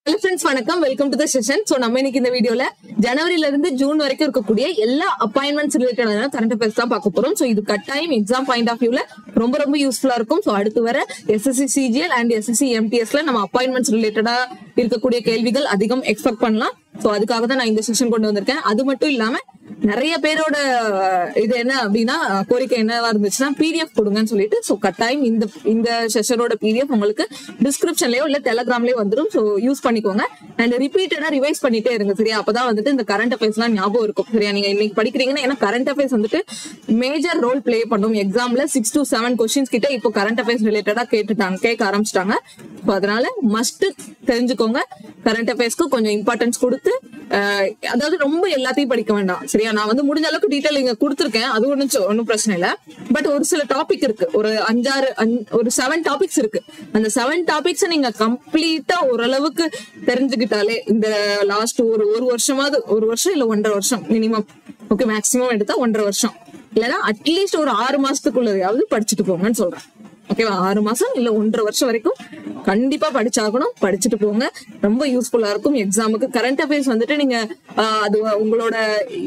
Hello friends, வணக்கம். Welcome to the session. So நம்ம இன்னைக்கு இந்த வீடியோல ஜனவரில இருந்து ஜூன் வரைக்கும் இருக்கக்கூடிய எல்லா அப்பாயின்மெண்ட்ஸ் ரிலேட்டடான கரண்ட் அஃபேர்ஸ் தான் பார்க்க போறோம். சோ இது கட்டாயம் எக்ஸாம் பாயிண்ட் ஆஃப் வியூல ரொம்ப யூஸ்ஃபுல்லா இருக்கும். சோ அடுத்து வர SSC CGL அண்ட் SSC MTSல நம்ம அப்பாயின்மெண்ட்ஸ் ரிலேட்டடா இருக்கக்கூடிய கேள்விகள் அதிகம் எக்ஸ்பெக்ட் பண்ணலாம். சோ அதுக்காக தான் நான் இந்த செஷன் கொண்டு வந்திருக்கேன். அது மட்டும் இல்லாம நிறைய பேரோட இது என்ன அப்படின்னா கோரிக்கை என்னவா இருந்துச்சுன்னா PDF கொடுங்கன்னு சொல்லிட்டு. சோ கட்டாயம் இந்த செஷனோட PDF உங்களுக்கு டிஸ்கிரிப்ஷன்லயோ இல்ல டெலிகிராம்லயோ வந்துடும். சோ யூஸ் பண்ணிக்கோங்க அண்ட் ரிப்பீட்டடா ரிவைஸ் பண்ணிட்டே இருங்க. சரியா? அப்பதான் வந்துட்டு இந்த கரண்ட் அஃபேர்ஸ் எல்லாம் ஞாபகம் இருக்கும். சரியா? நீங்க இன்னைக்கு படிக்கிறீங்கன்னா ஏன்னா கரண்ட் அஃபேர்ஸ் வந்துட்டு மேஜர் ரோல் பிளே பண்ணும். எக்ஸாம்ல 6 to 7 கொஸ்டின்ஸ் கிட்ட இப்போ கரண்ட் அஃபேர்ஸ் ரிலேட்டடா கேட்க ஆரம்பிச்சிட்டாங்க. அதனால மஸ்ட் தெரிஞ்சுக்கோங்க. கரண்ட் அஃபேர்ஸ்க்கு கொஞ்சம் இம்பார்ட்டன்ஸ் கொடுத்து அதாவது ரொம்ப எல்லாத்தையும் படிக்க வேண்டாம். சரியா? நான் வந்து முடிஞ்ச அளவுக்கு டீட்டெயில் இங்க கொடுத்துருக்கேன். அது ஒன்னும் பிரச்சனை இல்ல. பட் ஒரு சில டாபிக் இருக்கு, ஒரு 7 டாபிக்ஸ் இருக்கு. அந்த 7 டாபிக்ஸ் நீங்க கம்ப்ளீட்டா ஓரளவுக்கு தெரிஞ்சுக்கிட்டாலே இந்த லாஸ்ட் ஒரு வருஷமாவது, ஒரு வருஷம் இல்ல 1.5 வருஷம் மினிமம், ஓகே, மேக்சிமம் எடுத்தா 1.5 வருஷம் இல்லைன்னா அட்லீஸ்ட் ஒரு 6 மாசத்துக்குள்ளதையாவது படிச்சுட்டு போங்கன்னு சொல்றேன். ஓகேவா? 6 மாசம் இல்ல 1.5 வருஷம் வரைக்கும் கண்டிப்பா படிச்சாகணும். படிச்சுட்டு போங்க, ரொம்ப யூஸ்ஃபுல்லா இருக்கும் எக்ஸாமுக்கு. கரண்ட் அஃபேர்ஸ் வந்துட்டு நீங்க அது உங்களோட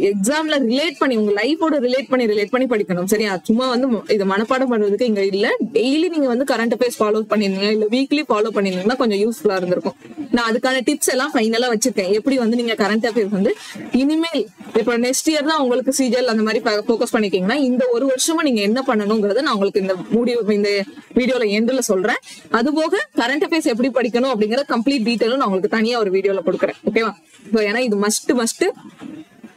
எக்ஸாம்ல ரிலேட் பண்ணி, உங்க லைஃபோட ரிலேட் பண்ணி படிக்கணும். சரியா? சும்மா வந்து இதை மனப்பாடம் பண்றதுக்கு இங்க இல்ல. டெய்லி நீங்க வந்து கரண்ட் அஃபேர்ஸ் ஃபாலோ பண்ணிருந்தீங்க இல்ல வீக்லி ஃபாலோ பண்ணிருந்தீங்கன்னா கொஞ்சம் யூஸ்ஃபுல்லா இருந்திருக்கும். நான் அதுக்கான டிப்ஸ் எல்லாம் ஃபைனலா வச்சிருக்கேன். எப்படி வந்து நீங்க கரண்ட் அஃபேர்ஸ் வந்து இனிமேல் இப்ப நெக்ஸ்ட் இயர் தான் உங்களுக்கு CGL அந்த மாதிரி ஃபோக்கஸ் பண்ணிருக்கீங்கன்னா இந்த ஒரு வருஷமா நீங்க என்ன பண்ணணுங்கிறத நான் உங்களுக்கு இந்த வீடியோல எண்ட்ல சொல்றேன். அது போக கரண்ட் அஃபேர்ஸ் எப்படி படிக்கணும் அப்படிங்கிற கம்ப்ளீட் டீடைலும் நான் உங்களுக்கு தனியா ஒரு வீடியோல கொடுக்குறேன். ஓகேவா? ஏன்னா இது மஸ்ட்.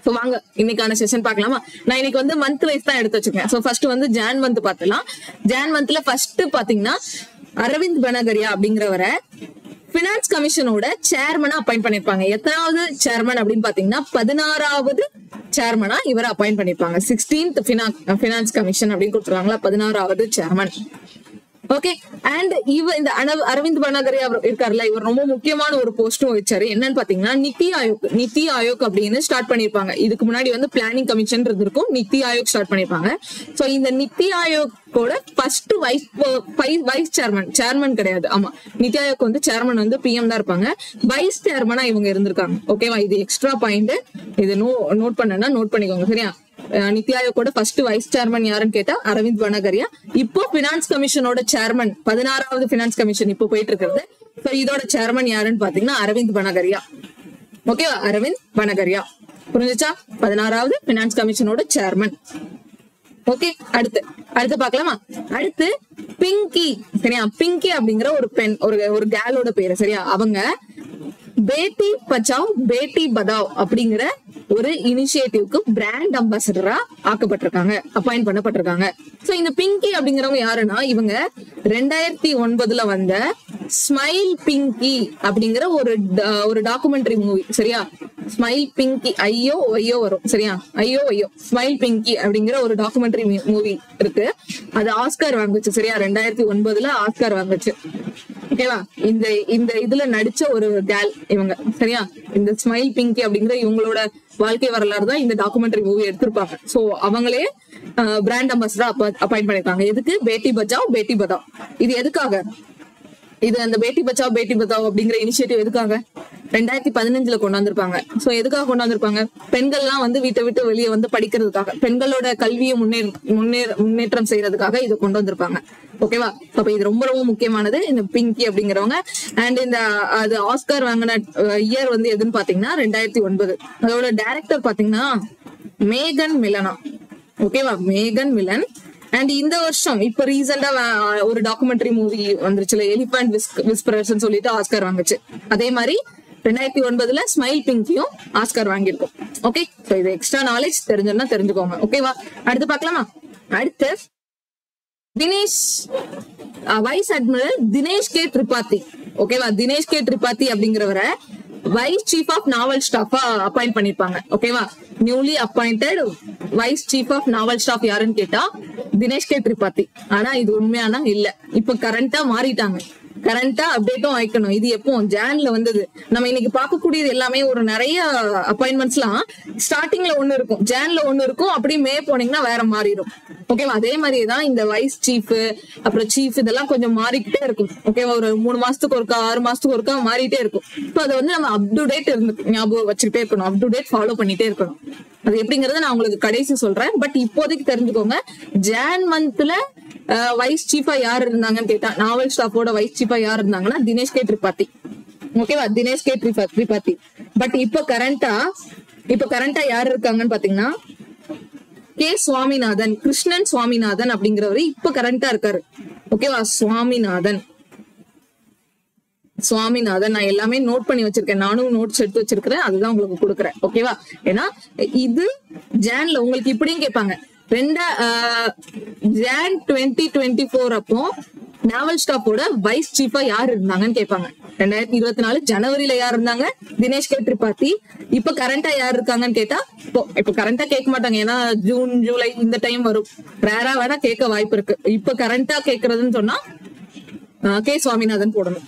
சோ வாங்க இன்னைக்கான செஷன் பார்க்கலாமா? நான் இன்னைக்கு வந்து மந்த் வைஸ் தான் எடுத்து வச்சிருக்கேன். சோ ஃபர்ஸ்ட் வந்து ஜான் மந்த் பார்த்துலாம். ஜான் மந்த்ல ஃபர்ஸ்ட் பாத்தீங்கன்னா அரவிந்த் பனகரியா அப்படிங்கிறவரை பினான்ஸ் கமிஷனோட சேர்மனா அப்பாயிண்ட் பண்ணிருப்பாங்க. எத்தனாவது சேர்மன் அப்படின்னு பாத்தீங்கன்னா 16வது சேர்மனா இவரை அப்பாயிண்ட் பண்ணிருப்பாங்க. 16th பினான்ஸ் கமிஷன் அப்படின்னு கொடுத்துருவாங்களா, 16வது சேர்மன். ஓகே. அண்ட் இந்த அரவிந்த் பனகரியா இருக்காருல்ல, இவர் ரொம்ப முக்கியமான ஒரு போஸ்டும் வச்சாரு. என்னன்னு பாத்தீங்கன்னா நித்தி ஆயோக் அப்படின்னு ஸ்டார்ட் பண்ணிருப்பாங்க. இதுக்கு முன்னாடி வந்து பிளானிங் கமிஷன் இருக்கும், நித்தி ஆயோக் ஸ்டார்ட் பண்ணிருப்பாங்க. சோ இந்த நித்தி ஆயோக்கோட ஃபர்ஸ்ட் வைஸ் சேர்மன் கிடையாது. ஆமா, நித்தி ஆயோக் வந்து சேர்மன் வந்து PM தான் இருப்பாங்க. வைஸ் சேர்மனா இவங்க இருந்திருக்காங்க. ஓகேவா? இது எக்ஸ்ட்ரா பாயிண்ட். இது நோட் பண்ணிக்கோங்க. சரியா? நித்தி ஆயோக்கோட ஃபர்ஸ்ட் வைஸ் சேர்மன் யாருன்னு கேட்டா அரவிந்த் பனகரியா. இப்போ பினான்ஸ் கமிஷனோட சேர்மன் 16வது பினான்ஸ் கமிஷன் இப்போ போயிட்டு இருக்கிறது. சோ இதோட சேர்மன் யாருன்னு பாத்தீங்கன்னா அரவிந்த் பனகரியா. ஓகேவா? அரவிந்த் பனகரியா. புரிஞ்சுச்சா? 16வது பினான்ஸ் கமிஷனோட சேர்மன். ஓகே. அடுத்து பாக்கலாமா? அடுத்து பிங்கி. சரியா? பிங்கி அப்படிங்கிற ஒரு பெண், ஒரு கேலோட பேரு. சரியா? அவங்க பேட்டி பச்சாவ் பேட்டி பதாவ் அப்படிங்கிற ஒரு இனிஷியேட்டிவ்க்கு பிராண்ட் அம்பாசடரா ஆக்கப்பட்டிருக்காங்க, அப்பாயிண்ட் பண்ணப்பட்டிருக்காங்க. சோ இந்த பிங்கி அப்படிங்கிறவங்க யாருன்னா இவங்க 2009ல வந்த ஸ்மைல் பிங்கி அப்படிங்கிற ஒரு டாக்குமெண்ட்ரி மூவி. சரியா? ஸ்மைல் பிங்கி, ஐயோ வரும். சரியா? ஐயோ ஸ்மைல் பிங்கி அப்படிங்கிற ஒரு டாக்குமெண்ட்ரி மூவி இருக்கு. அது ஆஸ்கார் வாங்குச்சு. சரியா? 2009ல ஆஸ்கார் வாங்குச்சு. ஓகேவா? இந்த இதுல நடிச்ச ஒரு கேல் இவங்க. சரியா? இந்த ஸ்மைல் பிங்கி அப்படிங்கிற இவங்களோட வாழ்க்கை வரலாறு தான் இந்த டாக்குமெண்ட்ரி மூவி எடுத்திருப்பாங்க. சோ அவங்களே பிராண்ட் அம்பாசடரா அப்பாயிண்ட் பண்ணிருக்காங்க. எதுக்கு? பேட்டி பச்சாவ் பேட்டி பதாவ். இது எதுக்காக? இது அந்த பேட்டி பச்சாவ் பேட்டி பதாவ் அப்படிங்கிற இனிஷியேட்டிவ் எதுக்காக 2015ல கொண்டாந்துருப்பாங்க. சோ எதுக்காக கொண்டாந்துருப்பாங்க? பெண்கள்லாம் வந்து வீட்டை விட்டு வெளியே வந்து படிக்கிறதுக்காக, பெண்களோட கல்வியை முன்னேற்றம் செய்யறதுக்காக இதை கொண்டு வந்திருப்பாங்க. ஓகேவா? அப்ப இது ரொம்ப முக்கியமானது இந்த பிங்கி அப்படிங்கிறவங்க. அண்ட் அது ஆஸ்கார் வாங்கின இயர் வந்து எதுன்னு பாத்தீங்கன்னா 2009. அதோட டைரக்டர் பாத்தீங்கன்னா மேகன் மிலனா. ஓகேவா? மேகன் மிலன். அண்ட் இந்த வருஷம் இப்ப ரீசெண்டா ஒரு டாக்குமெண்ட்ரி மூவி வந்துருச்சுல, எலிபென்ட் விஸ்பரர்ஸ் சொல்லிட்டு ஆஸ்கார் வாங்குச்சு. அதே மாதிரி 2009ல ஸ்மைல் பிங்கியும் ஆஸ்கார் வாங்கியிருக்கும். ஓகே. சோ இது எக்ஸ்ட்ரா நாலேஜ் தெரிஞ்சோம்னா தெரிஞ்சுக்கோங்க. ஓகேவா? அடுத்து பாக்கலாமா? அடுத்து Dinesh, vice admiral Dinesh K Tripathi. ஓகேவா? தினேஷ் கே திரிபாதி அப்படிங்கிறவரை வைஸ் சீஃப் ஆஃப் நாவல் ஸ்டாஃபா அப்பாயிண்ட் பண்ணிருப்பாங்க. ஓகேவா? Newly appointed vice chief of naval staff யாருன்னு கேட்டா தினேஷ் கே திரிபாதி. ஆனா இது உண்மையானா இல்ல, இப்ப கரண்டா மாறிட்டாங்க. கரண்டா அப்டேட்டும் வைக்கணும். இது எப்போ ஜான்ல வந்தது. நம்ம இன்னைக்கு பார்க்கக்கூடியது எல்லாமே ஒரு நிறைய அப்பாயின்மெண்ட்ஸ் எல்லாம் ஸ்டார்டிங்ல ஒண்ணு இருக்கும், ஜான்ல ஒண்ணு இருக்கும், அப்படி மே போனீங்கன்னா வேற மாறிடும். ஓகேவா? அதே மாதிரிதான் இந்த வைஸ் சீஃப் அப்புறம் சீஃப் இதெல்லாம் கொஞ்சம் மாறிக்கிட்டே இருக்கும். ஓகேவா? ஒரு 3 மாசத்துக்கு ஒருக்கா 6 மாசத்துக்கு ஒருக்கா மாறிட்டே இருக்கும். இப்போ அதை வந்து நம்ம அப் டு டேட் ஞாபகம் வச்சுக்கிட்டே இருக்கணும், அப் டு டேட் ஃபாலோ பண்ணிட்டே இருக்கணும். அது எப்படிங்கறத நான் உங்களுக்கு கடைசி சொல்றேன். பட் இப்போதைக்கு தெரிஞ்சுக்கோங்க, ஜான் மந்த்ல வைஸ் சீஃபா யார் இருந்தாங்கன்னு கேட்டா, நாவல் ஸ்டாஃபோட வைஸ் சீஃபா யார் இருந்தாங்கன்னா தினேஷ் கே திரிபாதி. ஓகேவா? தினேஷ் கே திரிபாதி. பட் இப்போ கரண்டா யார் இருக்காங்கன்னு பாத்தீங்கன்னா கே சுவாமிநாதன், கிருஷ்ணன் சுவாமிநாதன் அப்படிங்கிறவரு இப்ப கரண்டா இருக்காரு. ஓகேவா? சுவாமிநாதன் நான் எல்லாமே நோட் பண்ணி வச்சிருக்கேன், நானும் நோட்ஸ் எடுத்து வச்சிருக்கிறேன், அதுதான் உங்களுக்கு கொடுக்குறேன். ஓகேவா? ஏன்னா இது ஜான்ல உங்களுக்கு இப்படியும் கேட்பாங்க, ஜான் 2024 அப்போ நாவல் ஸ்டாஃபோட வைஸ் சீஃபா யார் இருந்தாங்கன்னு கேட்பாங்க. 2024 ஜனவரியில யார் இருந்தாங்க? தினேஷ் கே திரிபாதி. இப்ப கரண்டா யார் இருக்காங்கன்னு கேட்டா, இப்ப கரண்டா கேட்க மாட்டாங்க, ஏன்னா ஜூன் ஜூலை இந்த டைம் வரும், ரேரா வேணா கேட்க வாய்ப்பு இருக்கு. இப்ப கரண்டா கேட்கறதுன்னு சொன்னா கே சுவாமிநாதன் போடணும்.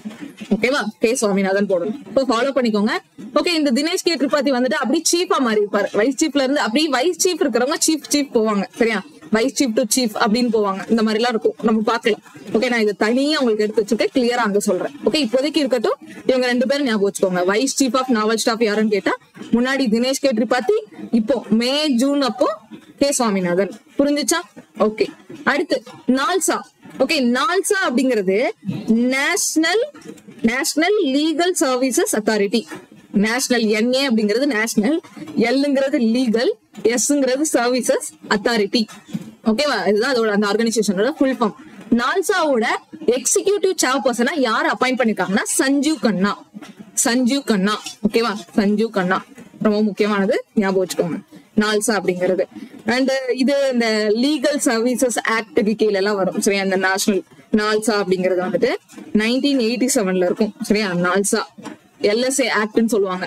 ஓகேவா? கே சுவாமிநாதன் போடணும். இப்போ ஃபாலோ பண்ணிக்கோங்க. ஓகே, இந்த தினேஷ் கே திரிபாதி வந்துட்டு அப்படி சீஃபா மாறி இருப்பாரு. வைஸ் சீஃப்ல இருந்து அப்படி வைஸ் சீஃப் இருக்கிறவங்க சீஃப் போவாங்க. சரியா? வைஸ் சீஃப் டு சீஃப் அப்படின்னு போவாங்க. இந்த மாதிரி எல்லாம் இருக்கும், நம்ம பாக்கலாம். ஓகே, நான் இதை தனியா உங்களுக்கு எடுத்து வச்சுட்டு கிளியரா அங்க சொல்றேன். ஓகே, இப்போதைக்கு இருக்கட்டும், இவங்க 2 பேரும் ஞாபகம் வச்சுக்கோங்க. Vice chief of naval staff யாருன்னு கேட்டா முன்னாடி தினேஷ் கே திரிபாதி, இப்போ மே ஜூன் அப்போ கே சுவாமிநாதன். புரிஞ்சுச்சா? ஓகே, அடுத்து நால்சா. ஓகே, நால்சா அப்படிங்கிறது national legal services authority. National NA அப்படிங்கிறது நேஷனல், Lங்கிறது லீகல், Sங்கிறது சர்வீசஸ் அத்தாரிட்டி. ஓகேவா? இதுதான் அதோட அந்த ஆர்கனைசேஷனோட ஃபுல் ஃபார்ம். நால்சாவோட எக்ஸிகியூட்டிவ் சேர்பர்சனா யார் அப்பாயிண்ட் பண்ணிருக்காங்கன்னா சஞ்சீவ் கண்ணா. ஓகேவா? சஞ்சீவ் கண்ணா ரொம்ப முக்கியமானது, ஞாபகம் வச்சுக்கோங்க நால்சா அப்படிங்கிறது. அண்ட் இது இந்த லீகல் சர்வீசஸ் ஆக்டுக்கு கீழே எல்லாம் வரும். சரியா? அந்த நேஷனல் நால்சா அப்படிங்கிறது வந்துட்டு 1987 இருக்கும். சரியா? நால்சா LSA ஆக்ட்னு சொல்லுவாங்க.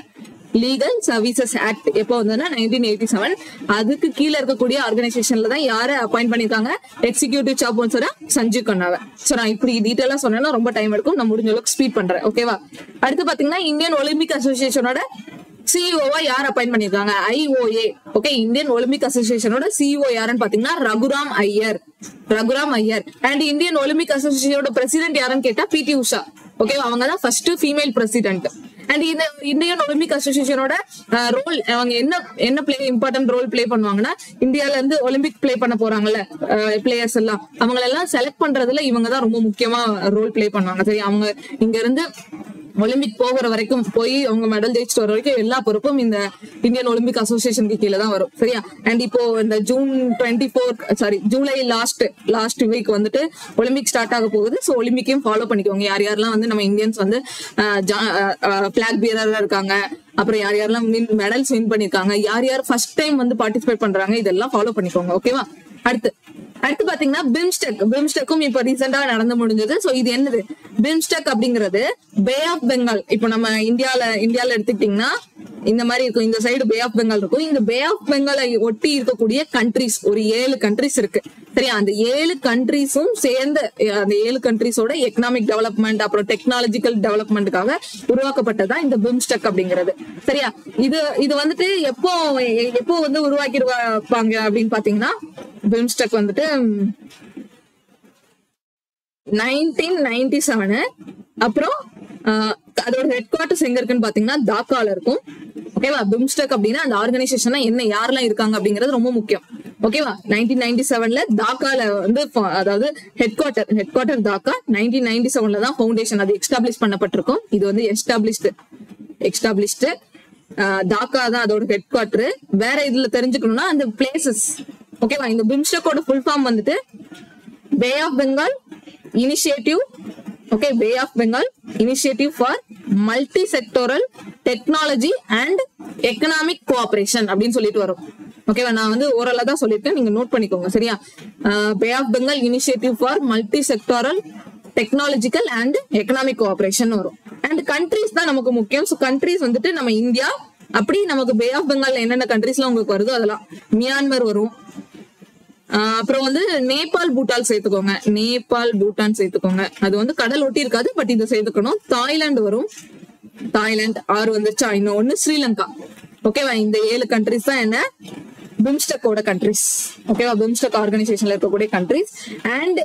லீகல் சர்வீசஸ் ஆக்ட் எப்போ வந்ததுன்னா 1987. அதுக்கு கீழே இருக்கக்கூடிய ஆர்கனைசேஷன்ல தான் யாரை அப்பாயிண்ட் பண்ணிருக்காங்க? எக்ஸிகியூட்டிவ் சேர்பர்சனா சஞ்சீவ் கண்ணாவை. சோ நான் இப்படி டீடைலா சொன்னேன்னா ரொம்ப டைம் எடுக்கும், நான் முடிஞ்ச அளவுக்கு ஸ்பீட் பண்றேன். ஓகேவா? அடுத்து பாத்தீங்கன்னா இந்தியன் ஒலிம்பிக் அசோசியேஷனோட CEO யார் அப்பாயிண்ட் பண்ணிருக்காங்க? IOA. ஓகே, இந்தியன் ஒலிம்பிக் அசோசியேஷனோட CEO யாருன்னு பாத்தீங்கன்னா Raghuram Iyer. And Indian Olympic அசோசியேஷனோட பிரசிடென்ட் யாருன்னு கேட்டா PT உஷா. ஓகே, அவங்க தான் ஃபர்ஸ்ட் ஃபீமேல் பிரசிடென்ட். அண்ட் இந்த இந்தியன் ஒலிம்பிக் அசோசியேஷனோட ரோல், அவங்க என்ன இம்பார்ட்டன்ட் ரோல் பிளே பண்ணுவாங்கன்னா, இந்தியால இருந்து ஒலிம்பிக் பிளே பண்ண போறாங்கல்ல பிளேயர்ஸ் எல்லாம், அவங்களெல்லாம் செலக்ட் பண்றதுல இவங்க தான் ரொம்ப முக்கியமா ரோல் பிளே பண்ணுவாங்க. சரி, அவங்க இங்க இருந்து ஒலிம்பிக் போகிற வரைக்கும், போய் அவங்க மெடல் ஜெயிச்சுட்டு வர வரைக்கும் எல்லா பொறுப்பும் இந்த இந்தியன் ஒலிம்பிக் அசோசியேஷனுக்கு கீழே தான் வரும். சரியா? அண்ட் இப்போ இந்த ஜூலை லாஸ்ட் வீக் வந்துட்டு ஒலிம்பிக் ஸ்டார்ட் ஆக போகுது. ஸோ ஒலிம்பிக்கையும் ஃபாலோ பண்ணிக்கோங்க. யாரெல்லாம் வந்து நம்ம இந்தியன்ஸ் வந்து பிளாக் பியரரா இருக்காங்க, அப்புறம் யாரெல்லாம் மெடல்ஸ் வின் பண்ணிருக்காங்க, யார் ஃபர்ஸ்ட் டைம் வந்து பார்ட்டிசிபேட் பண்றாங்க, இதெல்லாம் ஃபாலோ பண்ணிக்கோங்க. ஓகேவா? அடுத்து பாத்தீங்கன்னா பிம்ஸ்டெக்கும் இப்ப ரீசெண்டா நடந்து முடிஞ்சது. சோ இது என்னது? பிம்ஸ்டெக் அப்படிங்கிறது பே ஆஃப் பெங்கால். இப்போ நம்ம இந்தியால எடுத்துக்கிட்டீங்கன்னா இந்த மாதிரி இருக்கும், இந்த சைடு பே ஆஃப் பெங்கால் இருக்கும். இந்த பே ஆஃப் பெங்காலை ஒட்டி இருக்கக்கூடிய கண்ட்ரிஸ் ஒரு 7 கண்ட்ரிஸ் இருக்கு. சரியா? அந்த 7 கண்ட்ரிஸும் சேர்ந்து அந்த 7 கண்ட்ரிஸோட எக்கனாமிக் டெவலப்மெண்ட் அப்புறம் டெக்னாலஜிக்கல் டெவலப்மெண்ட்டுக்காக உருவாக்கப்பட்டதான் இந்த பிம்ஸ்டெக் அப்படிங்கிறது. சரியா? இது வந்துட்டு எப்போ வந்து உருவாக்கிருப்பாங்க அப்படின்னு பாத்தீங்கன்னா, பிம்ஸ்டெக் வந்துட்டு 1997. அப்புறம் அதோட ஹெட் குவார்டர்ஸ் எங்க இருக்குன்னு பாத்தீங்கன்னா டாக்கால இருக்கும். ஓகேவா? பிம்ஸ்டெக் அப்படின்னா அந்த ஆர்கனைசேஷன் என்ன, யாரெல்லாம் இருக்காங்க அப்படிங்கிறது ரொம்ப முக்கியம். ஓகேவா? 1997 டாக்கால வந்து, அதாவது ஹெட் குவார்டர் டாக்கா. 1997 தான் ஃபவுண்டேஷன் அது எஸ்டாப்ளிஷ் பண்ணப்பட்டிருக்கும். இது வந்து எஸ்டாப்ளிஷ்டு டாக்கா தான் அதோட ஹெட் குவார்டர். வேற இதுல தெரிஞ்சுக்கணும்னா அந்த பிளேசஸ். ஓகேவா? இந்த பிம்ஸ்டெக்கோட ஃபுல் ஃபார்ம் வந்துட்டு bay of Bengal initiative. Okay, bay of Bengal initiative for multi sectoral technology and economic cooperation அப்படின்னு சொல்லிட்டு வரும். ஓகேவா? நான் வந்து ஓரளவு தான் சொல்லியிருக்கேன், நீங்க நோட் பண்ணிக்கோங்க. சரியா? Bay of Bengal initiative for multi sectoral technological and economic cooperation வரும். அண்ட் கண்ட்ரிஸ் தான் நமக்கு முக்கியம். ஸோ கண்ட்ரிஸ் வந்துட்டு நம்ம இந்தியா, அப்படி நமக்கு பே ஆஃப் பெங்கால்ல என்னென்ன கண்ட்ரிஸ்லாம் உங்களுக்கு வருதோ அதெல்லாம் மியான்மர் வரும். அப்புறம் வந்து நேபாள் பூட்டான் சேர்த்துக்கோங்க, நேபாள் பூட்டான் சேர்த்துக்கோங்க. அது வந்து கடல் ஒட்டி இருக்காது, பட் இதை சேர்த்துக்கணும். தாய்லாந்து வரும், தாய்லாந்து 6 வந்துருச்சா. இன்னொன்னு ஸ்ரீலங்கா. ஓகேவா, இந்த 7 கண்ட்ரிஸ் தான் என்ன பிம்ஸ்டெக்கோட கண்ட்ரிஸ். ஓகேவா, பிம்ஸ்டெக் ஆர்கனைசேஷன்ல இருக்கக்கூடிய கண்ட்ரிஸ். அண்ட்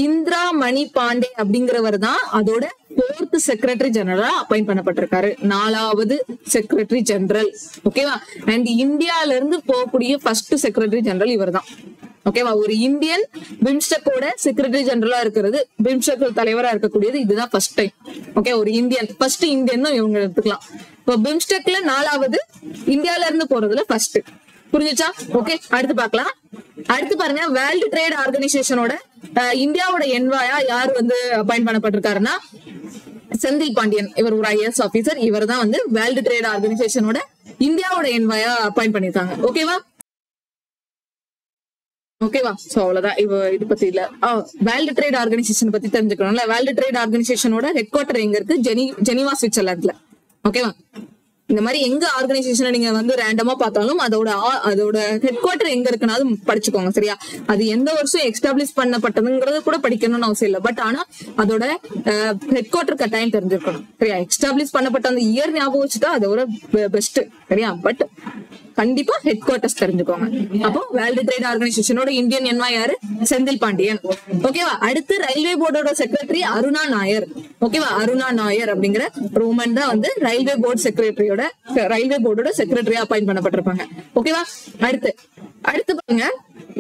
இந்திரா மணி பாண்டே அப்படிங்கிறவர் தான் அதோட 4th செக்ரட்டரி ஜெனரலா அப்பாயிண்ட் பண்ணப்பட்டிருக்காரு, 4வது செக்ரட்டரி ஜெனரல். ஓகேவா, அண்ட் இந்தியால இருந்து போகக்கூடிய ஃபர்ஸ்ட் செக்ரட்டரி ஜெனரல் இவர் தான். ஓகேவா, ஒரு இந்தியன் பிம்ஸ்டெக்கோட செக்ரட்டரி ஜெனரலா இருக்கிறது, பிம்ஸ்டெக் தலைவரா இருக்கக்கூடியது இதுதான் ஃபர்ஸ்ட் டைம். ஓகே, ஒரு இந்தியன், ஃபர்ஸ்ட் இந்தியன் தான் இவங்க எடுத்துக்கலாம். இப்போ பிம்ஸ்டெக்ல 4வது, இந்தியால இருந்து போறதுல ஃபர்ஸ்ட். புரிஞ்சுச்சா? ஓகே, அடுத்து பார்க்கலாம். அடுத்து பாருங்க, வேர்ல்டு ட்ரேட் ஆர்கனைசேஷனோட இந்தியாவோட என்வாயா யார் வந்து அப்பாயிண்ட் பண்ணப்பட்டிருக்காருன்னா செந்தில் பாண்டியன். இவர் ஒரு IAS ஆபீசர். இவர் தான் வந்து வேர்ல்டு ட்ரேட் ஆர்கனைசேஷனோட இந்தியாவோட என்வாயா அப்பாயிண்ட் பண்ணிருக்காங்க. ஓகேவா, ஓகேவா. சோ அவ்வளவுதான். இது பத்தி இல்ல, வேர்ல்டு ட்ரேட் ஆர்கனைசேஷன் பத்தி தெரிஞ்சுக்கணும்ல. வேர்ல்டு ட்ரேட் ஆர்கனைசேஷனோட ஹெட் குவார்டர் எங்க இருக்கு? ஜெனீவா, சுவிட்சர்லாந்துல. ஓகேவா, இந்த மாதிரி எங்க ஆர்கனைசேஷனை நீங்க வந்து ரேண்டமா பார்த்தாலும் அதோட ஹெட் குவார்டர் எங்க இருக்குன்னா படிச்சுக்கோங்க. சரியா, அது எந்த வருஷம் எஸ்டாப்ளிஷ் பண்ணப்பட்டதுங்கிறத கூட படிக்கணும்னு அவசியம் இல்லை. பட் ஆனா அதோட ஹெட் குவார்டர் கட்டாயம் தெரிஞ்சிருக்கணும். சரியா, எஸ்டாப்ளிஷ் பண்ணப்பட்ட அந்த இயர் ஞாபகம் வச்சுட்டா அதோட பெஸ்ட். சரியா, பட் கண்டிப்பா ஹெட் குவார்டர்ஸ் தெரிஞ்சுக்கோங்க. அப்போ வேர்ல்டு ட்ரேட் ஆர்கனைசேஷனோட இந்தியன் என்வா யாரு? செந்தில் பாண்டியன். ஓகேவா. அடுத்து ரயில்வே போர்டோட செக்ரட்டரி அருணா நாயர். ஓகேவா, அருணா நாயர் அப்படிங்கிற ரோமன் தான் வந்து ரயில்வே போர்டோட செக்ரட்டரியா அப்பாயிண்ட் பண்ணப்பட்டிருப்பாங்க. ஓகேவா. அடுத்து பாருங்க,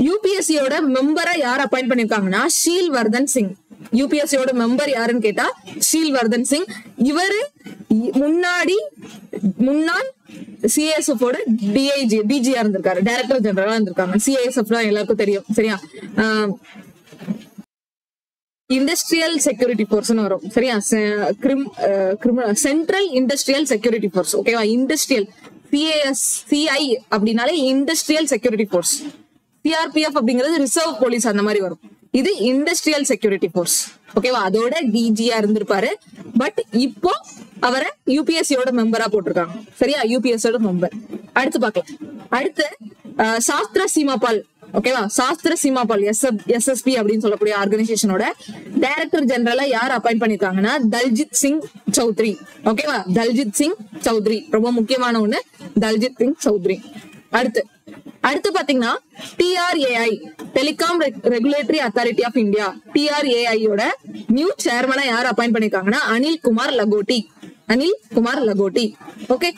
யூபிஎஸ்சியோட மெம்பரா யார் அப்பாயிண்ட் பண்ணிருக்காங்கன்னா ஷீல் வர்தன் சிங். யூபிஎஸ்சியோட மெம்பர் யாருன்னு கேட்டா ஷீல் வர்தன் சிங். இவரு முன்னாள் CISF ஓட DGயா இருந்திருக்காரு, டைரக்டர் ஜெனரலா இருந்திருக்காங்க. CISF எல்லாருக்கும் தெரியும். சரியா, இண்டஸ்ட்ரியல் செக்யூரிட்டி போர்ஸ்னு வரும். சரியா, சென்ட்ரல் இண்டஸ்ட்ரியல் செக்யூரிட்டி போர்ஸ். ஓகேவா, இண்டஸ்ட்ரியல் CI அப்படின்னாலே இண்டஸ்ட்ரியல் செக்யூரிட்டி போர்ஸ். CRPF அப்படிங்கிறது ரிசர்வ் போலீஸ் அந்த மாதிரி வரும். இது இண்டஸ்ட்ரியல் செக்யூரிட்டி போர்ஸ். ஓகேவா, அதோட DGயா இருந்திருப்பாரு. பட் இப்போ அவரை யூபிஎஸ்சியோட மெம்பரா போட்டிருக்காங்க. சரியா, யூபிஎஸ்சியோட மெம்பர். அடுத்து பார்க்கலாம். அடுத்து சாஸ்திர சீமாபால். ஓகேவா, சாஸ்திர சீமாபால் SSP அப்படின்னு சொல்லக்கூடிய ஆர்கனைசேஷனோட டைரக்டர் ஜெனரலா யார் அப்பாயிண்ட் பண்ணிருக்காங்கன்னா தல்ஜித் சிங் சௌத்ரி. ஓகேவா, தல்ஜித் சிங் சௌத்ரி ரொம்ப முக்கியமான ஒண்ணு, தல்ஜித் சிங் சௌத்ரி. அடுத்து பாத்தீங்கன்னா TRAI, telecom regulatory authority of India. TRAI யோட நியூ சேர்மனா யார் அப்பாயிண்ட் பண்ணிருக்காங்கன்னா அனில் குமார் லகோட்டி. ஓகே,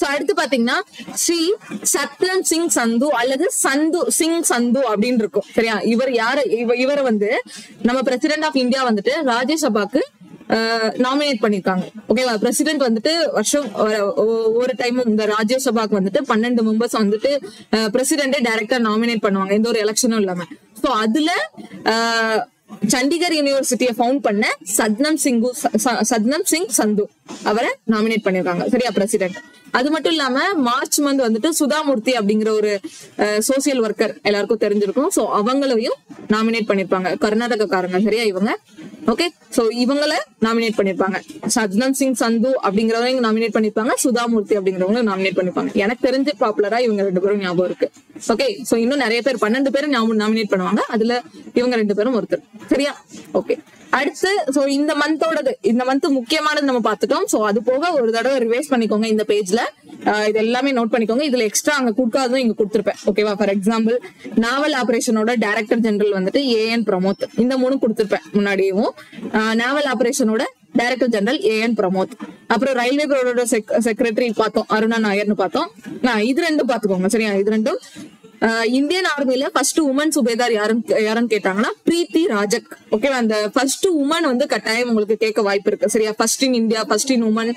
அடுத்து பாத்தீங்கன்னா ஸ்ரீ சத்யன் சிங் சந்து அல்லது சந்து அப்படின்னு இருக்கும். சரியா, இவர் யாரு? இவரை வந்து நம்ம பிரசிடென்ட் ஆஃப் இந்தியா வந்துட்டு ராஜ்யசபாக்கு நாமினேட் பண்ணிருக்காங்க. ஓகேவா, பிரசிடென்ட் வந்துட்டு வருஷம் ஒரு டைம் இந்த ராஜ்யசபாக்கு வந்துட்டு 12 மெம்பர்ஸ் வந்துட்டு பிரசிடென்டே டைரக்டா நாமினேட் பண்ணுவாங்க, எந்த ஒரு எலெக்ஷனும் இல்லாம. சோ அதுல சண்டிகர் யூனிவர்சிட்டியை ஃபவுண்ட் பண்ண சத்னம் சிங் சந்து அவரை நாமினேட் பண்ணிருக்காங்க. சரியா, பிரசிடென்ட். அது மட்டும் இல்லாம மார்ச் மந்த் வந்துட்டு சுதாமூர்த்தி அப்படிங்கிற ஒரு சோசியல் ஒர்க்கர் எல்லாருக்கும் தெரிஞ்சிருக்கும். சோ அவங்களையும் நாமினேட் பண்ணிருப்பாங்க, கர்நாடகக்காரங்க. சரியா, இவங்க. ஓகே, சோ இவங்கள நாமினேட் பண்ணிருப்பாங்க. சத்னம் சிங் சந்து அப்படிங்கிறவங்க நாமினேட் பண்ணிருப்பாங்க, சுதாமூர்த்தி அப்படிங்கிறவங்க நாமினேட் பண்ணிருப்பாங்க. எனக்கு தெரிஞ்ச பாப்புலரா இவங்க 2 பேரும் ஞாபகம் இருக்கு. ஓகே, சோ இன்னும் நிறைய பேர் 12 பேரும் நாமினேட் பண்ணுவாங்க, அதுல இவங்க 2 பேரும் ஒருத்தர். சரியா, ஓகே. அடுத்து இந்த மந்த் முக்கியமானது நம்ம பார்த்துட்டோம். சோ அது போக ஒரு தடவை ரிவைஸ் பண்ணிக்கோங்க இந்த பேஜ்ல. இது எல்லாமே நோட் பண்ணிக்கோங்க. இதுல எக்ஸ்ட்ரா அங்க கொடுக்காததும் இங்க கொடுத்திருப்பேன். ஓகேவா, ஃபார் எக்ஸாம்பிள் நாவல் ஆபரேஷனோட டைரக்டர் ஜெனரல் வந்துட்டு AN பிரமோத். இந்த 3 கொடுத்திருப்பேன் முன்னாடியும். நாவல் ஆபரேஷனோட டைரக்டர் ஜெனரல் AN பிரமோத். அப்புறம் ரயில்வே போர்டோட செக்ரட்டரி பார்த்தோம், அருணா நாயர்னு பார்த்தோம். இது 2 பாத்துக்கோங்க. சரியா, இது 2. இந்தியன் ஆர்மில ஃபர்ஸ்ட் உமன் சுபேதார் யாருன்னு கேட்டாங்கன்னா பிரீத்தி ராஜக். ஓகேவா, அந்த ஃபர்ஸ்ட் உமன் வந்து கட்டாயம் உங்களுக்கு கேட்க வாய்ப்பு இருக்கு. சரியா, first in India, first in woman,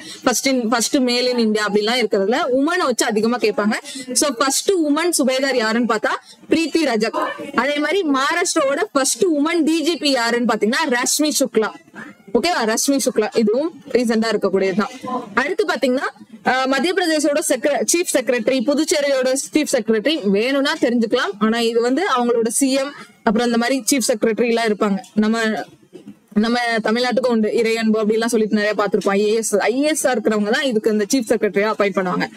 first male in India அப்படிலாம் இருக்கிறதுல உமனை வச்சு அதிகமா கேட்பாங்க. சோ ஃபர்ஸ்ட் உமன் சுபேதார் யாருன்னு பார்த்தா பிரீத்தி ராஜக். அதே மாதிரி மகாராஷ்டிராவோட ஃபர்ஸ்ட் உமன் DGP யாருன்னு பாத்தீங்கன்னா ரஷ்மி சுக்லா. ஓகேவா, ரஷ்மி சுக்லா. இதுவும் ரீசெண்டா இருக்கக்கூடியதுதான். அடுத்து பாத்தீங்கன்னா மத்திய பிரதேசோட சீஃப் செக்ரட்டரி, புதுச்சேரியோட சீஃப் செக்ரட்டரி வேணும்னா தெரிஞ்சுக்கலாம். ஆனா இது வந்து அவங்களோட CM அப்புறம் இந்த மாதிரி சீஃப் செக்ரட்டரி எல்லாம் இருப்பாங்க. நம்ம தமிழ்நாட்டுக்கும் உண்டு, இறையன்பு அப்படி எல்லாம் சொல்லிட்டு நிறைய பாத்துருப்போம். IAS இருக்கிறவங்க தான் இதுக்கு இந்த சீஃப் செக்ரட்டரியா அப்பாயிண்ட் பண்ணுவாங்க.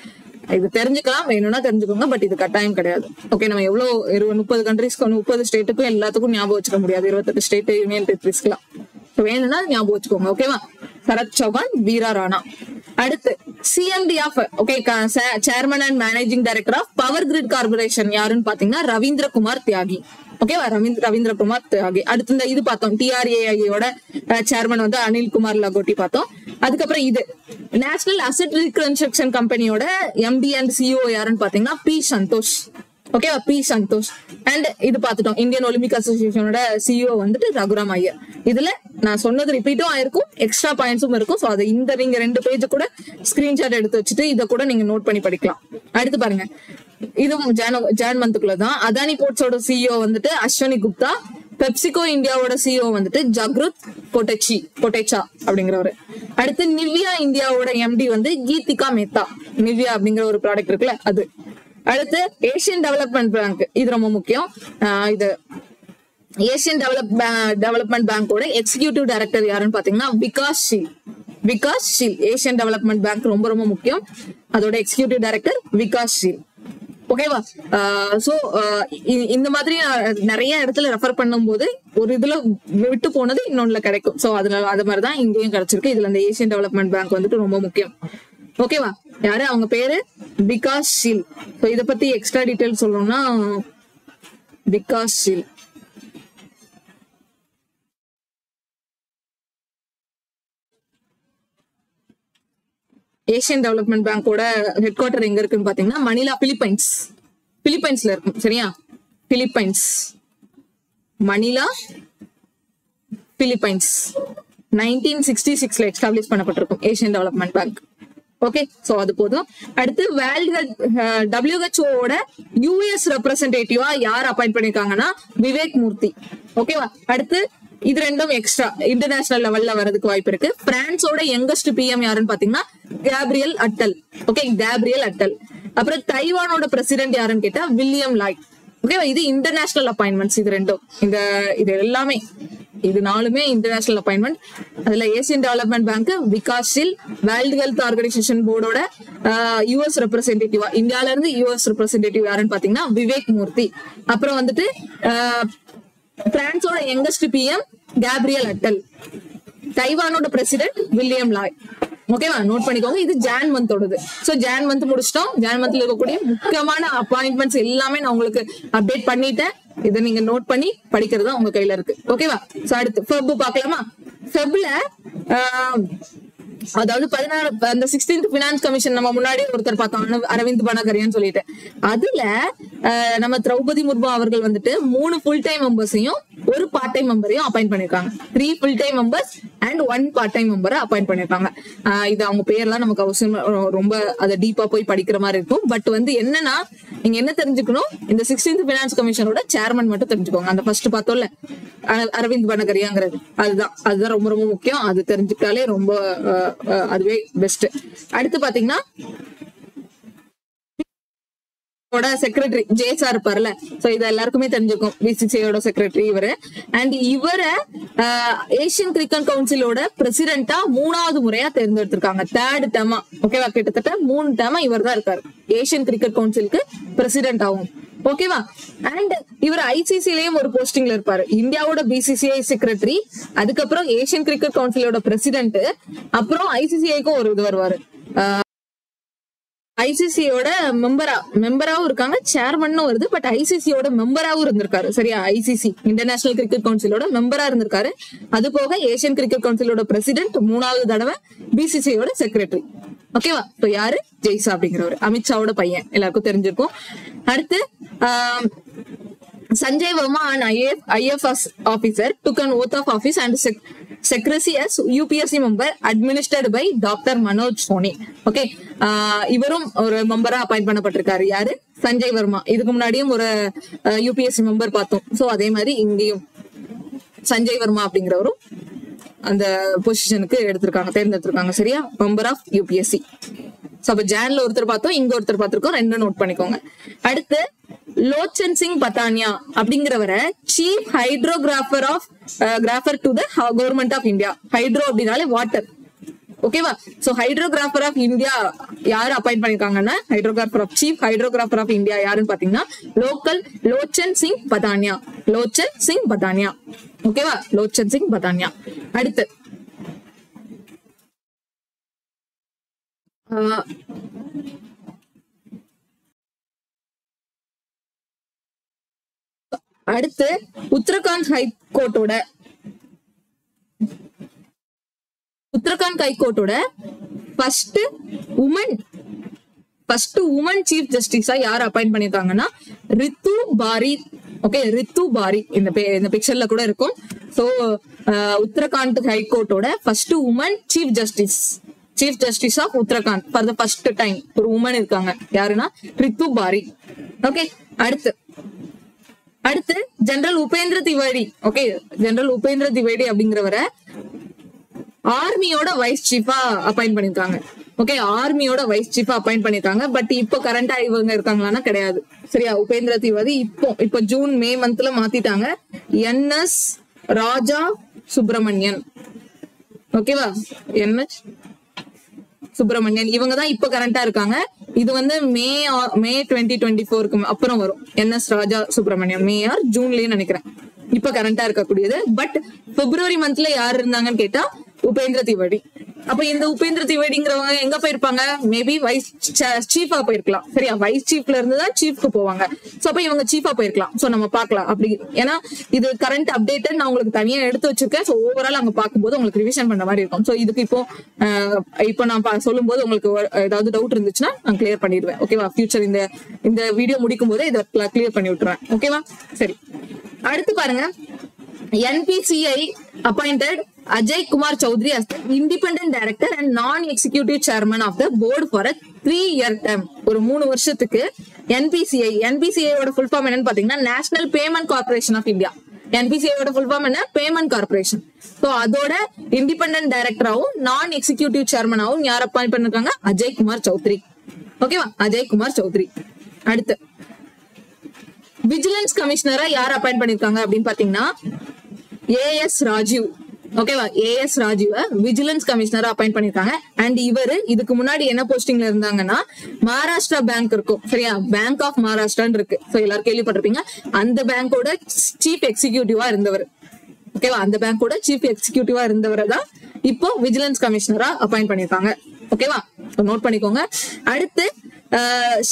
இது தெரிஞ்சுக்கலாம், வேணும்னா தெரிஞ்சுக்கோங்க, பட் இது கட்டாயம் கிடையாது. ஓகே, நம்ம எவ்வளவு 30 கண்ட்ரிஸ்க்கு 30 ஸ்டேட்டுக்கும் எல்லாத்துக்கும் ஞாபகம் வச்சுக்க முடியாது, 28 ஸ்டேட் யூனியன் டெரிட்டரிஸ்க்குலாம். வேணும்னா ஞாபகம் வச்சுக்கோங்க. ஓகேவா? சரத் சௌகான், வீரா ராணா. அடுத்து CMD of chairman and managing director of power grid corporation யாருன்னு பாத்தீங்கன்னா ரவீந்திர குமார் தியாகி. ஓகேவா? ரவீந்திர குமார் தியாகி. அடுத்து இந்த இது பார்த்தோம், TRAIயோட சேர்மன் வந்து அனில் குமார் லகோட்டி பார்த்தோம். அதுக்கப்புறம் இது நேஷனல் அசெட் ரீகன்ஸ்ட்ரக்ஷன் கம்பெனியோட MD அண்ட் CEO யாருன்னு பாத்தீங்கன்னா பி சந்தோஷ். ஓகேவா? பி சந்தோஷ். அண்ட் இது பாத்துட்டோம், இந்தியன் ஒலிம்பிக் அசோசியேஷனோட CEO வந்துட்டு ரகுராம் ஐயர். இதுல நான் சொன்னது ரிப்பீட்டும் ஆயிருக்கும், எக்ஸ்ட்ரா பாயிண்ட்ஸும் இருக்கும். சோ அது நீங்க 2 பேஜ் கூட ஸ்கிரீன்ஷாட் எடுத்து வச்சுட்டு இதை கூட நீங்க நோட் பண்ணி படிக்கலாம். அடுத்து பாருங்க, இதுவும் ஜான் மந்த்துக்குள்ளதான். அதானி போர்ட்ஸோட CEO வந்துட்டு அஸ்வினி குப்தா. பெப்சிகோ இந்தியாவோட CEO வந்துட்டு ஜக்ருத் கொட்டேச்சா அப்படிங்கிறவரு. அடுத்து நிவ்யா இந்தியாவோட MD வந்து கீதிகா மேத்தா. நிவ்யா அப்படிங்கிற ஒரு ப்ராடக்ட் இருக்குல்ல அது. அடுத்து ஏசியன் டெவலப்மெண்ட் பேங்க், இது ரொம்ப முக்கியம். இது ஏசியன் டெவலப்மெண்ட் பேங்கோட எக்ஸிகியூட்டிவ் டைரக்டர் யாருன்னு பாத்தீங்கன்னா Vikas Sheel. Asian development bank ரொம்ப ரொம்ப முக்கியம், அதோட எக்ஸிகியூட்டிவ் டைரக்டர் விகாஸ் ஷீல். ஓகேவா? சோ இந்த மாதிரி நிறைய இடத்துல ரெஃபர் பண்ணும் போது ஒரு இதுல விட்டு போனது இன்னொன்னுல கிடைக்கும். சோ அதனால அது மாதிரிதான் இங்கேயும் கிடைச்சிருக்கு. இதுல இந்த ஏசியன் டெவலப்மெண்ட் பேங்க் வந்துட்டு ரொம்ப முக்கியம். ஓகேவா? யாரு அவங்க பேரு? விகாஸ் ஷீல். சோ இத பத்தி எக்ஸ்ட்ரா டீடைல் சொல்லணும்னா விகாஸ் ஷீல். ஏசியன் டெவலப்மெண்ட் பேங்கோட ஹெட் குவார்டர் எங்க இருக்குன்னு பாத்தீங்கன்னா மணிலா, பிலிப்பைன்ஸ்ல இருக்கும். சரியா? Philippines, Manila, Philippines. 1966ல எஸ்டாப்ளிஷ் பண்ணப்பட்டிருக்கும் Asian development bank. Okay, so அது போதும். அடுத்து WHO US ரெப்ரசன்டேட்டிவா யார் அப்பாயிண்ட் பண்ணிருக்காங்கன்னா விவேக் மூர்த்தி. ஓகேவா? அடுத்து இது ரெண்டும் எக்ஸ்ட்ரா இன்டர்நேஷனல் லெவல்ல வரதுக்கு வாய்ப்பு இருக்கு. பிரான்ஸோட யங்கஸ்ட் PM யாருன்னு பாத்தீங்கன்னா Gabriel Atal. Okay, Gabriel Atal. அப்புறம் தைவானோட பிரசிடென்ட் யாருன்னு கேட்டா வில்லியம் லாய். ஓகேவா? இது இன்டர்நேஷனல் அப்பாயின்மெண்ட்ஸ். இது ரெண்டும் இது எல்லாமே இது 4மே இன்டர்நேஷனல் அப்பாயின்மெண்ட். அதுல Asian development bank Vikas Sheel, world health organisation போர்டோட US ரெப்ரசன்டேட்டிவா இந்தியால இருந்து US ரெப்ரசன்டேட்டிவ் யாருன்னு பாத்தீங்கன்னா விவேக் மூர்த்தி. அப்புறம் வந்துட்டு பிரான்ஸோட யங்கஸ்ட் PM கேப்ரியல் அட்டல். தைவானோட பிரசிடென்ட் வில்லியம் லாய். ஓகேவா? நோட் பண்ணிக்கோங்க. இது ஜான் மந்தோடது. சோ ஜான் மந்த் முடிச்சிட்டோம். ஜான் மந்த்ல இருக்கக்கூடிய முக்கியமான அப்பாயின்மெண்ட்ஸ் எல்லாமே நான் உங்களுக்கு அப்டேட் பண்ணிட்டேன். இதை நீங்க நோட் பண்ணி படிக்கிறது உங்க கையில இருக்கு. ஓகேவா? சோ அடுத்து ஃபெப் பார்க்கலாமா? ஃபெப்ல அதாவது 16 அந்த 16th பினான்ஸ் கமிஷன் நம்ம முன்னாடி ஒருத்தர் பார்த்தோம், அரவிந்த் பனகரியான்னு சொல்லிட்டு. அதுல நம்ம திரௌபதி முர்மு அவர்கள் வந்துட்டு 3 ஃபுல் டைம் மெம்பர்ஸையும் 1 பார்ட் டைம் மெம்பரையும் அப்பாயிண்ட் பண்ணிருக்காங்க. 3 full time members and 1 part time மெம்பரை அப்பாயிண்ட் பண்ணிருக்காங்க. இது அவங்க பேர்லாம் நமக்கு அவசியம் ரொம்ப அதை டீப்பா போய் படிக்கிற மாதிரி இருக்கும். பட் வந்து என்னன்னா நீங்க என்ன தெரிஞ்சுக்கணும், இந்த 16th பினான்ஸ் கமிஷனோட சேர்மன் மட்டும் தெரிஞ்சுக்கோங்க. அந்த ஃபர்ஸ்ட் பார்த்தோம்ல அரவிந்த் பனகரியாங்கிறது, அதுதான் ரொம்ப ரொம்ப முக்கியம். அது தெரிஞ்சுக்கிட்டாலே ரொம்ப அதுவே பெஸ்ட். அடுத்து பாத்தீங்கன்னா செக்ரட்டரி ஜேசா இருப்பார்ல, சோ இது எல்லாருக்குமே தெரிஞ்சிருக்கும். BCCIயோட செக்ரட்டரி இவரு. அண்ட் இவரை ஏசியன் கிரிக்கெட் கவுன்சிலோட பிரசிடென்டா 3வது முறையா தேர்ந்தெடுத்திருக்காங்க. 3rd டேர்மா. ஓகேவா? கிட்டத்தட்ட 3 டேர்மா இவர் தான் இருக்காரு ஏசியன் கிரிக்கெட் கவுன்சிலுக்கு பிரசிடென்ட் ஆகும். ஓகேவா? அண்ட் இவர் ICCலயும் ஒரு போஸ்டிங்ல இருப்பாரு. இந்தியாவோட BCCI செக்ரட்டரி, அதுக்கப்புறம் ஏசியன் கிரிக்கெட் கவுன்சிலோட பிரசிடென்ட், அப்புறம் ICCIக்கும் ஒரு இது வருவாரு. ICCயோட மெம்பராவும் இருக்காங்க, சேர்மன்னும் வருது. பட் ICCயோட மெம்பராவும் இருந்திருக்காரு. சரியா? ICC இன்டர்நேஷனல் கிரிக்கெட் கவுன்சிலோட மெம்பரா இருந்திருக்காரு. அது போக ஏசியன் கிரிக்கெட் கவுன்சிலோட பிரசிடென்ட், 3வது தடவை BCCIயோட செக்ரட்டரி. ஓகேவா? இப்போ யாரு? ஜெய்சா அப்படிங்கிறவர், அமித்ஷாவோட பையன், எல்லாருக்கும் தெரிஞ்சிருக்கும். அடுத்து Sanjay Verma an IFS officer took an oath of office and secrecy as UPSC member administered by Dr. Manoj Soni. Okay, இவரும் ஒரு மெம்பரா அப்பாயிண்ட் பண்ணப்பட்டிருக்காரு. யாரு? சஞ்சய் வர்மா. இதுக்கு முன்னாடியும் ஒரு UPSC மெம்பர் பார்த்தோம். சோ அதே மாதிரி இங்கேயும் சஞ்சய் வர்மா அப்படிங்கிறவரும் அந்த பொசிஷனுக்கு தேர்ந்தெடுத்திருக்காங்க. சரியா? Member of UPSC. சோ அப்ப ஜான்ல ஒருத்தர் பார்த்தோம், இங்க ஒருத்தர் பார்த்திருக்கோம். 2 நோட் பண்ணிக்கோங்க. அடுத்து லோச்சன் சிங் பத்தானியா அப்படிங்கிறவரை chief hydrographer to the government of India. Hydro அப்படின்னாலே வாட்டர். ஓகேவா? சோ ஹைட்ரோகிராஃபர் ஆஃப் இந்தியா யாரு அப்பாயிண்ட் பண்ணிருக்காங்கன்னா, hydrographer of chief hydrographer of India யாருன்னு பாத்தீங்கன்னா லோச்சன் சிங் பதானியா. லோச்சன் சிங் பதானியா. ஓகேவா? லோச்சன் சிங் பதானியா. அடுத்து உத்தரகாண்ட் ஹைகோர்ட்டோட ஃபர்ஸ்ட் உமன் சீஃப் ஜஸ்டிஸா யார் அப்பாயிண்ட் பண்ணிருக்காங்கன்னா ரித்து பாரி. ஓகே, ரித்து பாரி இந்த பிக்சர்ல கூட இருக்கும். சோ உத்தரகாண்ட் ஹைகோர்ட்டோட first woman chief justice of Uttarakhand for the first time ஒரு உமன் இருக்காங்க. யாருன்னா ரித்து பாரி. ஓகே, அடுத்து general Upendra Tiwari. Okay, general Upendra Tiwari அப்படிங்கிறவரை ஆர்மியோட வைஸ் சீஃபா அப்பாயிண்ட் பண்ணிருக்காங்க. ஓகே, ஆர்மியோட வைஸ் சீஃபா அப்பாயிண்ட் பண்ணிருக்காங்க. பட் இப்போ கரண்டா இவங்க இருக்காங்களான்னா கிடையாது. சரியா? உபேந்திர திவாரி இப்போ ஜூன் மே மந்த்ல மாத்திட்டாங்க. NS ராஜா சுப்பிரமணியன். ஓகேவா? NS சுப்பிரமணியன் இவங்க தான் இப்ப கரண்டா இருக்காங்க. இது வந்து மே 2024க்கு அப்புறம் வரும். NS Raja Subramanian May or ஜூன்லயே நினைக்கிறேன் இப்ப கரண்டா இருக்கக்கூடியது. பட் பிப்ரவரி மந்த்ல யார் இருந்தாங்கன்னு கேட்டா உபேந்திர திவாரி. அப்ப இந்த உபேந்திர திவாரிங்கிறவங்க எங்க போயிருப்பாங்க? மேபி வைஸ் சீஃபா போயிருக்கலாம். சரியா? வைஸ் சீஃப்ல இருந்து தான் சீஃப்க்கு போவாங்க. சோ அப்ப இவங்க சீஃபா போயிருக்கலாம். சோ நம்ம பாக்கலாம் அப்படி. ஏன்னா இது கரண்ட் அப்டேட் நான் உங்களுக்கு தனியா எடுத்து வச்சிருக்கேன். சோ ஓவரால் அங்க பாக்கும்போது உங்களுக்கு ரிவிஷன் பண்ண மாதிரி இருக்கும். சோ இதுக்கு இப்போ நான் சொல்லும் போது உங்களுக்கு ஏதாவது டவுட் இருந்துச்சுன்னா நான் கிளியர் பண்ணிடுவேன். ஓகேவா? ஃபியூச்சர் இந்த வீடியோ முடிக்கும் போதே இதை கிளியர் பண்ணி விட்டுருவேன். ஓகேவா? சரி, அடுத்து பாருங்க. NPCI appointed Ajay Kumar Chaudhary as the independent director and non-executive chairman of the board for a 3-year term. ஒரு 3 வருஷத்துக்கு NPCI ஓட ஃபுல் ஃபார்ம் என்னன்னு பாத்தீங்கன்னா national payment corporation of India. NPCI ஓட ஃபுல் ஃபார்ம் என்ன? Payment corporation. சோ அதோட independent டைரக்டராவும் நான் எக்ஸிகியூட்டிவ் சேர்மனாவும் யார் அப்பாயிண்ட் பண்ணிருக்காங்க? அஜய் குமார் சௌத்ரி. ஓகேவா? அஜய் குமார் சௌத்ரி. அடுத்து விஜிலன்ஸ் கமிஷனரா யார் அப்பாயிண்ட் பண்ணிருக்காங்க அப்படின்னு பாத்தீங்கன்னா AS ராஜீவ். ஓகேவா? AS ராஜீவ் விஜிலன்ஸ் கமிஷனரா அப்பாயிண்ட் பண்ணிருக்காங்க. அண்ட் இதுக்கு முன்னாடி என்ன போஸ்டிங்ல இருந்தாங்கன்னா மகாராஷ்டிரா பேங்க் இருக்கும். சரியா? பேங்க் ஆஃப் மகாராஷ்டிரான்னு இருக்கு. சோ எல்லாரும் கேள்விப்பட்டிருப்பீங்க. அந்த பேங்கோட சீஃப் எக்ஸிகியூட்டிவா இருந்தவர். ஓகேவா? அந்த பேங்கோட சீஃப் எக்ஸிகியூட்டிவா இருந்தவரை தான் இப்போ விஜிலன்ஸ் கமிஷனரா அப்பாயிண்ட் பண்ணிருக்காங்க. ஓகேவா? நோட் பண்ணிக்கோங்க. அடுத்து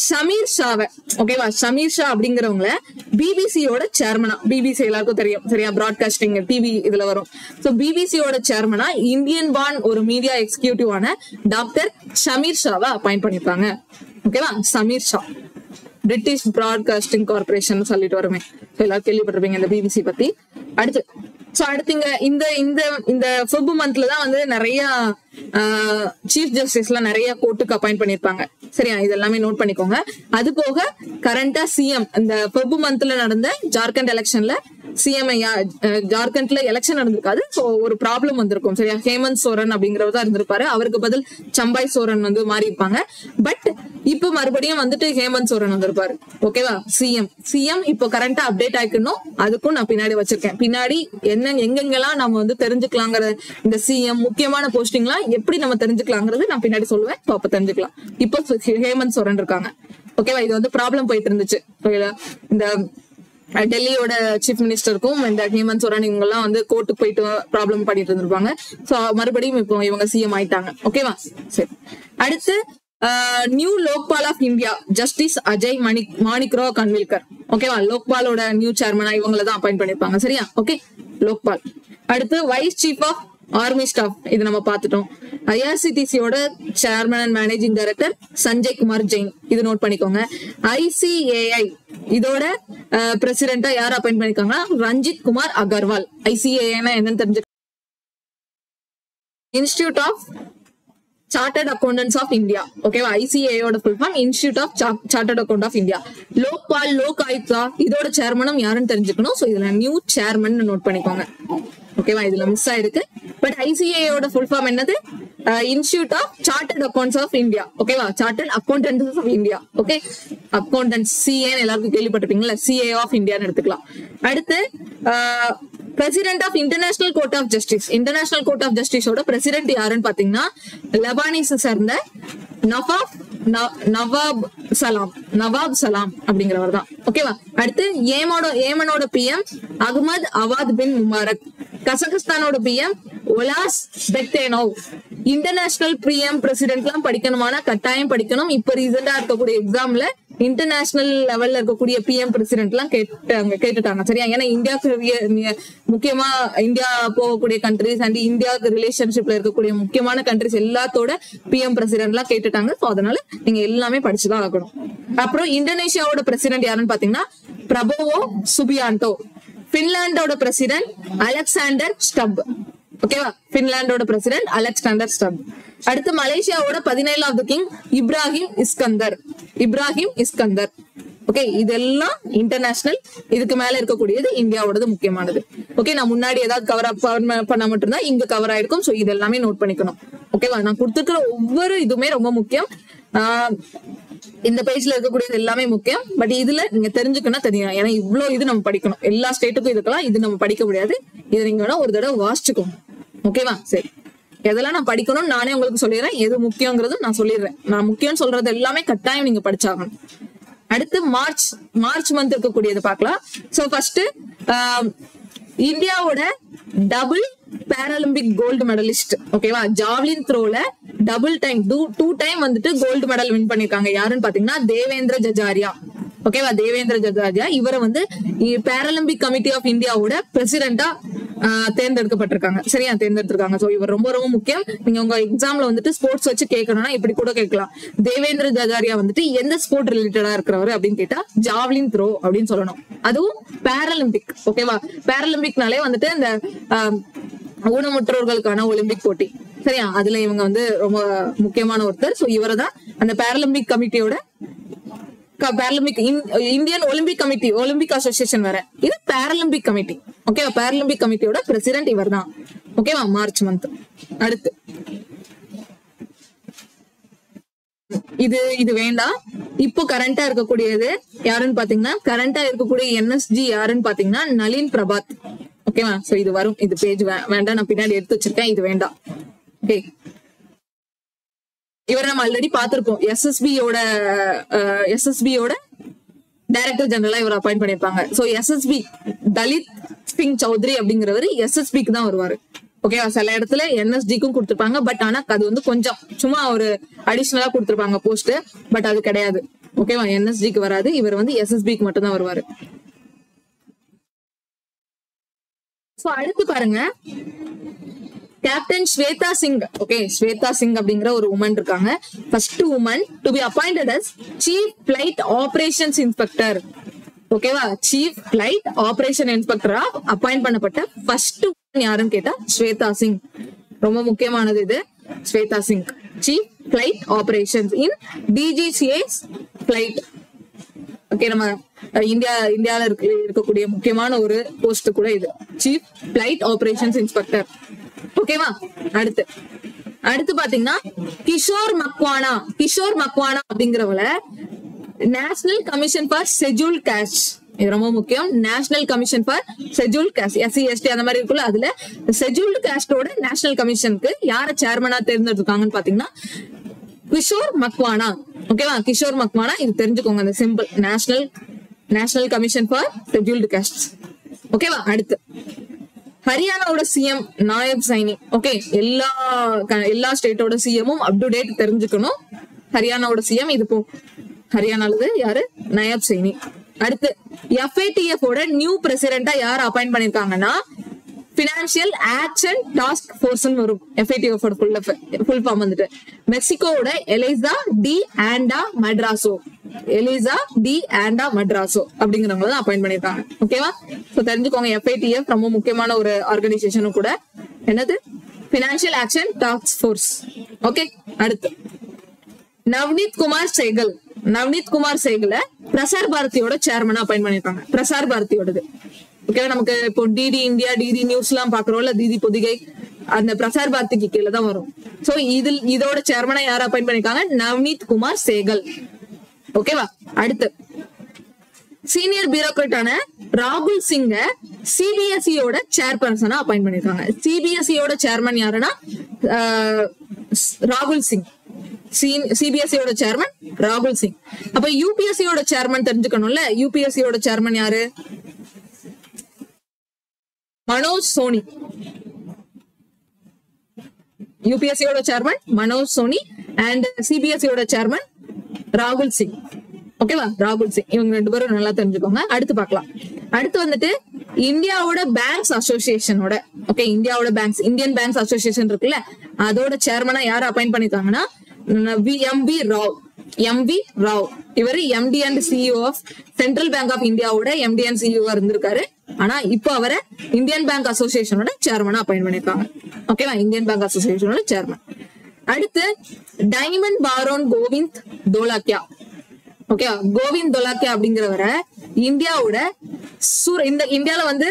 ஷமீர் ஷாவை. ஓகேவா? ஷமீர் ஷா அப்படிங்கிறவங்கள பிபிசியோட சேர்மனா, பிபிசி எல்லாருக்கும் தெரியும். சரியா? பிராட்காஸ்டிங் டிவி இதுல வரும். சோ பிபிசியோட சேர்மனா இந்தியன் பார்ன் ஒரு மீடியா எக்ஸிகியூட்டிவான டாக்டர் ஷமீர் ஷாவை அப்பாயிண்ட் பண்ணிருக்காங்க. ஓகேவா? Samir Shah British broadcasting corporation சொல்லிட்டு வருமே. எல்லாரும் கேள்விப்பட்டிருப்பீங்க இந்த பிபிசி பத்தி. அடுத்து இந்த ஃபெப் மந்த்ல தான் வந்து நிறைய சீஃப் ஜஸ்டிஸ்ல நிறைய கோர்ட்டுக்கு அப்பாயிண்ட் பண்ணிருப்பாங்க. சரியா? இதெல்லாமே நோட் பண்ணிக்கோங்க. அது போக கரண்டா சிஎம் இந்த ஃபெப் மந்த்ல நடந்த ஜார்க்கண்ட் எலெக்ஷன்ல சிஎம் ஜார்க்கண்ட்ல எலெக்ஷன் நடந்திருக்காது. சோ ஒரு ப்ராப்ளம் வந்திருக்கும். சரியா? ஹேமந்த் சோரன் அப்படிங்கிறவர் தான் இருந்திருப்பாரு. அவருக்கு பதில் சம்பாய் சோரன் வந்து மாறி இருப்பாங்க. பட் இப்ப மறுபடியும் வந்துட்டு ஹேமந்த் சோரன் வந்திருப்பாரு. ஓகேவா? சிஎம் இப்போ கரண்டா அப்டேட் ஆயிக்கணும். அதுக்கும் நான் பின்னாடி வச்சிருக்கேன். பின்னாடி எங்கெங்கெல்லாம் நம்ம வந்து தெரிஞ்சுக்கலாங்கிற இந்த சிஎம் முக்கியமான போஸ்டிங்லாம் எப்படி நம்ம தெரிஞ்சுக்கலாங்கிறது நான் பின்னாடி சொல்லுவேன். அப்ப தெரிஞ்சுக்கலாம். இப்போ ஹேமந்த் சோரன் இருக்காங்க. ஓகேவா? இது வந்து ப்ராப்ளம் போயிட்டு இருந்துச்சு. இந்த டெல்லியோட சீஃப் மினிஸ்டருக்கும் இந்த ஹேமந்த் சோரன் இவங்க எல்லாம் வந்து கோர்ட்டுக்கு போயிட்டு ப்ராப்ளம் பண்ணிட்டு இருந்திருப்பாங்க. சோ மறுபடியும் இப்போ இவங்க சிஎம் ஆயிட்டாங்க. ஓகேவா? சரி, அடுத்து new Lokpal of India justice Ajay Manikrao Khanwilkar. ஓகேவா? லோக்பாலோட நியூ சேர்மனா இவங்களை தான் அப்பாயிண்ட் பண்ணிருப்பாங்க. சரியா? ஓகே, லோக்பால். அடுத்து vice chief of army staff இது நம்ம பாத்துட்டோம். IRCTCயோட chairman and managing director Sanjay Kumar Jain. இது நோட் பண்ணிக்கோங்க. ICAI இதோட பிரசிடென்டா யார் அப்பாயிண்ட் பண்ணிருக்காங்கன்னா ரஞ்சித் குமார் அகர்வால். ICAI என்னன்னு தெரிஞ்சு institute of chartered accountants of India. ஓகேவா? ICAIயோட full form institute of chartered account of India. Lokpal Lok Ayukta இதோட சேர்மனும் யாருன்னு தெரிஞ்சுக்கணும். சோ இதுல நியூ சேர்மன் நோட் பண்ணிக்கோங்க. ஓகேவா? இதுல மிஸ் ஆயிருக்கு. பட் ICAIயோட ஃபுல் ஃபார்ம் என்னது? Institute of chartered accounts of India. ஓகேவா? Chartered accountants of India. Okay, accountants CA எல்லாருக்கும் கேள்விப்பட்டிருப்பீங்களா? CA ஆஃப் இந்தியான்னு எடுத்துக்கலாம். அடுத்து president of international court of justice. International court of ஜஸ்டிஸோட பிரசிடென்ட் யாருன்னு பாத்தீங்கன்னா லெபானிஸ் சேர்ந்த நவாப் சலாம் அப்படிங்கிறவர் தான். ஓகேவா. அடுத்து ஏமனோட PM Ahmed Awad bin Mubarak. கசகஸ்தானோட PM Olzhas Bektenov. International PM president எல்லாம் படிக்கணுமானா கட்டாயம் படிக்கணும். இப்ப ரீசெண்டா இருக்கக்கூடிய எக்ஸாம்ல இன்டர்நேஷனல் லெவல்ல இருக்கக்கூடிய பிஎம் பிரசிடென்ட் எல்லாம் கேட்டுட்டாங்க. சரியா. ஏன்னா இந்தியாவுக்கு முக்கியமா இந்தியா போகக்கூடிய கண்ட்ரிஸ் அண்ட் இந்தியாவுக்கு ரிலேஷன்ஷிப்ல இருக்கக்கூடிய முக்கியமான கண்ட்ரிஸ் எல்லாத்தோட பிஎம் பிரசிடென்ட் எல்லாம் கேட்டுட்டாங்க. சோ அதனால நீங்க எல்லாமே படிச்சுதான் ஆகணும். அப்புறம் இந்தோனேஷியாவோட பிரசிடென்ட் யாருன்னு பாத்தீங்கன்னா பிரபோவோ சுபியாண்டோ. பின்லாண்டோட பிரசிடென்ட் அலெக்சாண்டர் ஸ்டப். ஓகேவா. பின்லாண்டோட பிரசிடென்ட் அலெக்சாண்டர் ஸ்டப். அடுத்து மலேசியாவோட 17வது கிங் இப்ராஹிம் இஸ்கந்தர். ஓகே. இதெல்லாம் இன்டர்நேஷனல். இதுக்கு மேல இருக்கக்கூடியது இந்தியாவோடது முக்கியமானது. ஓகே. நான் முன்னாடி ஏதாவது கவர் அப் பண்ண மட்டும்தான் இங்க கவர் ஆயிருக்கும். சோ இது எல்லாமே நோட் பண்ணிக்கணும். ஓகேவா. நான் கொடுத்துருக்கிற ஒவ்வொரு இதுவுமே ரொம்ப முக்கியம். இந்த பேஜ்ல இருக்கக்கூடியது எல்லாமே முக்கியம். பட் இதுல நீங்க தெரிஞ்சுக்கணும் தெரியும். ஏன்னா இவ்வளவு இது நம்ம படிக்கணும். எல்லா ஸ்டேட்டுக்கும் இதுக்கெல்லாம் இது நம்ம படிக்க முடியாது. இதை நீங்க வேணா ஒரு தடவை வாசிச்சுக்கோங்க. ஓகேவா. சரி. எதெல்லாம் நான் படிக்கணும் நானே உங்களுக்கு சொல்லிடுறேன். எது முக்கியங்கிறது நான் சொல்லிடுறேன். நான் முக்கியம் சொல்றது எல்லாமே கட்டாயம் நீங்க படிச்சாகணும். அடுத்து மார்ச் மந்த் இருக்கக்கூடியது பார்க்கலாம். சோ ஃபர்ஸ்ட் இந்தியாவோட டபுள் பாராலிம்பிக் கோல்டு மெடலிஸ்ட். ஓகேவா. ஜாவ்லின் த்ரோல டூ டைம் வந்துட்டு கோல்டு மெடல் வின் பண்ணிருக்காங்க. யாருன்னு பாத்தீங்கன்னா தேவேந்திர ஜஜாரியா. ஓகேவா. தேவேந்திர ஜஜாரியா இவரை வந்து பாராலிம்பிக் கமிட்டி ஆஃப் இந்தியாவோட பிரசிடென்டா தேர்ந்தெடுக்கப்பட்டிருக்காங்க. சரியா. தேர்ந்தெடுத்திருக்காங்க. சோ இவர் ரொம்ப ரொம்ப முக்கியம். நீங்க உங்க எக்ஸாம்ல வந்துட்டு ஸ்போர்ட்ஸ் வச்சு கேட்கணும்னா இப்படி கூட கேட்கலாம். தேவேந்திர ஜஜாரியா வந்துட்டு எந்த ஸ்போர்ட் ரிலேட்டடா இருக்கிறவர் அப்படின்னு கேட்டா ஜாவ்லின் த்ரோ அப்படின்னு சொல்லணும். அதுவும் பாராலிம்பிக். ஓகேவா. பாராலிம்பிக்னாலே வந்துட்டு இந்த ஊனமுற்றோர்களுக்கான ஒலிம்பிக் போட்டி. சரியா. அதுல இவங்க வந்து ரொம்ப முக்கியமான ஒருத்தர். சோ இவரை தான் அந்த பாராலிம்பிக் கமிட்டியோட இந்தியன் ஒலிம்பிக் அசோசியேஷன் வேற, இது பாராலிம்பிக் கமிட்டி. ஓகேவா. பாராலிம்பிக் கமிட்டியோட பிரசிடென்ட் இவர் தான். ஓகேவா. March month. அடுத்து இது வேண்டாம். இப்போ கரண்டா இருக்கக்கூடியது யாருன்னு பாத்தீங்கன்னா கரண்டா இருக்கக்கூடிய என்எஸ்ஜி யாருன்னு பாத்தீங்கன்னா நளின் பிரபாத். ஓகேவா. சோ இது வரும். இது பேஜ் வேண்டாம். நான் பின்னாடி எடுத்து வச்சிருக்கேன். இது வேண்டாம். ஓகே. இவர் நம்ம ஆல்ரெடி பாத்திருப்போம். எஸ்எஸ்பியோட டைரக்டர் ஜெனரலா இவர் அப்பாயிண்ட் பண்ணிருப்பாங்க. சோ எஸ்எஸ்பி தலித் சிங் சௌத்ரி அப்படிங்கிறவர் எஸ்எஸ்பிக்கு தான் வருவாரு. ஓகேவா. சில இடத்துல என்எஸ்டிக்கும் கொடுத்திருப்பாங்க. பட் ஆனா அது வந்து கொஞ்சம் சும்மா ஒரு அடிஷனலா கொடுத்திருப்பாங்க போஸ்ட். பட் அது கிடையாது. ஓகேவா. என்எஸ்டிக்கு வராது. இவர் வந்து எஸ்எஸ்பிக்கு மட்டும் தான் வருவாரு. சோ அடுத்து பாருங்க கேப்டன் ஸ்வேதா சிங். ஓகே. ஸ்வேதா சிங் அப்படிங்கிற ஒரு உமன் இருக்காங்க. First woman to be appointed as chief flight operations inspector. ஓகேவா. சீஃப் பிளைட் ஆபரேஷன் இன்ஸ்பெக்டரா அப்பாயிண்ட் பண்ணப்பட்ட ஃபர்ஸ்ட் யாருன்னு கேட்டா ஸ்வேதா சிங். ரொம்ப முக்கியமானது இது. Shweta Singh chief flight operations in DGCA's flight. Okay. நம்ம இந்தியால இருக்கக்கூடிய முக்கியமான ஒரு போஸ்ட் கூட இது. Chief flight operations inspector. ஓகேவா. அடுத்து பாத்தீங்கன்னா கிஷோர் மக்வானா அப்படிங்கிறவள national commission for schedule cost. இது ரொம்ப முக்கியம். National commission for schedule caste SC ST அந்த மாதிரி இருக்குல்ல. அதுல ஷெட்யூல்டு காஸ்டோட நேஷனல் கமிஷனுக்கு யார சேர்மனா தேர்ந்தெடுத்திருக்காங்கன்னு பாத்தீங்கன்னா கிஷோர் மக்வானா. ஓகேவா. கிஷோர் மக்வானா. இது தெரிஞ்சுக்கோங்க. அந்த simple national commission for scheduled caste. ஓகேவா. அடுத்து ஹரியானாவோட சிஎம் நாயப் சைனி. ஓகே. எல்லா ஸ்டேட்டோட சிஎம்மும் அப் டு டேட் தெரிஞ்சுக்கணும். ஹரியானாவோட சிஎம் இது ஹரியானாலது யாரு? நாயப் சைனி. அடுத்து FATF ஓட நியூ பிரசிடென்டா யார் அப்பாயிண்ட் பண்ணிருக்காங்கன்னா பினான்சியல் ஆக்ஷன் டாஸ்க் ஃபோர்ஸ் வரும். FATF ஃபுல் ஃபார்ம் வந்துட்டு மெக்சிகோவோட எலிசா டி ஆண்டா மட்ராசோ அப்படிங்கிறவங்க தான் அப்பாயிண்ட் பண்ணிருக்காங்க. ஓகேவா. சோ தெரிஞ்சுக்கோங்க. FATF ரொம்ப முக்கியமான ஒரு ஆர்கனைசேஷனும் கூட. என்னது? Financial action task force. Okay. அடுத்து நவ்னீத் குமார் சேகல பிரசார் பாரதியோட சேர்மனா அப்பாயிண்ட் பண்ணிருக்காங்க. பிரசார் பாரதியோடது. ஓகேவா. நமக்கு இப்போ டிடி இந்தியா, டிடி நியூஸ் எல்லாம் பாக்குறோம்ல, டிடி பொதிகை, அந்த பிரசார் பாரதிக்கு கீழே தான் வரும். சோ இதோட சேர்மனா யார் அப்பாயிண்ட் பண்ணிருக்காங்க? நவ்னீத் குமார் சேகல். ஓகேவா. அடுத்து சீனியர் பியூரோக்ராட்டான ராகுல் சிங்க சிபிஎஸ்இயோட சேர்பர்சனா அப்பாயிண்ட் பண்ணிருக்காங்க. சிபிஎஸ்இயோட சேர்மன் யாருன்னா ராகுல் சிங். சிபிஎஸ்இயோட சேர்மன் ராகுல் சிங். அப்ப யூபிஎஸ்சியோட சேர்மன் தெரிஞ்சுக்கணும்ல. யூபிஎஸ்சியோட சேர்மன் யாரு? மனோஜ் சோனி. யூபிஎஸ்சியோட சேர்மன் மனோஜ் சோனி அண்ட் சிபிஎஸ்இயோட சேர்மன் ராகுல் சிங். ஓகேவா? ராகுல் சிங். இவங்க 2 பேரும் நல்லா தெரிஞ்சுக்கோங்க. அடுத்து பார்க்கலாம். அடுத்து வந்துட்டு இந்தியாவோட பேங்க்ஸ் அசோசியேஷனோட இந்தியாவோட பேங்க்ஸ் இந்தியன் பேங்க்ஸ் அசோசியேஷன் இருக்குல்ல, அதோட சேர்மனா யார் அப்பாயிண்ட் பண்ணிருக்காங்கன்னா எம்.வி. ராவ். எம்.வி. ராவ் இவர் MD and CEO of central bank of இந்தியாவோட எம்டி அண்ட் சிஇஓ இருந்திருக்காரு. ஆனா இப்போ அவரை இந்தியன் பேங்க் அசோசியேஷனோட சேர்மனா அப்பாயிண்ட் பண்ணிருக்காங்க. ஓகேவா? இந்தியன் பேங்க் அசோசியேஷனோட சேர்மன். அடுத்து டைமண்ட் பாரோன் கோவிந்த் தோலாக்கியா. ஓகேவா? கோவிந்த் தோலாக்கியா அப்படிங்கிறவரை இந்தியாவோட இந்தியால வந்து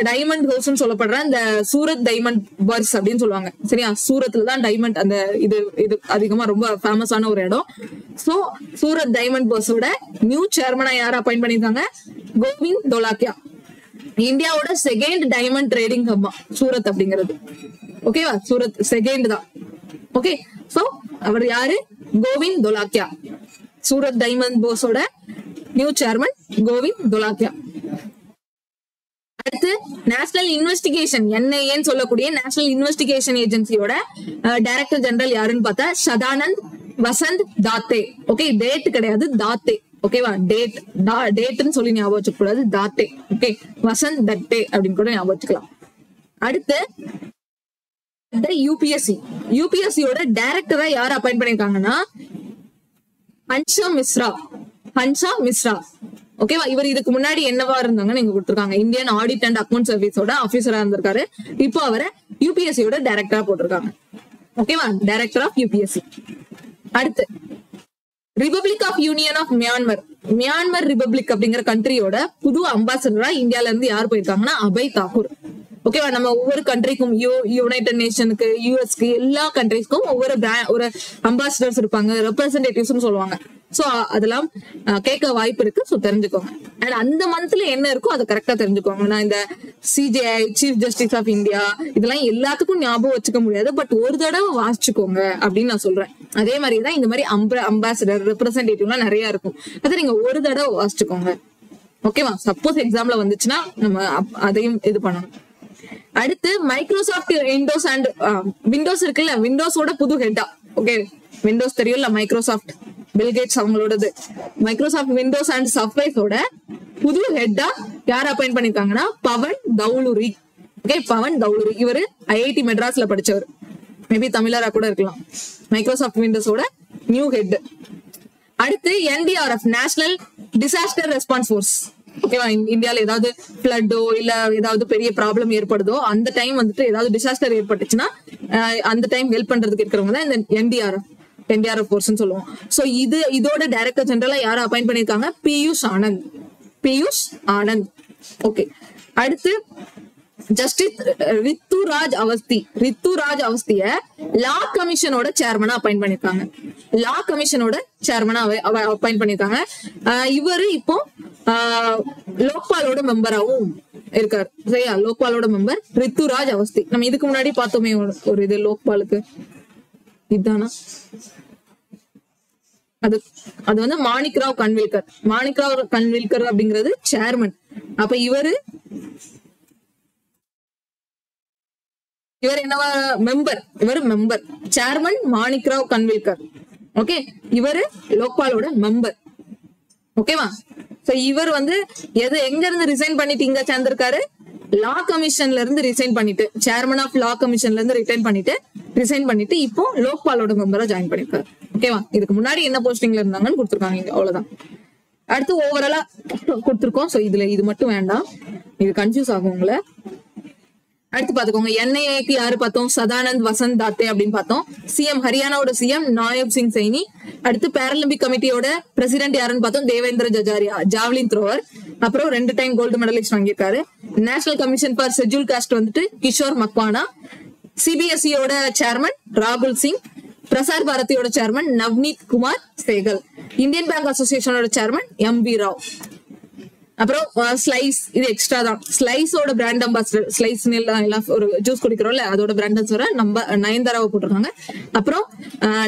டைமண்ட் ஹவுஸ் சொல்லப்படுற இந்த சூரத் டைமண்ட் பர்ஸ் அப்படின்னு சொல்லுவாங்க. சரியா? சூரத்ல தான் டைமண்ட் அந்த இது அதிகமா ரொம்ப ஃபேமஸான ஒரு இடம். சோ சூரத் டைமண்ட் பர்ஸோட நியூ சேர்மனா யார் அப்பாயிண்ட் பண்ணிருக்காங்க? கோவிந்த் தோலாக்கியா. இந்தியாவோட second diamond trading hub Surat அப்படிங்கிறது. ஓகேவா? சூரத் செகண்ட் தான். ஓகே, சோ அவர் யாரு? கோவிந்த் தோலாக்கியா. சூரத் டைமண்ட் பர்ஸோட நியூ சேர்மன் கோவிந்த் தோலாக்கியா. அடுத்து நேஷனல் இன்வெஸ்டிகேஷன் என்ஐஏன்னு சொல்லக்கூடிய நேஷனல் இன்வெஸ்டிகேஷன் ஏஜென்சியோட டைரக்டர் ஜெனரல் யாருன்னு பார்த்தா சதானந்த் வசந்த் தாத்தே. ஓகே, டேட் கிடையாது, தாத்தே. ஓகேவா? டேட்னு சொல்லி ஞாபகம் வச்சுக்க கூடாது, தாத்தே. ஓகே, வசந்த் தட்டே அப்படின்னு கூட ஞாபகம் வச்சுக்கலாம். அடுத்து யூபிஎஸ்சியோட டைரக்டரா யார் அப்பாயிண்ட் பண்ணிருக்காங்கன்னா ஹன்ஷா மிஸ்ரா. ஓகேவா? இவர் இதுக்கு முன்னாடி என்னவா இருந்தாங்கன்னு நீங்க கொடுத்திருக்காங்க. இந்தியன் ஆடிட் அண்ட் அக்கவுண்ட் சர்வீஸோட ஆபீசரா இருந்திருக்காரு. இப்போ அவரை யூபிஎஸ்சியோட டைரக்டரா போட்டிருக்காங்க. ஓகேவா? Director of UPSC. அடுத்து republic of union of Myanmar republic அப்படிங்கிற கண்ட்ரியோட புது அம்பாசடரா இந்தியால இருந்து யார் போயிருக்காங்கன்னா அபய் தாக்கூர். ஓகேவா? நம்ம ஒவ்வொரு கண்ட்ரிக்கும் யுனைடெட் நேஷனுக்கு, யூஎஸ்க்கு, எல்லா கண்ட்ரிஸ்க்கும் ஒரு அம்பாசிடர்ஸ் இருப்பாங்க, ரெப்ரசன்டேட்டிவ்ஸ் சொல்லுவாங்க. சோ அதெல்லாம் கேட்க வாய்ப்பு இருக்கு. சோ தெரிஞ்சுக்கோங்க. அண்ட் அந்த மந்த்ல என்ன இருக்கோ அதை கரெக்டா தெரிஞ்சுக்கோங்க. நான் இந்த CJI, chief justice of India, இதெல்லாம் எல்லாத்துக்கும் ஞாபகம் வச்சுக்க முடியாது. பட் ஒரு தடவை வாசிச்சுக்கோங்க அப்படின்னு நான் சொல்றேன். அதே மாதிரிதான் இந்த மாதிரி அம்பாசிடர், ரெப்ரசன்டேட்டிவ்லாம் நிறைய இருக்கும். அதை நீங்க ஒரு தடவை வாசிச்சுக்கோங்க. ஓகேவா? சப்போஸ் எக்ஸாம்ல வந்துச்சுன்னா நம்ம அதையும் இது பண்ணணும். அடுத்து மைக்ரோசாஃப்ட் விண்டோஸ் அண்ட் விண்டோஸ் இருக்குல்ல, விண்டோஸோட புது ஹெட்டா. ஓகே, விண்டோஸ் தெரியும்ல, மைக்ரோசாஃப்ட், பில்கேட்ஸ் அவங்களோடது. மைக்ரோசாஃப்ட் விண்டோஸ் அண்ட் சர்ஃபேஸோட புது ஹெட்டா யார் அப்பாயிண்ட் பண்ணிருக்காங்கன்னா பவன் தௌலுரி. ஓகே, பவன் தௌலுரி இவரு ஐஐடி மெட்ராஸ்ல படிச்சவர். மேபி தமிழரா கூட இருக்கலாம். மைக்ரோசாஃப்ட் விண்டோஸோட நியூ ஹெட். அடுத்து NDRF, national disaster response force. ஓகேவா? இந்தியால ஏதாவது பிளட்டோ இல்ல ஏதாவது பெரிய ப்ராப்ளம் ஏற்படுதோ அந்த டைம் வந்துட்டு ஏதாவது டிசாஸ்டர் ஏற்பட்டுச்சுன்னா அந்த டைம் ஹெல்ப் பண்றதுக்கு இருக்கிறவங்க தான் இந்த என்டிஆர்எஃப் ஃபோர்ஸ் சொல்லுவோம். சோ இதோட டைரக்டர் ஜெனரலா யாரை அப்பாயிண்ட் பண்ணிருக்காங்க? பியூஷ் ஆனந்த். ஓகே, அடுத்து ஜஸ்டிஸ் ரித்துராஜ் அவஸ்திய லா கமிஷனோட சேர்மனா அப்பாயிண்ட் பண்ணிருக்காங்க. லா கமிஷனோட சேர்மனா அப்பாயிண்ட் பண்ணிருக்காங்க. இவரு இப்போ லோக்பாலோட மெம்பராவும் இருக்காரு. சரியா? லோக்பாலோட மெம்பர் ரித்துராஜ் அவஸ்தி. நம்ம இதுக்கு முன்னாடி பார்த்தோமே ஒரு இது லோக்பாலுக்கு, இதுதானா? அது வந்து மாணிக்ராவ் கன்வில்கர் அப்படிங்கிறது சேர்மன். அப்ப இவர் என்னவா? Member chairman Manikrao Khanwilkar. Okay, இவரு லோக்பாலோட மெம்பர். ஓகேவா? சோ இவர் வந்து எங்க இருந்து ரிசைன் பண்ணிட்டு இங்க சேர்ந்திருக்காரு? லா கமிஷன்ல இருந்து ரிசைன் பண்ணிட்டு, சேர்மன் ஆஃப் லா கமிஷன்ல இருந்து ரிசைன் பண்ணிட்டு இப்போ லோக்பாலோட மெம்பரா ஜாயின் பண்ணிருக்காரு. ஓகேவா? இதுக்கு முன்னாடி என்ன போஸ்டிங்ல இருந்தாங்கன்னு கொடுத்துருக்காங்க இங்க. அவ்வளவுதான். அடுத்து ஓவராலா கொடுத்துருக்கோம். சோ இது மட்டும் வேண்டாம், இது கன்ஃபியூஸ் ஆகும் உங்களை. அடுத்து பாத்துக்கோங்க, என்ஐஏக்கு யாரு பார்த்தோம்? சதானந்த் வசந்த் தாத்தே அப்படின்னு பார்த்தோம். சிஎம் ஹரியானாவோட சிஎம் நாயப் சிங் சைனி. அடுத்து பேரலிம்பிக் கமிட்டியோட பிரசிடென்ட் யாருன்னு பார்த்தோம்? Devendra Jhajharia, javelin thrower. அப்புறம் 2 டைம் கோல்டு மெடலிஸ்ட் வாங்கியிருக்காரு. National commission for schedule caste வந்துட்டு கிஷோர் மக்வானா. சிபிஎஸ்இயோட சேர்மன் ராகுல் சிங். பிரசார் பாரதியோட chairman Navneet Kumar Sehgal. Indian bank அசோசியேஷனோட சேர்மன் எம்.வி. ராவ். அப்புறம் ஸ்லைஸ், இது எக்ஸ்ட்ரா தான். ஸ்லைஸோட பிராண்ட் அம்பாசிடர், ஸ்லைஸ் எல்லாம் ஒரு ஜூஸ் குடிக்கிறோம்ல அதோட பிராண்ட் அம்பாசிடர் நம்ம நயன்தாராவை போட்டிருக்காங்க. அப்புறம்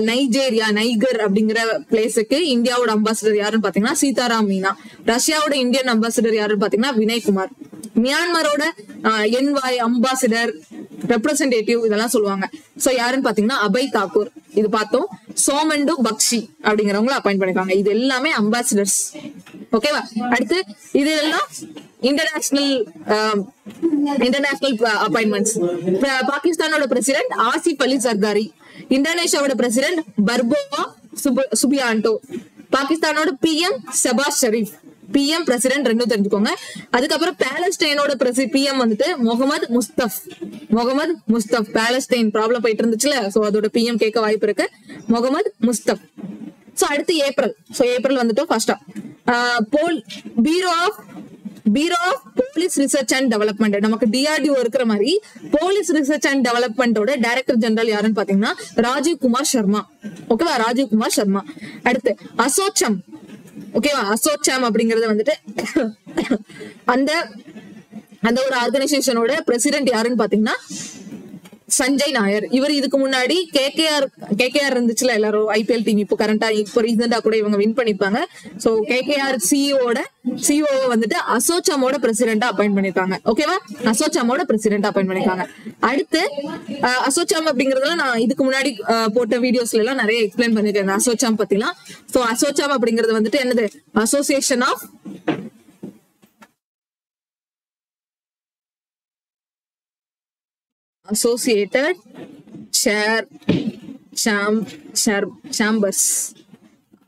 நைஜேரியா, நைகர் அப்படிங்கிற பிளேஸுக்கு இந்தியாவோட அம்பாசிடர் யாருன்னு பாத்தீங்கன்னா சீதாராம் மீனா. ரஷ்யாவோட இந்தியன் அம்பாசிடர் யாருன்னு பாத்தீங்கன்னா வினய்குமார். மியான்மரோட என்வாய் அம்பாசிடர், ரெப்ரசன்டேட்டிவ் இதெல்லாம் சொல்லுவாங்க. சோ யாருன்னு பாத்தீங்கன்னா அபய் தாக்கூர். இது பார்த்தோம். சோமண்டு பக்ஷி அப்படிங்கிறவங்களை அப்பாயிண்ட் பண்ணிருக்காங்க. இது எல்லாமே அம்பாசிடர்ஸ். ஓகேவா? அடுத்து இது எல்லாம் இன்டர்நேஷனல் அப்பாயின்மெண்ட்ஸ். பாகிஸ்தானோட பிரசிடென்ட் ஆசிப் அலி சர்தாரி. இந்தோனேஷியாவோட பிரசிடென்ட் பர்போவா சுபியாண்டோ. பாகிஸ்தானோட PM Shehbaz Sharif. PM president ரெண்டும் தெரிஞ்சுக்கோங்க. அதுக்கப்புறம் பாலஸ்டைனோட பிஎம் வந்துட்டு முகமது முஸ்தப். பாலஸ்டைன் ப்ராப்ளம் போயிட்டு இருந்துச்சுல, சோ அதோட பிஎம் கேட்க வாய்ப்பு இருக்கு, முகமது முஸ்தப். சோ அடுத்து ஏப்ரல். சோ ஏப்ரல் வந்துட்டு ஃபர்ஸ்டா bureau of police research and development. நமக்கு டிஆர்டிஓ இருக்கிற மாதிரி போலீஸ் ரிசர்ச் அண்ட் டெவலப்மெண்டோட டைரக்டர் ஜெனரல் யாருன்னு பாத்தீங்கன்னா ராஜீவ் குமார் சர்மா. ஓகேவா? ராஜீவ் குமார் சர்மா. அடுத்து அசோச்சம். ஓகேவா? அசோச்சம் அப்படிங்கறது வந்துட்டு அந்த ஒரு ஆர்கனைசேஷனோட பிரசிடென்ட் யாருன்னு பாத்தீங்கன்னா சஞ்சய் நாயர். இவர் இதுக்கு முன்னாடி கேகேஆர் இருந்துச்சுல எல்லாரும் ஐபிஎல் டீம், இப்போ கரண்டா இப்போ ரீசெண்டா கூட இவங்க வின் பண்ணிருப்பாங்க. சோ கேகேஆர் சிஓ வந்துட்டு அசோச்சாமோட பிரசிடென்டா அப்பாயிண்ட் பண்ணிருக்காங்க. ஓகேவா? அசோச்சாமோட பிரசிடென்டா அப்பாயிண்ட் பண்ணிருக்காங்க. அடுத்து அசோச்சாம் அப்படிங்கறதுல நான் இதுக்கு முன்னாடி போட்ட வீடியோஸ்ல எல்லாம் நிறைய எக்ஸ்பிளைன் பண்ணிருக்கேன் அசோச்சாம் பத்திலாம். சோ அசோச்சாம் அப்படிங்கிறது வந்துட்டு என்னது? Association of Associated Chambers.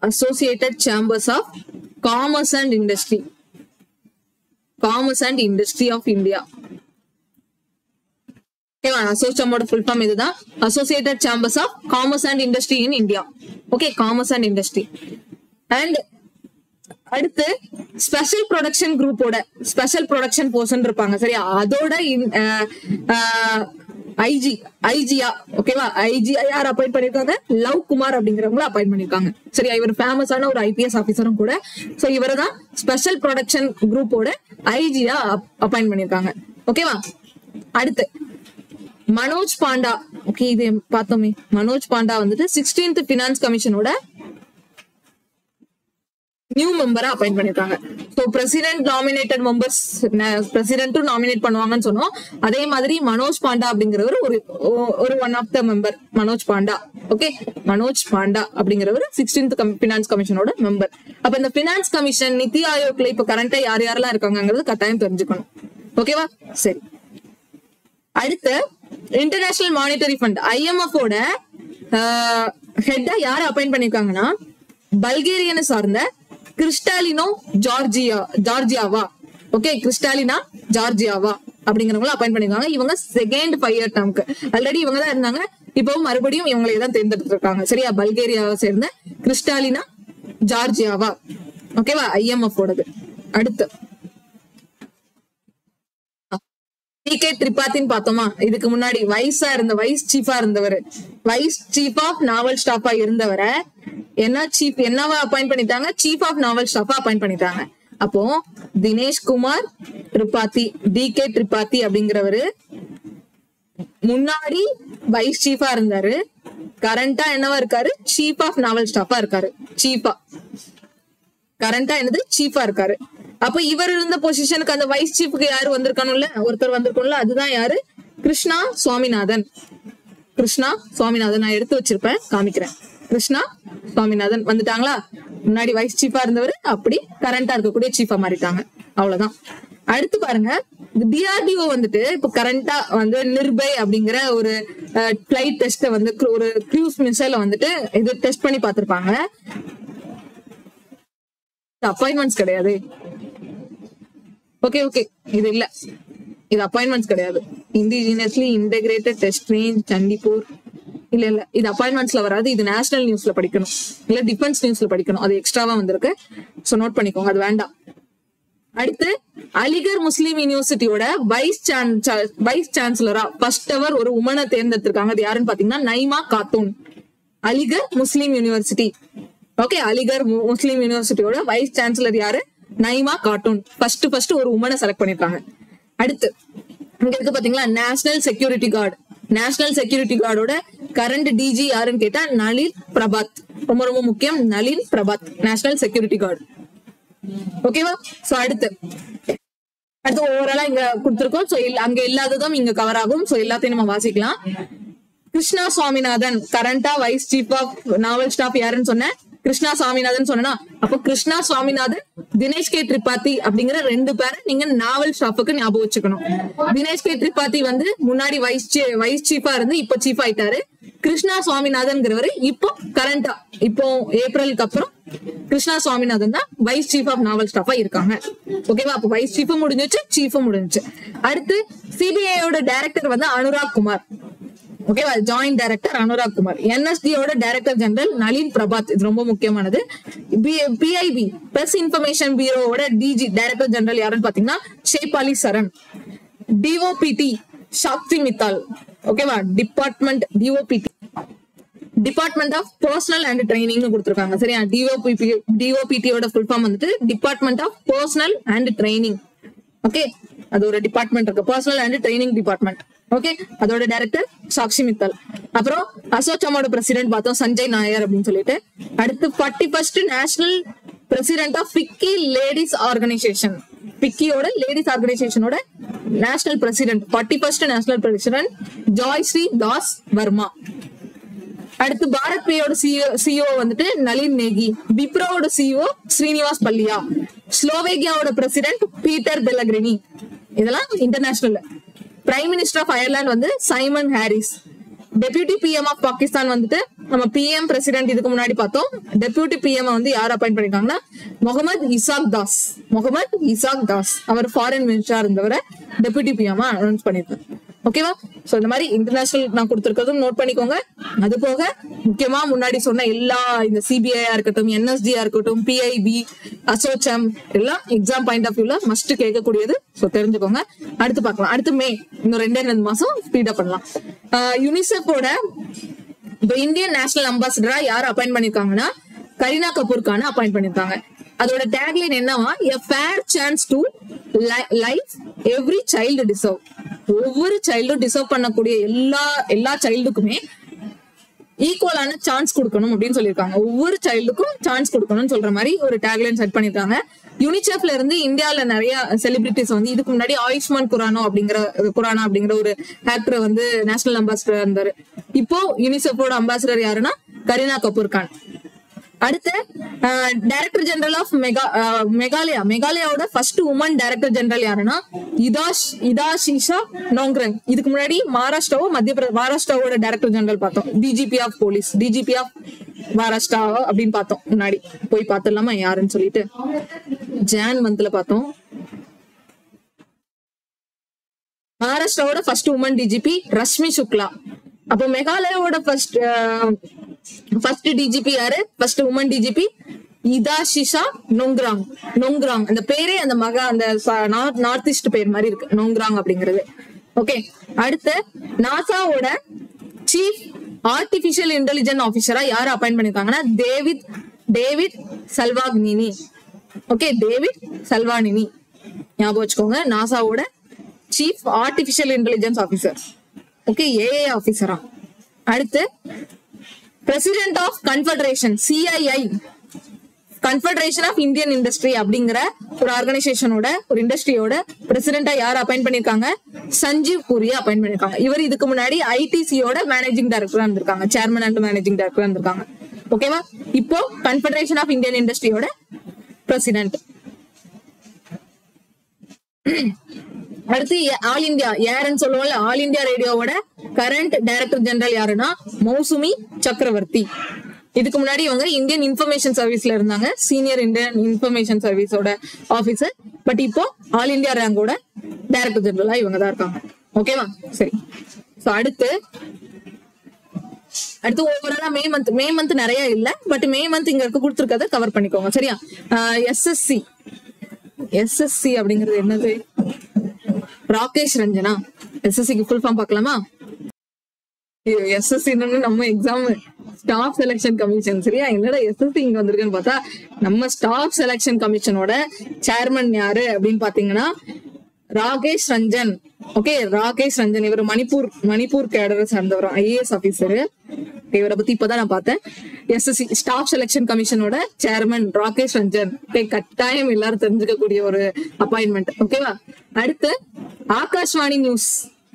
Associated Chambers of Commerce and Industry. Commerce and Industry of India. Okay, Associated full form இதுதான். Associated Chambers of Commerce and Industry in India. Okay, Commerce and Industry. And அடுத்து special protection குரூப்போட special protection person இருப்பாங்க. சரியா? அதோட ஐஜியா. ஓகேவா? ஐஜியா யார் appoint பண்ணிருக்காங்க? Love Kumar அப்படிங்கிறவங்கள appoint பண்ணிருக்காங்க. சரியா? இவர் ஃபேமஸான ஒரு ஐபிஎஸ் ஆபீசரும் கூட. சோ இவரை தான் ஸ்பெஷல் ப்ரொடக்ஷன் குரூப்போட ஐஜியா அப்பாயிண்ட் பண்ணிருக்காங்க. ஓகேவா? அடுத்து மனோஜ் பாண்டா. ஓகே, இது பார்த்தோமே. மனோஜ் பாண்டா வந்துட்டு 16th ஃபினான்ஸ் கமிஷனோட நியூ மெம்பரா அப்பாயிண்ட் பண்ணிருக்காங்க. சோ பிரசிடென்ட் நாமினேட்டட் மெம்பர்ஸ், பிரசிடென்ட்டும் நாமினேட் பண்ணுவாங்கன்னு சொன்னோம். அதே மாதிரி மனோஜ் பாண்டா அப்படிங்கிறவர் ஒரு one of the member. Manoj Panda. Okay, Manoj Panda அப்படிங்கிறவர் 16th ஃபினான்ஸ் கமிஷனோட மெம்பர். அப்ப இந்த ஃபினான்ஸ் கமிஷன் நிதி ஆயோக்ல இப்ப கரண்டா யாரெல்லாம் இருக்காங்கிறது கட்டாயம் தெரிஞ்சுக்கணும். ஓகேவா? சரி. அடுத்து இன்டர்நேஷனல் மானிட்டரி ஃபண்ட் IMF ஓட ஹெட்டா யாரை அப்பாயிண்ட் பண்ணிருக்காங்கன்னா பல்கேரியனை சார்ந்த கிறிஸ்டாலினோ ஜார்ஜியாவா. ஓகே, கிறிஸ்டாலினா ஜார்ஜியாவா அப்படிங்கிறவங்கள அப்பாயிண்ட் பண்ணிருக்காங்க. இவங்க செகண்ட் 5 இயர் டேர்ம்க்கு. ஆல்ரெடி இவங்க தான் இருந்தாங்க, இப்போ மறுபடியும் இவங்களை தான் தேர்ந்தெடுத்து இருக்காங்க. சரியா? பல்கேரியாவை சேர்ந்த கிறிஸ்டாலினா ஜார்ஜியாவா. ஓகேவா? IMF ஓடது. அடுத்து டிகே திரிபாத்தின்னு பார்த்தோமா? இதுக்கு முன்னாடி வைஸ் சீஃப் ஆஃப் நாவல் ஸ்டாஃபா இருந்தவரை என்னவா அப்பாயிண்ட் பண்ணிட்டாங்க? சீஃப் ஆஃப் நாவல் ஸ்டாஃபா அப்பாயிண்ட் பண்ணிட்டாங்க. அப்போ தினேஷ் குமார் திரிபாத்தி, டிகே திரிபாத்தி அப்படிங்கிறவரு முன்னாடி வைஸ் சீஃபா இருந்தாரு, கரண்டா என்னவா இருக்காரு? சீஃப் ஆஃப் நாவல் ஸ்டாஃபா இருக்காரு. கரண்டா என்னது? சீஃபா இருக்காரு. அப்ப இவர் இருந்த பொசிஷனுக்கு அந்த வைஸ் சீஃப்க்கு யாரு வந்திருக்கணும்ல? ஒருத்தர் வந்திருக்கணும்ல. அதுதான் யாரு? கிருஷ்ணா சுவாமிநாதன். நான் எடுத்து வச்சிருப்பேன், காமிக்கிறேன். கிருஷ்ணா சுவாமிநாதன் வந்துட்டாங்களா? முன்னாடி வைஸ் சீஃபா இருந்தவர் அப்படி கரண்டா இருக்கக்கூடிய சீஃபா மாறிட்டாங்க. அவ்வளவுதான். அடுத்து பாருங்க, டிஆர்டிஓ வந்துட்டு இப்ப கரண்டா வந்து நிர்பய் அப்படிங்கிற ஒரு பிளைட் டெஸ்ட் வந்து ஒரு க்ரூஸ் மிசைல வந்துட்டு இது டெஸ்ட் பண்ணி பார்த்திருப்பாங்க. அப்பாயின்மெண்ட்ஸ் கிடையாது. ஓகே, இது இல்ல, இது அப்பாயின்மெண்ட்ஸ் கிடையாது. Indigenously integrated test range Chandipur. இல்ல இது அப்பாயின்மெண்ட்ஸ்ல வராது. இது நேஷனல் நியூஸ்ல படிக்கணும், இல்ல டிஃபென்ஸ் நியூஸ்ல படிக்கணும். அது எக்ஸ்ட்ராவா வந்திருக்கு. சோ நோட் பண்ணிக்கோங்க, அது வேண்டாம். அடுத்து அலிகர் முஸ்லீம் யூனிவர்சிட்டியோட வைஸ் சான்சலரா ஃபர்ஸ்ட் எவர் ஒரு உமனை தேர்ந்தெடுத்திருக்காங்க. அது யாருன்னு பாத்தீங்கன்னா Naima Khatoon. Aligarh Muslim university. Okay, Aligarh Muslim யூனிவர்சிட்டியோட வைஸ் சான்சலர் யாரு? நைமா கார்ட்டூன். ஃபர்ஸ்ட் ஒரு உமனை செலக்ட் பண்ணிருக்காங்க. அடுத்து இங்க இருக்கு பாத்தீங்களா, national security guard. National security கார்டோட கரண்ட் டிஜி யாருன்னு கேட்டா நளின் பிரபாத். ரொம்ப ரொம்ப முக்கியம், Nalin Prabhat, national security guard. ஓகேவா? சோ அடுத்து ஓவராலா இங்க கொடுத்திருக்கோம். சோ அங்க இல்லாததும் இங்க கவர் ஆகும். சோ எல்லாத்தையும் நம்ம வாசிக்கலாம். கிருஷ்ணா சுவாமிநாதன் கரண்டா vice chief of naval staff யாருன்னு சொன்னேன், கிருஷ்ணா சுவாமிநாதன் சொன்னா. அப்போ கிருஷ்ணா சுவாமிநாதன், தினேஷ் கே திரிபாதி அப்படிங்கிற 2 பேரை நீங்க நாவல் ஸ்டாஃபுக்கு ஞாபகம் வச்சுக்கணும். தினேஷ் கே திரிபாதி வந்து முன்னாடி வைஸ் சீஃபா இருந்து இப்போ சீஃப் ஆயிட்டாரு. கிருஷ்ணா சுவாமிநாதன்ங்கிறவரு இப்போ கரண்டா, இப்போ ஏப்ரலுக்கு அப்புறம் கிருஷ்ணா சுவாமிநாதன் தான் வைஸ் சீஃப் ஆஃப் நாவல் ஸ்டாஃபா இருக்காங்க. ஓகேவா? அப்போ வைஸ் சீஃபும் முடிஞ்சிச்சு, சீஃபும் முடிஞ்சிச்சு. அடுத்து சிபிஐயோட டைரக்டர் வந்து அனுராக் குமார். ஓகேவா? Joint director Anurag Kumar. என்எஸ்டியோட டைரக்டர் ஜெனரல் நளின் பிரபாத். இது ரொம்ப முக்கியமானது. பிஐபி பிரஸ் இன்ஃபர்மேஷன் பியூரோட டிஜி டைரக்டர் ஜெனரல் யாருன்னு பாத்தீங்கன்னா ஷேபாலி சரண். டிஓபிடி சாக்தி மித்தால். ஓகேவா? Department DOPT department of personnel and training கொடுத்திருக்காங்க. சரியா? டிஓபிடியோட ஃபுல் ஃபார்ம் வந்துட்டு department of personnel and training. Okay, அது ஒரு டிபார்ட்மெண்ட் இருக்கு, personnel and training department. Okay, அதோட டைரக்டர் சாக்ஷி மித்தல். அப்புறம் அசோச்சாமோட பிரசிடென்ட் பார்த்தோம், சஞ்சய் நாயர் அப்படின்னு சொல்லிட்டு. அடுத்து 41st national president of FICCI ladies organisation. பிக்கியோட லேடிஸ் ஆர்கனைசேஷனோட national president 41st national president Joyshree Das Verma. அடுத்து பாரத் பேயோட சிஓ வந்துட்டு நளின் நேகி. விப்ரோவோட சிஓ ஸ்ரீனிவாஸ் பல்லியா. ஸ்லோவேகியாவோட பிரசிடென்ட் பீட்டர் பெல்லக்ரினி. இதெல்லாம் international. Prime minister of Ireland வந்து Simon Harris. Deputy PM of Pakistan வந்துட்டு நம்ம பிஎம் பிரசிடென்ட் இதுக்கு முன்னாடி பார்த்தோம். டெபியூட்டி பிஎம் வந்து யார் அப்பாயிண்ட் பண்ணிருக்காங்கன்னா முகமது இசாக் தாஸ். முகமது இசாக் தாஸ் அவர் ஃபாரின் மினிஸ்டரா இருந்தவரை டெபியூட்டி பிஎம் அனௌன்ஸ் பண்ணிருக்காங்க. ஓகேவா? சோ இந்த மாதிரி இன்டர்நேஷனல் நான் கொடுத்திருக்கிறதும் நோட் பண்ணிக்கோங்க. அது போக முக்கியமா முன்னாடி சொன்ன எல்லா இந்த சிபிஐயா இருக்கட்டும், என்எஸ்டியா இருக்கட்டும், பிஐபி, அசோச்சம் எல்லாம் எக்ஸாம் பாயிண்ட் ஆஃப் வியூல மஸ்ட் கேட்கக்கூடியது. சோ தெரிஞ்சுக்கோங்க. அடுத்து பார்க்கலாம். அடுத்து மே, இன்னும் 2 மாசம் ஸ்பீடா பண்ணலாம். யூனிசெஃபோட இந்தியன் நேஷனல் அம்பாசிடரா யார் அப்பாயிண்ட் பண்ணிருக்காங்கன்னா கரீனா கபூர் கான அப்பாயிண்ட் பண்ணிருக்காங்க. அதோட டேக்லைன் என்னவா, a fair chance to life every child deserve. ஒவ்வொரு சைல்டும் டிசர்வ் பண்ணக்கூடிய எல்லா சைல்டுக்குமே ஈக்குவலான சான்ஸ் கொடுக்கணும் அப்படின்னு சொல்லியிருக்காங்க. ஒவ்வொரு சைல்டுக்கும் சான்ஸ் கொடுக்கணும்னு சொல்ற மாதிரி ஒரு டேக்லைன் செட் பண்ணிருக்காங்க. யூனிசெஃப்ல இருந்து இந்தியாவில நிறைய செலிபிரிட்டிஸ் வந்து இதுக்கு முன்னாடி ஆயுஷ்மான் குரானா அப்படிங்கிற ஒரு ஆக்டர் வந்து நேஷனல் அம்பாசிடர் இருந்தாரு. இப்போ யூனிசெஃபோட அம்பாசிடர் யாருன்னா கரீனா கபூர் கான். அடுத்து டைரக்டர் ஜெனரல் ஆஃப் மெகாலயாவோட ஃபர்ஸ்ட் உமன் டைரக்டர் ஜெனரல் யாருன்னா இதாஷிஷா நோங்ரங். இதுக்கு முன்னாடி மகாராஷ்டிராவோட டைரக்டர் ஜெனரல் பார்த்தோம், DGP of police, DGP of Maharashtra அப்படின்னு பார்த்தோம். முன்னாடி போய் பார்த்துடலாமா யாருன்னு சொல்லிட்டு ஜான் மந்த்ல பார்த்தோம். மகாராஷ்டிராவோட first woman DGP Rashmi Shukla. அப்போ மெகாலயாவோட ஃபர்ஸ்ட் டிஜிபி யாரு, first woman DGP Idashisha Nongrang. அந்த பேரே அந்த நார்த் ஈஸ்ட் பேர் மாதிரி இருக்கு, நோங்ராங் அப்படிங்கிறது. ஓகே, அடுத்து நாசாவோட சீஃப் ஆர்டிபிஷியல் இன்டெலிஜென்ஸ் ஆபீசரா யாரு அப்பாயிண்ட் பண்ணிருக்காங்கன்னா David Salvagnini. Okay, David Salvagnini ஞாபகம் வச்சுக்கோங்க. நாசாவோட chief artificial intelligence officer. Okay, ஏஏ ஆபீசரா. அடுத்து president of confederation CII, confederation of Indian industry அப்படிங்கிற ஒரு ஆர்கனைசேஷனோட ஒரு இண்டஸ்ட்ரியோட பிரசிடென்டா யார் அப்பாயிண்ட் பண்ணிருக்காங்க, சஞ்சீவ் பூரியா அப்பாயிண்ட் பண்ணிருக்காங்க. இவர் இதுக்கு முன்னாடி ஐடிசியோட மேனேஜிங் டைரக்டரா இருந்திருக்காங்க, சேர்மன் அண்ட் மேனேஜிங் டைரக்டரா இருந்திருக்காங்க. ஓகேவா? இப்போ கன்ஃபெடரேஷன் ஆஃப் இந்தியன் இண்டஸ்ட்ரியோட பிரசிடென்ட். அடுத்து ஆல் இந்தியா ஏர்ன்னு சொல்லுவோம்ல, ஆல் இந்தியா ரேடியோவோட கரண்ட் டைரக்டர் ஜெனரல் யாருன்னா மௌசுமி சக்கரவர்த்தி. இதுக்கு முன்னாடி இவங்க இந்தியன் இன்ஃபர்மேஷன் சர்வீஸ்ல இருந்தாங்க, சீனியர் இந்தியன் இன்ஃபர்மேஷன் சர்வீஸோட ஆபீசர். பட் இப்போ ஆல் இந்தியா ரேங்கோட டைரக்டர் ஜெனரலா இவங்க தான் இருக்காங்க. ஓகேவா? சரி. சோ அடுத்து ஓவராலா மே மந்த் நிறைய இல்ல, பட் மே மந்த் இங்க இருக்க கொடுத்துருக்கத கவர் பண்ணிக்கோங்க. சரியா? எஸ்எஸ்சி அப்படிங்கிறது என்னது, ராகேஷ் ரஞ்சனா. எஸ்எஸ்சிக்கு ஃபுல் ஃபார்ம் பார்க்கலாமா? எஸ்எஸ்சி நம்ம எக்ஸாம் ஸ்டாஃப் செலக்ஷன் கமிஷன். சரியா, என்னடா எஸ்எஸ்சி இங்க வந்திருக்குன்னு பார்த்தா நம்ம ஸ்டாஃப் செலக்ஷன் கமிஷனோட சேர்மன் யாரு அப்படின்னு பாத்தீங்கன்னா ராகேஷ் ரஞ்சன். ஓகே, ராகேஷ் ரஞ்சன் இவர் மணிப்பூர் கேடரை சார்ந்தவர், ஐஏஎஸ் ஆபீசர். இவரை பத்தி இப்பதான் நான் பார்த்தேன். எஸ்எஸ்சி ஸ்டாஃப் செலக்ஷன் கமிஷனோட சேர்மன் ராகேஷ் ரஞ்சன். கட்டாயம் எல்லாரும் தெரிஞ்சுக்கக்கூடிய ஒரு அப்பாயின்மெண்ட். ஓகேவா. அடுத்து ஆகாஷ்வாணி நியூஸ்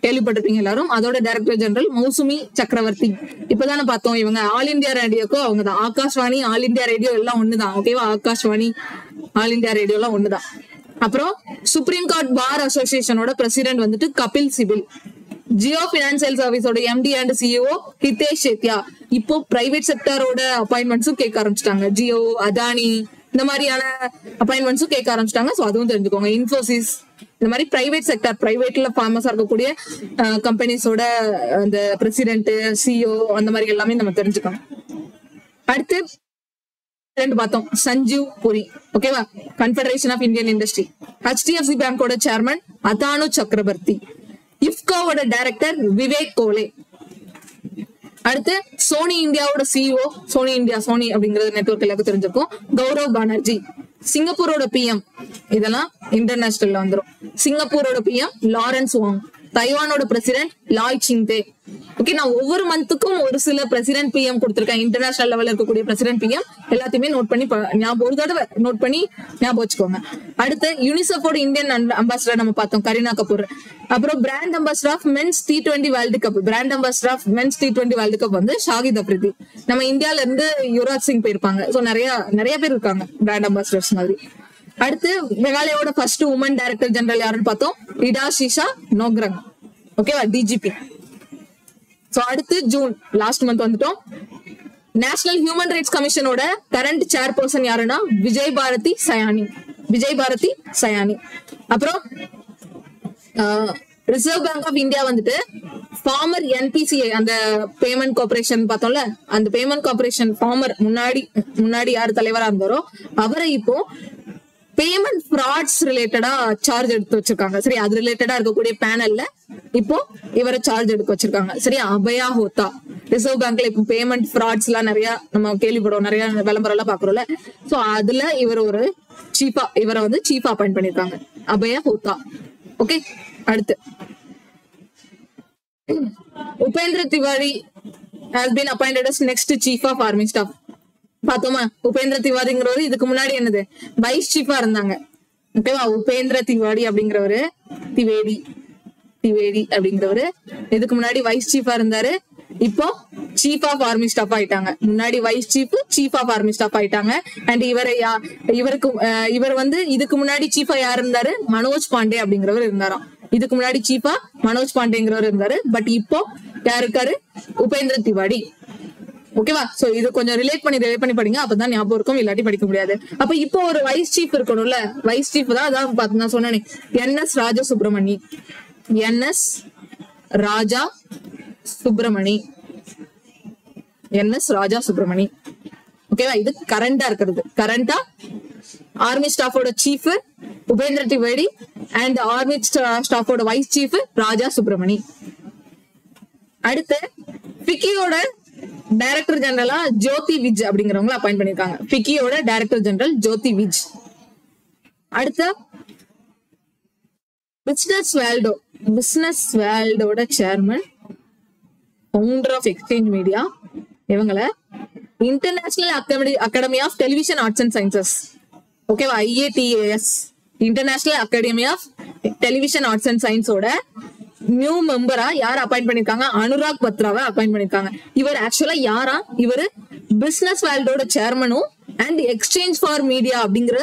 கேள்விப்பட்டிருப்பீங்க எல்லாரும். அதோட டைரக்டர் ஜெனரல் மௌசுமி சக்கரவர்த்தி. இப்பதானே பார்த்தோம், இவங்க ஆல் இந்தியா ரேடியோக்கோ அவங்கதான். ஆகாஷ்வாணி ஆல் இந்தியா ரேடியோ எல்லாம் ஒண்ணுதான். ஓகேவா, ஆகாஷ்வாணி ஆல் இந்தியா ரேடியோ எல்லாம் ஒண்ணுதான். அப்புறம் சுப்ரீம் கோர்ட் பார் அசோசியேஷனோட பிரசிடென்ட் வந்துட்டு கபில் சிபில். ஜியோ பினான்சியல் சர்வீஸோட MD and CEO Hitesh Sethia. இப்போ பிரைவேட் செக்டரோட அப்பாயின்மெண்ட்ஸும் கேட்க ஆரம்பிச்சிட்டாங்க. ஜியோ, அதானி இந்த மாதிரியான அப்பாயின்மெண்ட்ஸும் கேட்க ஆரம்பிச்சிட்டாங்க. சோ அதுவும் தெரிஞ்சுக்கோங்க. இன்ஃபோசிஸ் இந்த மாதிரி பிரைவேட் செக்டர், பிரைவேட்ல ஃபேமஸா இருக்கக்கூடிய கம்பெனிஸோட அந்த பிரசிடென்ட், சிஇஓ அந்த மாதிரி எல்லாமே நம்ம தெரிஞ்சுக்கணும். அடுத்து பார்த்தோம் சஞ்சீவ் புரி. ஓகேவா, confederation of Indian industry. HDFC பேங்கோட சேர்மன் அதானு சக்கரவர்த்தி. இஃப்கோவோட டைரக்டர் விவேக் கோலே. அடுத்து சோனி இந்தியாவோட சிஇஓ, சோனி அப்படிங்கறது நெட்வொர்க் எல்லாருக்கும் தெரிஞ்சிருக்கும், கௌரவ் பானர்ஜி. சிங்கப்பூரோட பிஎம், இதெல்லாம் இன்டர்நேஷனல்ல வந்துடும். சிங்கப்பூரோட பிஎம் லாரன்ஸ் வாங். தைவானோட பிரசிடென்ட் லாய் சிங்தே. ஓகே, நான் ஒவ்வொரு மந்த்துக்கும் ஒரு சில பிரசிடென்ட் பிஎம் கொடுத்திருக்கேன். இன்டர்நேஷனல் லெவல்ல இருக்கக்கூடிய பிரசிடென்ட் பிஎம் எல்லாத்தையுமே நோட் பண்ணி ஒரு தடவை நோட் பண்ணி ஞாபகம் வச்சுக்கோங்க. அடுத்து யூனிசெஃபோட இந்தியன் அம்பாசிடர் நம்ம பார்த்தோம், கரீனா கபூர். அப்புறம் brand ambassador of men's T20 world cup. Brand ambassador of men's T20 world cup வந்து ஷாகித் அப்ரிதி. நம்ம இந்தியால இருந்து யுவராஜ் சிங் போயிருப்பாங்க. சோ நிறைய பேர் இருக்காங்க பிராண்ட் அம்பாசிடர்ஸ் மாதிரி. அடுத்து மேகாலயாவோட ஃபர்ஸ்ட் உமன் டைரக்டர் ஜெனரல் யாருன்னு பார்த்தோம், இடாஷிஷா நோக்ரங். ஓகேவா, டிஜிபி. சோ அடுத்து ஜூன் லாஸ்ட் மந்த் வந்துட்டோம். நேஷனல் ஹியூமன் ரைட்ஸ் கமிஷனோட கரண்ட் சேர்பர்சன் யாருன்னா விஜய் பாரதி சயானி. அப்புறம் ரிசர்வ் பேங்க் ஆஃப் இந்தியா வந்துட்டு ஃபார்மர் NPCI, அந்த பேமெண்ட் கார்பரேஷன் பார்த்தோம்ல, அந்த பேமெண்ட் கார்பரேஷன் ஃபார்மர் முன்னாடி யார் தலைவரா இருந்தாரோ அவரை இப்போ பேமெண்ட் ஃப்ராட்ஸ் ரிலேட்டடா சார்ஜ் எடுத்து வச்சிருக்காங்க. சரி, அது ரிலேட்டடா இருக்கக்கூடிய பேனல்ல இப்போ இவரை சார்ஜ் எடுக்க வச்சிருக்காங்க. சரி, அபயா ஹோத்தா. ரிசர்வ் பேங்க்ல இப்போ பேமெண்ட் ஃப்ராட்ஸ் எல்லாம் நிறைய நம்ம கேள்விப்படுறோம், நிறைய விளம்பரம் எல்லாம் பாக்குறோம்ல. சோ அதுல இவரை வந்து சீஃபா அப்பாயிண்ட் பண்ணிருக்காங்க, அபயா ஹோத்தா. ஓகே, அடுத்து Upendra Tiwari has been appointed as next chief of army staff. பார்த்தோமா, உபேந்திர திவாரிங்கிறவரு இதுக்கு முன்னாடி என்னது வைஸ் சீஃபா இருந்தாங்க. ஓகேவா, உபேந்திர திவாரி அப்படிங்கிறவரு திவேடி அப்படிங்கிறவரு இதுக்கு முன்னாடி வைஸ் சீஃபா இருந்தாரு. இப்போ சீஃப் ஆஃப் ஆர்மி ஸ்டாஃப் ஆயிட்டாங்க. முன்னாடி vice chief of army staff ஆயிட்டாங்க. அண்ட் இவர் வந்து இதுக்கு முன்னாடி சீஃபா யார் இருந்தாரு, மனோஜ் பாண்டே அப்படிங்கிறவர் இருந்தாராம். இதுக்கு முன்னாடி சீஃபா மனோஜ் பாண்டேங்கிறவர் இருந்தாரு. பட் இப்போ யார் இருக்காரு, உபேந்திர திவாரி. ஓகேவா, சோ இது கொஞ்சம் ரிலேட் பண்ணி படிங்க, அப்பதான் ஞாபகம் இருக்கும், இல்லாட்டி படிக்க முடியாது. அப்ப இப்போ ஒரு வைஸ் சீஃப் இருக்கணும்ல, வைஸ் சீஃப் தான் அதான் நான் சொன்னேன், NS ராஜா சுப்பிரமணி. ஓகேவா, இது கரண்டா இருக்கிறது. கரண்டா ஆர்மி ஸ்டாஃபோட chief Upendra Tiwari and army ஸ்டாஃபோட வைஸ் சீஃப் ராஜா சுப்பிரமணி. அடுத்து ஃபிக்கியோட டைரக்டர் ஜெனரலா ஜோதி விஜ் அப்படிங்கிறவங்க அப்பாயிண்ட் பண்ணிருக்காங்க. ஃபிக்கியோட டைரக்டர் ஜெனரல் ஜோதி விஜ். அடுத்த பிசினஸ் வேர்ல்டோட chairman, founder of exchange media. இவங்கள international academy of television arts and sciences, ஓகேவா, IATAS, international academy of television arts and சயின்ஸோட நியூ மெம்பரா யார் அப்பாயிண்ட் பண்ணிருக்காங்க, அனுராக் பத்ராவை அப்பாயிண்ட் பண்ணிருக்காங்க. இவர் ஆக்சுவலா யாரா, இவர் பிசினஸ் வேர்ல்டோட சேர்மனும் அண்ட் எக்ஸ்சேஞ்ச் ஃபார் மீடியா அப்படிங்கிற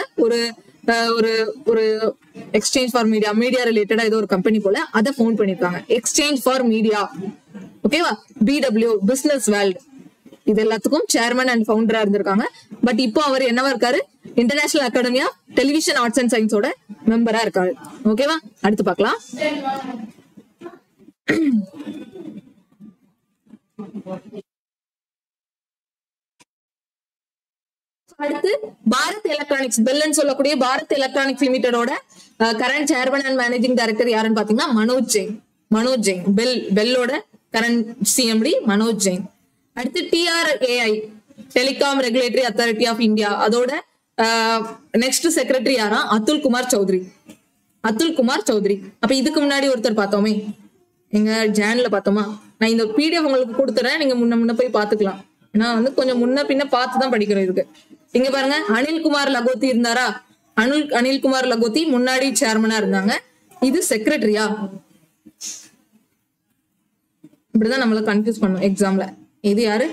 ஒரு எக்ஸ்சேஞ்ச் ஃபார் மீடியா ரிலேட்டடா ஏதோ ஒரு கம்பெனி போல அதை ஃபவுண்ட் பண்ணிருக்காங்க. எக்ஸ்சேஞ்ச் ஃபார் மீடியா, ஓகேவா, BW பிசினஸ் வேர்ல்ட். இது எல்லாத்துக்கும் சேர்மன் அண்ட் ஃபவுண்டரா இருந்திருக்காங்க. பட் இப்போ அவர் என்னவா இருக்காரு, international academy of television arts and சயின்ஸோட மெம்பரா இருக்காரு. ஓகேவா, அடுத்து பார்க்கலாம். அடுத்து பாரத் எலக்ட்ரானிக்ஸ், பெல்னு சொல்லக்கூடிய பாரத் எலக்ட்ரானிக்ஸ் லிமிடெடோட current chairman and managing director யாருன்னு பாத்தீங்கன்னா மனோஜ் ஜெயின். பெல்லோட கரண்ட் CMD மனோஜ் ஜெயின். அடுத்து TRAI, telecom regulatory authority of India, அதோட நெக்ஸ்ட் செக்ரட்டரி யாரா? அதுல் குமார் சௌத்ரி. அதுல் குமார் சௌத்ரி. அப்ப இதுக்கு முன்னாடி ஒருத்தர் பார்த்தோமே, எங்க ஜேன்ல பார்த்தோமா? நான் இந்த PDF உங்களுக்கு கொடுத்துறேன், நீங்க முன்ன போய் பாத்துக்கலாம். நான் வந்து கொஞ்சம் முன்ன பின்ன பார்த்துதான் படிக்கிறேன் இதுக்கு. இங்க பாருங்க, அனில் குமார் லகோத்தி இருந்தாரா? அனில் குமார் லகோத்தி முன்னாடி சேர்மனா இருந்தாங்க. இது செக்ரட்டரியா? இப்படிதான் நம்மள கன்ஃபியூஸ் பண்ணும் எக்ஸாம்ல. இது யாரு?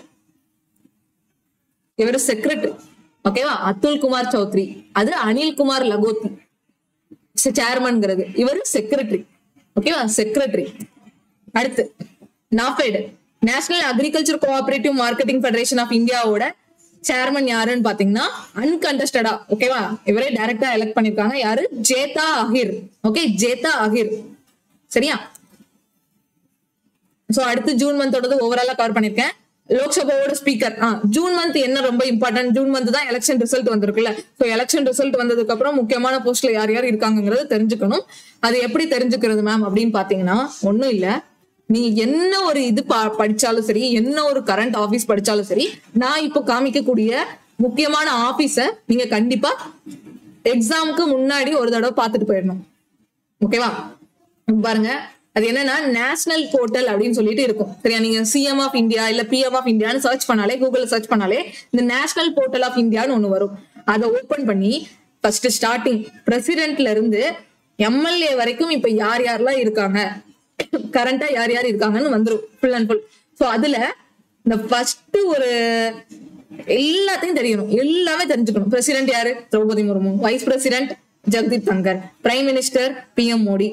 இவரு செக்ரட்டரி. ஓகேவா? அதுல் குமார் சௌத்ரி. அது அனில் குமார் லகோத்தி சேர்மன்ங்கிறது. இவரு செக்ரட்டரி. ஓகேவா? செக்ரட்டரி. அடுத்து NAFED, national agriculture cooperative marketing federation of இந்தியாவோட சேர்மன் யாருன்னு பாத்தீங்கன்னா அன்கண்டஸ்டடா, ஓகேவா, இவரே டைரக்டா எலெக்ட் பண்ணிருக்காங்க. யாரு? ஜேதா அஹிர். ஓகே, ஜேதா அஹிர். சரியா? சோ அடுத்து ஜூன் மந்தோடது ஓவராலா கவர் பண்ணிருக்கேன். லோக்சபாவோட ஸ்பீக்கர். ஜூன் மந்த் என்ன ரொம்ப இம்பார்ட்டன்ட், ஜூன் மந்த் தான் எலெக்ஷன் ரிசல்ட் வந்திருக்குல்ல. சோ எலெக்ஷன் ரிசல்ட் வந்ததுக்கு அப்புறம் முக்கியமான போஸ்ட்ல யார் யார் இருக்காங்கிறத தெரிஞ்சுக்கணும். அது எப்படி தெரிஞ்சுக்கிறது மேம் அப்படின்னு பாத்தீங்கன்னா, ஒண்ணும் இல்ல, நீங்க என்ன ஒரு இது படிச்சாலும் சரி, என்ன ஒரு கரண்ட் ஆபீஸ் படிச்சாலும் சரி, நான் இப்போ காமிக்கக்கூடிய முக்கியமான ஆபீஸ நீங்க கண்டிப்பா எக்ஸாமுக்கு முன்னாடி ஒரு தடவை பார்த்துட்டு போயிடணும். ஓகேவா? பாருங்க, அது என்னன்னா நேஷனல் போர்ட்டல் அப்படின்னு சொல்லிட்டு இருக்கும். சரியா? நீங்க சிஎம் ஆஃப் இந்தியா இல்ல PM ஆஃப் இந்தியான்னு சர்ச் பண்ணாலே, கூகுள்ல சர்ச் பண்ணாலே இந்த நேஷனல் போர்ட்டல் ஆஃப் இந்தியான்னு ஒண்ணு வரும். அதை ஓபன் பண்ணி ஃபர்ஸ்ட் ஸ்டார்டிங் பிரசிடென்ட்ல இருந்து MLA வரைக்கும் இப்ப யார் யாரெல்லாம் இருக்காங்க, கரண்டா யார் யார் இருக்காங்கன்னு வந்துரும் ஃபுல் அண்ட் ஃபுல். சோ அதுல இந்த ஃபர்ஸ்ட் ஒரு எல்லாத்தையும் தெரியணும், எல்லாமே தெரிஞ்சுக்கணும். பிரசிடென்ட் யாரு? Droupadi Murmu. Vice president Jagdeep Dhankhar. Prime minister PM Modi.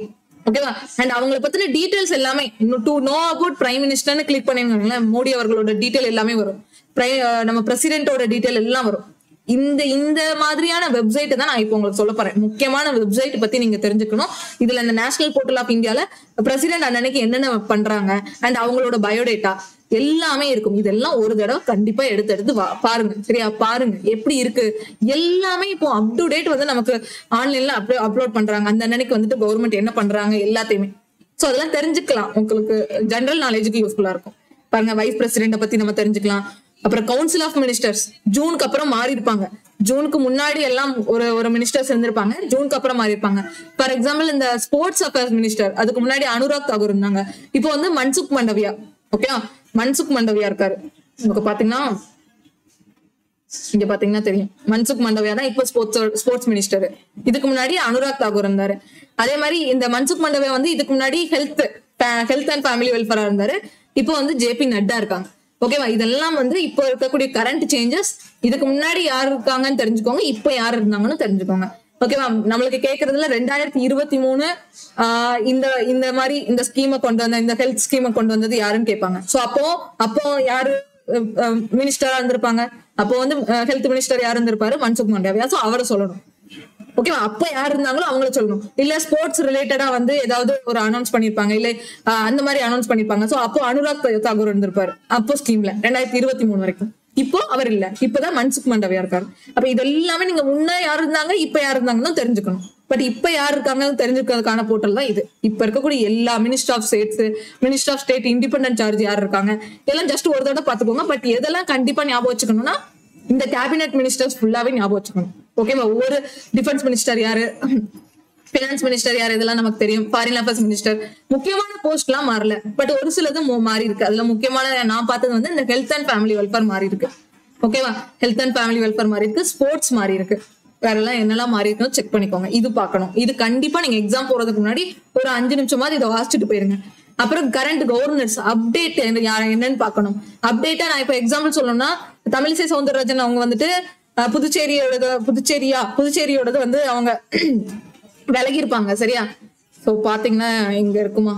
ஓகேவா? அண்ட் அவங்களை பத்தின டீடைல்ஸ் எல்லாமே டு நோ அபவுட் பிரைம் மினிஸ்டர்னு கிளிக் பண்ணிருக்காங்களா, மோடி அவர்களோட டீடைல் எல்லாமே வரும். நம்ம பிரசிடென்டோட டீடைல் எல்லாம் வரும். இந்த மாதிரியான வெப்சைட் தான் நான் இப்போ உங்களுக்கு சொல்ல போறேன். முக்கியமான வெப்சைட் பத்தி நீங்க தெரிஞ்சுக்கணும். இதுல இந்த நேஷனல் போர்ட்டல் ஆஃப் இந்தியால பிரசிடென்ட் அன்னைக்கு என்னென்ன பண்றாங்க அண்ட் அவங்களோட பயோடேட்டா எல்லாமே இருக்கும். இதெல்லாம் ஒரு தடவை கண்டிப்பா எடுத்து பாருங்க. சரியா? பாருங்க எப்படி இருக்கு எல்லாமே. இப்போ அப் டு டேட் வந்து நமக்கு ஆன்லைன்ல அப்லோட் பண்றாங்க. அந்த அன்னைக்கு வந்துட்டு கவர்மெண்ட் என்ன பண்றாங்க எல்லாத்தையுமே. சோ அதெல்லாம் தெரிஞ்சுக்கலாம். உங்களுக்கு ஜெனரல் நாலேஜுக்கு யூஸ்ஃபுல்லா இருக்கும். பாருங்க, வைஸ் பிரசிடென்ட பத்தி நம்ம தெரிஞ்சுக்கலாம். அப்புறம் கவுன்சில் ஆஃப் மினிஸ்டர்ஸ் ஜூனுக்கு அப்புறம் மாறி இருப்பாங்க. ஜூனுக்கு முன்னாடி எல்லாம் ஒரு மினிஸ்டர்ஸ் இருந்திருப்பாங்க, ஜூனுக்கு அப்புறம் மாறி இருப்பாங்க. ஃபார் எக்ஸாம்பிள் இந்த ஸ்போர்ட்ஸ் அஃபேர்ஸ் மினிஸ்டர், அதுக்கு முன்னாடி அனுராக் தாக்கூர் இருந்தாங்க. இப்போ வந்து மன்சுக் மண்டவியா. ஓகே, மன்சுக் மண்டவியா இருக்காரு. உங்களுக்கு பாத்தீங்கன்னா இங்க பாத்தீங்கன்னா தெரியும், மன்சுக் மண்டவியா தான் இப்போ ஸ்போர்ட்ஸ் மினிஸ்டர். இதுக்கு முன்னாடி அனுராக் தாக்கூர் இருந்தாரு. அதே மாதிரி இந்த மன்சுக் மண்டவியா வந்து இதுக்கு முன்னாடி ஹெல்த் அண்ட் ஃபேமிலி வெல்ஃபேரா இருந்தாரு. இப்போ வந்து JP நட்டா இருக்காங்க. ஓகேவா? இதெல்லாம் வந்து இப்போ இருக்கக்கூடிய கரண்ட் சேஞ்சஸ். இதுக்கு முன்னாடி யார் இருக்காங்கன்னு தெரிஞ்சுக்கோங்க, இப்போ யார் இருந்தாங்கன்னு தெரிஞ்சுக்கோங்க. ஓகேவா? நம்மளுக்கு கேட்கறதுல 2023 இந்த மாதிரி இந்த ஸ்கீமை கொண்டு வந்த, இந்த ஹெல்த் ஸ்கீமை கொண்டு வந்தது யாருன்னு கேட்பாங்க. சோ அப்போ யாரு மினிஸ்டரா இருந்திருப்பாங்க? அப்போ வந்து ஹெல்த் மினிஸ்டர் யாரு இருந்திருப்பாரு? மன்சுக் மண்டவியா. சோ அவரை சொல்லணும். ஓகேவா? அப்ப யார் இருந்தாங்களோ அவங்கள சொல்லணும். இல்ல ஸ்போர்ட்ஸ் ரிலேட்டடா வந்து ஏதாவது ஒரு அனௌன்ஸ் பண்ணிருப்பாங்க, இல்ல அந்த மாதிரி அனௌன்ஸ் பண்ணிருப்பாங்க. சோ அப்போ அனுராக் தாக்கூர் இருந்திருப்பாரு அப்போ ஸ்கீம்ல 2023 வரைக்கும். இப்போ அவர் இல்ல, இப்பதான் மன்சுக் மண்டவியா இருக்காரு. அப்ப இதெல்லாமே நீங்க முன்ன யார் இருந்தாங்க, இப்ப யார் இருந்தாங்கன்னு தெரிஞ்சுக்கணும். பட் இப்ப யார் இருக்காங்கன்னு தெரிஞ்சுக்கிறதுக்கான போர்ட்டல் தான் இது. இப்ப இருக்கக்கூடிய எல்லா minister of states, minister of state independent charge யார் இருக்காங்க எல்லாம் ஜஸ்ட் ஒரு தடவை பாத்துக்கோங்க. பட் எதெல்லாம் கண்டிப்பா ஞாபகம் வச்சுக்கணும்னா, இந்த கேபினெட் மினிஸ்டர்ஸ் ஃபுல்லாவே ஞாபகம் வச்சுக்கணும். ஓகேவா? ஒவ்வொரு டிஃபென்ஸ் மினிஸ்டர் யாரு, பினான்ஸ் மினிஸ்டர் யாரு, இதெல்லாம் நமக்கு தெரியும். ஃபாரின் அஃபேர்ஸ் மினிஸ்டர், முக்கியமான போஸ்ட் எல்லாம் மாறல, பட் ஒரு சிலது மாறி இருக்கு. அதுல முக்கியமான நான் பார்த்தது வந்து இந்த ஹெல்த் அண்ட் ஃபேமிலி வெல்ஃபேர் மாறி இருக்கு. ஓகேவா? ஹெல்த் அண்ட் ஃபேமிலி வெல்ஃபேர் மாறி இருக்கு, ஸ்போர்ட்ஸ் மாறி இருக்கு. வேற எல்லாம் என்னெல்லாம் மாறி இருக்குன்னு செக் பண்ணிக்கோங்க. இது பார்க்கணும். இது கண்டிப்பா நீங்க எக்ஸாம் போறதுக்கு முன்னாடி ஒரு 5 நிமிஷமாவது இதை வாசிச்சுட்டு போயிருங்க. அப்புறம் கரண்ட் கவர்னர்ஸ் அப்டேட் என்னன்னு பார்க்கணும். அப்டேட்டா நான் இப்ப எக்ஸாம்பிள் சொல்லணும்னா, தமிழிசை சவுந்தரராஜன் அவங்க வந்துட்டு புதுச்சேரியோடது வந்து அவங்க விலகி இருப்பாங்க. சரியா? சோ பாத்தீங்கன்னா இங்க இருக்குமா?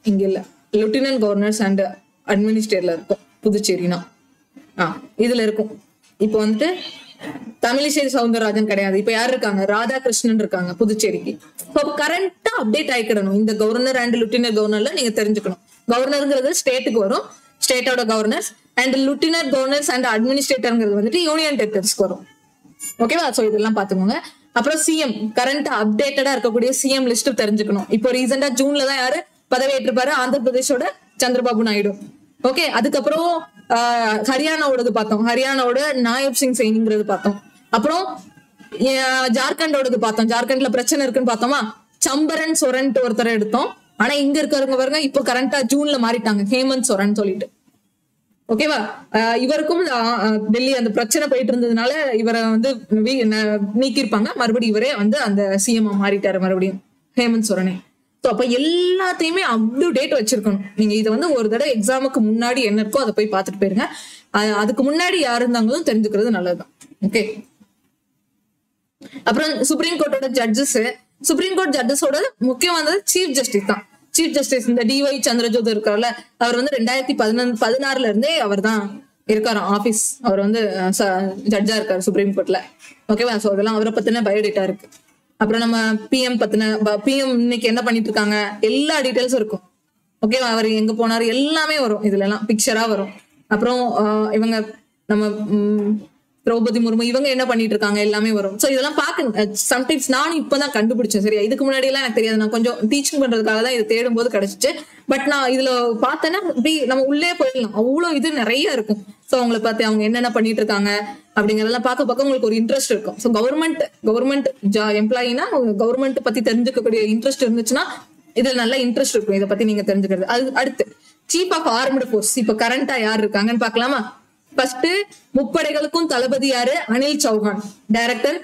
இங்க இல்ல, லெப்டினன்ட் கவர்னர்ஸ் அண்ட் அட்மினிஸ்ட்ரேட்டர்ல இருக்கும் புதுச்சேரினா. இதுல இருக்கும். இப்போ வந்துட்டு தமிழிசை சவுந்தரராஜன் கிடையாது. இப்ப யாரு இருக்காங்க? ராதாகிருஷ்ணன் இருக்காங்க புதுச்சேரிக்கு. கரண்டா அப்டேட் ஆயிக்கிடணும். இந்த கவர்னர் அண்ட் லியூட்டினன்ட் கவர்னர்ல நீங்க தெரிஞ்சுக்கணும். கவர்னருங்கிறது ஸ்டேட்டுக்கு வரும், ஸ்டேட்டோட governors, and lieutenant governors and அட்மினிஸ்ட்ரேட்டர்ங்கிறது வந்துட்டு யூனியன் டெரிட்டரிஸ்க்கு வரும். ஓகேவா? சோ இதெல்லாம் பாத்துக்கோங்க. அப்புறம் சிஎம், கரண்டா அப்டேட்டடா இருக்கக்கூடிய சிஎம் லிஸ்ட் தெரிஞ்சுக்கணும். இப்போ ரீசெண்டா ஜூன்ல தான் யாரு பதவியேற்றிருப்பாரு? ஆந்திர பிரதேஷோட சந்திரபாபு நாயுடு. ஓகே, அதுக்கப்புறம் ஹரியானாவோடது பார்த்தோம், ஹரியானாவோட நாயப் சிங் சைனிங்கிறது பார்த்தோம். அப்புறம் ஜார்க்கண்டோடது பார்த்தோம், ஜார்க்கண்ட்ல பிரச்சனை இருக்குன்னு பார்த்தோமா. சம்பரன் சொரன் ஒருத்தரை எடுத்தோம். ஆனா இங்க இருக்கிறவங்க பாருங்க இப்போ கரண்டா ஜூன்ல மாறிட்டாங்க, ஹேமந்த் சொரன் சொல்லிட்டு. ஓகேவா, இவருக்கும் டெல்லி அந்த பிரச்சனை போயிட்டு இருந்ததுனால இவரை வந்து நீக்கிருப்பாங்க, மறுபடியும் இவரே வந்து அந்த சிஎம் மாறிட்டாரு மறுபடியும், ஹேமந்த் சொரனே. ஸோ அப்ப எல்லாத்தையுமே அப் டு டேட் வச்சிருக்கணும். நீங்க இதை வந்து ஒரு தடவை எக்ஸாமுக்கு முன்னாடி என்ன இருக்கோ அதை போய் பார்த்துட்டு போயிருங்க. அதுக்கு முன்னாடி யார் இருந்தாங்களும் தெரிஞ்சுக்கிறது நல்லதுதான். ஓகே, அப்புறம் சுப்ரீம் கோர்ட்டோட ஜட்ஜஸ், சுப்ரீம் கோர்ட் ஜட்ஜஸோட முக்கியமானது சீஃப் ஜஸ்டிஸ் தான். சீஃப் ஜஸ்டிஸ் இந்த டிஒய் சந்திரசூட் இருக்கார்ல, அவர் வந்து 2016 இருந்தே அவர் தான் இருக்காரு ஆபீஸ், அவர் வந்து ஜட்ஜா இருக்காரு சுப்ரீம் கோர்ட்ல. ஓகேவா, சோ அதெல்லாம் அவரை பத்தின பயோடேட்டா இருக்கு. அப்புறம் நம்ம பிஎம் பத்தின, பிஎம் இன்னைக்கு என்ன பண்ணிட்டு இருக்காங்க எல்லா டீடைல்ஸும் இருக்கும். ஓகேவா, அவர் எங்க போனாரு எல்லாமே வரும், இதுல எல்லாம் பிக்சரா வரும். அப்புறம் இவங்க நம்ம திரௌபதி முர்மு இவங்க என்ன பண்ணிட்டு இருக்காங்க எல்லாமே வரும். சோ இதெல்லாம் பாக்க சம்டைம்ஸ் நானும் இப்பதான் கண்டுபிடிச்சேன். சரியா, இதுக்கு முன்னாடி எல்லாம் எனக்கு தெரியாது, நான் கொஞ்சம் டீச்சிங் பண்றதுக்காக தான் இது தேடும் போது கிடைச்சிச்சு. பட் நான் இதுல பார்த்தேன்னா நம்ம உள்ளே போயிடலாம், அவ்வளவு இது நிறைய இருக்கும். சோ அவங்களை பார்த்து அவங்க என்னென்ன பண்ணிட்டு இருக்காங்க அப்படிங்கறதெல்லாம் பார்க்க உங்களுக்கு ஒரு இன்ட்ரெஸ்ட் இருக்கும். ஸோ கவர்மெண்ட் எம்ப்ளாயினா கவர்மெண்ட் பத்தி தெரிஞ்சுக்கக்கூடிய இன்ட்ரெஸ்ட் இருந்துச்சுன்னா இதுல நல்ல இன்ட்ரெஸ்ட் இருக்கும், இதை பத்தி நீங்க தெரிஞ்சுக்கிறது. அது அடுத்து சீஃப் ஆஃப் ஆர்ம்டு ஃபோர்ஸ் இப்ப கரண்டா யார் இருக்காங்கன்னு பாக்கலாமா. ஃபர்ஸ்ட் முப்படைகளுக்கும் தளபதி யாரு, Anil Chauhan. Director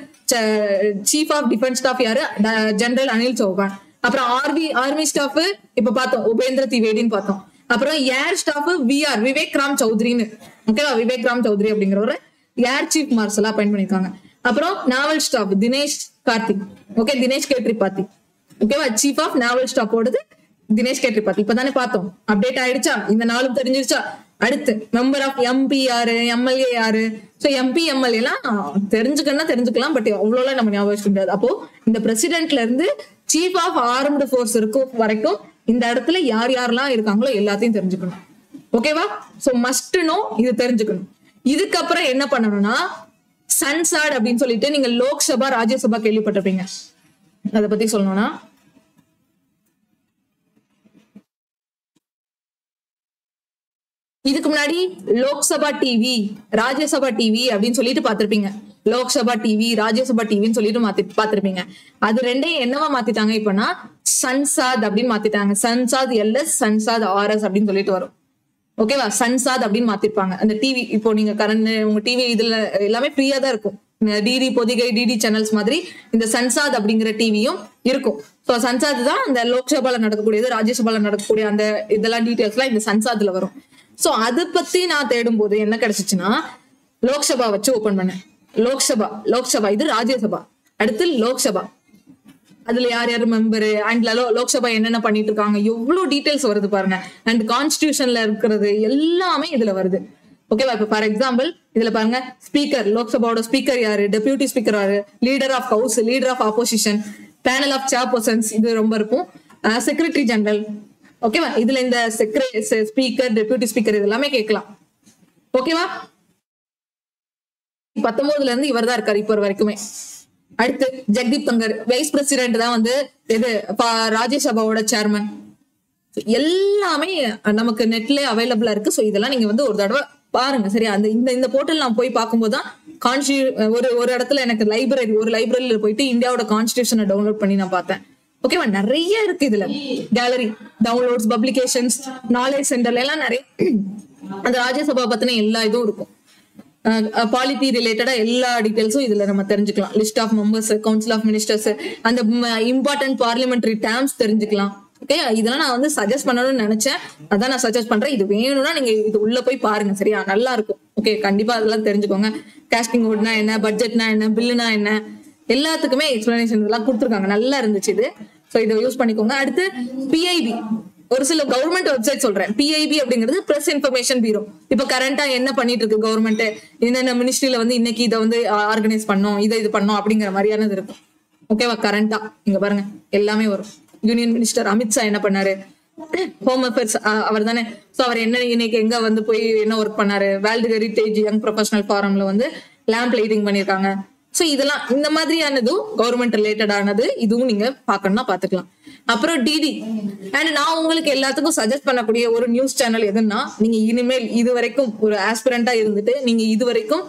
chief of defence staff யாரு, ஜெனரல் அனில் சௌஹான். அப்புறம் ஆர்மி ஸ்டாஃப் இப்ப பார்த்தோம் உபேந்திர திவேடின்னு பார்த்தோம். அப்புறம் ஏர் ஸ்டாஃப் விவேக் ராம் சௌத்ரின்னு. ஓகேவா, விவேக் ராம் சௌத்ரி அப்படிங்கிறவரு ஏர் சீஃப் மார்ஷலா அப்பாயிண்ட் பண்ணிருக்காங்க. அப்புறம் naval staff Dinesh Karthik. Okay, Dinesh K Tripathi. ஓகேவா, சீஃப் ஆஃப் நாவல் ஸ்டாஃபோடது தினேஷ் கே திரிபாதி. இப்பதானே பார்த்தோம், அப்டேட் ஆயிடுச்சா, இந்த நாளும் தெரிஞ்சிருச்சா. அடுத்து மெம்பர் ஆஃப் எம்பி யாரு, எம்எல்ஏ யாரு. சோ எம்பி எம்எல்ஏ எல்லாம் தெரிஞ்சுக்கலாம், பட் அவ்வளவு நம்ம ஞாபகம் வச்சுக்க முடியாது. அப்போ இந்த பிரசிடென்ட்ல இருந்து சீஃப் ஆஃப் ஆர்ம்டு ஃபோர்ஸ் இருக்கும் வரைக்கும் இந்த இடத்துல யார் யாரெல்லாம் இருக்காங்களோ எல்லாத்தையும் தெரிஞ்சுக்கணும். ஓகேவா, சோ மஸ்ட் நோ, இது தெரிஞ்சுக்கணும். இதுக்கப்புறம் என்ன பண்ணணும்னா சன்சாட் அப்படின்னு சொல்லிட்டு நீங்க லோக்சபா ராஜ்யசபா கேள்விப்பட்டிருப்பீங்க. அதை பத்தி சொல்லணும்னா இதுக்கு முன்னாடி லோக்சபா டிவி, ராஜ்யசபா டிவி அப்படின்னு சொல்லிட்டு பாத்திருப்பீங்க. லோக்சபா டிவி, ராஜ்யசபா டிவின்னு சொல்லிட்டு பாத்திருப்பீங்க. அது ரெண்டையும் என்னவா மாத்திட்டாங்க இப்பனா, சன்சாத் அப்படின்னு மாத்திட்டாங்க. சன்சாத் எல்எஸ், சன்சாத் ஆர்எஸ் அப்படின்னு சொல்லிட்டு வரும். ஓகேவா, சன்சாத் அப்படின்னு மாத்திருப்பாங்க. அந்த டிவி இப்போ நீங்க கரண்ட் உங்க டிவி இதுல எல்லாமே ஃப்ரீயா தான் இருக்கும். டிடி பொதிகை, டிடி சேனல்ஸ் மாதிரி இந்த சன்சாத் அப்படிங்கிற டிவியும் இருக்கும். ஸோ சன்சாத் தான் அந்த லோக்சபால நடக்கக்கூடியது, ராஜ்யசபால நடக்கக்கூடிய அந்த இதெல்லாம் டீடைல்ஸ் எல்லாம் இந்த சன்சாத்ல வரும். சோ அதை பத்தி நான் தேடும் போது என்ன கிடைச்சிச்சுன்னா லோக்சபா வச்சு ஓபன் பண்ணேன். லோக்சபா இது ராஜ்யசபா, அடுத்து லோக்சபா. அதுல யார் யார் மெம்பரு அண்ட் லோக்சபா என்னென்ன பண்ணிட்டு இருக்காங்க எவ்வளவு டீடைல்ஸ் வருது பாருங்க. அண்ட் கான்ஸ்டிடியூஷன்ல இருக்கிறது எல்லாமே இதுல வருது. ஓகேவா, இப்ப ஃபார் எக்ஸாம்பிள் இதுல பாருங்க, ஸ்பீக்கர், லோக்சபாவோட ஸ்பீக்கர் யாரு, டெபியூட்டி ஸ்பீக்கர் யாரு, leader of house, leader of opposition, panel of chairpersons, இது ரொம்ப இருக்கும், செக்ரட்டரி ஜெனரல். ஓகேவா, இதுல இந்த ஸ்பீக்கர், டெபியூட்டி ஸ்பீக்கர் இது எல்லாமே கேட்கலாம். ஓகேவா, 19 இருந்து இவர் தான் இருக்காரு இப்ப வரைக்குமே. அடுத்து ஜெக்தீப் தங்கர் வைஸ் பிரசிடென்ட் தான் வந்து இது ராஜ்யசபாவோட சேர்மன். எல்லாமே நமக்கு நெட்ல அவைலபிளா இருக்கு. சோ இதெல்லாம் நீங்க வந்து ஒரு தடவை பாருங்க. சரியா, அந்த இந்த போர்ட்டல் நான் போய் பார்க்கும்போதுதான் ஒரு இடத்துல எனக்கு லைப்ரரியில போயிட்டு இந்தியாவோட கான்ஸ்டிடியூஷனை டவுன்லோட் பண்ணி நான் பார்த்தேன். ஓகேவா, நிறைய இருக்கு இதுல. கேலரி, டவுன்லோட்ஸ், பப்ளிகேஷன்ஸ், நாலேஜ் சென்டர்ல எல்லாம் நிறைய அந்த ராஜ்யசபா பத்தின எல்லா இதுவும் இருக்கும். பாலிட்டி ரிலேட்டடா எல்லா டீடைல்ஸும் இதுல நம்ம தெரிஞ்சுக்கலாம். List of members, council of ministers, அந்த இம்பார்ட்டன்ட் பார்லிமெண்டரி டேர்ம்ஸ் தெரிஞ்சுக்கலாம். ஓகே, இதெல்லாம் நான் வந்து சஜஸ்ட் பண்ணணும்னு நினைச்சேன், அதான் நான் சஜஸ்ட் பண்றேன். இது வேணும்னா நீங்க இது உள்ள போய் பாருங்க. சரியா, நல்லா இருக்கும். ஓகே, கண்டிப்பா அதெல்லாம் தெரிஞ்சுக்கோங்க. காஸ்டிங் ஓட்னா என்ன, பட்ஜெட்னா என்ன, பில்லுனா என்ன, எல்லாத்துக்குமே எக்ஸ்பிளனேஷன் இதெல்லாம் கொடுத்துருக்காங்க. நல்லா இருந்துச்சு இது. ஸோ இதை யூஸ் பண்ணிக்கோங்க. அடுத்து பிஐபி, ஒரு சில கவர்மெண்ட் வெப்சைட் சொல்றேன். பிஐபி அப்படிங்கிறது பிரஸ் இன்ஃபர்மேஷன் பீரோ. இப்ப கரண்டா என்ன பண்ணிட்டு இருக்கு கவர்மெண்ட், இந்த மினிஸ்ட்ரியில வந்து இன்னைக்கு இதை வந்து ஆர்கனைஸ் பண்ணோம், இதை பண்ணோம் அப்படிங்கிற மாதிரியானது இருக்கும். ஓகேவா, கரண்டா இங்க பாருங்க எல்லாமே வரும். யூனியன் மினிஸ்டர் அமித்ஷா என்ன பண்ணாரு, ஹோம் அஃபேர்ஸ் அவர் தானே. சோ அவர் என்ன இன்னைக்கு எங்க வந்து போய் என்ன ஒர்க் பண்ணாரு, வேர்ல்டு ஹெரிட்டேஜ் யங் ப்ரொஃபஷனல் ஃபாரம்ல வந்து லேம்ப் லைட்டிங் பண்ணிருக்காங்க. சோ இதெல்லாம் இந்த மாதிரியானதும் கவர்மெண்ட் ரிலேட்டட் ஆனது, இதுவும் நீங்க பாக்கணும்னா பாத்துக்கலாம். அப்புறம் டிடி. அண்ட் நான் உங்களுக்கு எல்லாத்துக்கும் சஜஸ்ட் பண்ணக்கூடிய ஒரு நியூஸ் சேனல் எதுன்னா, நீங்க இனிமேல் இது வரைக்கும் ஒரு ஆஸ்பிரண்டா இருந்துட்டு நீங்க இது வரைக்கும்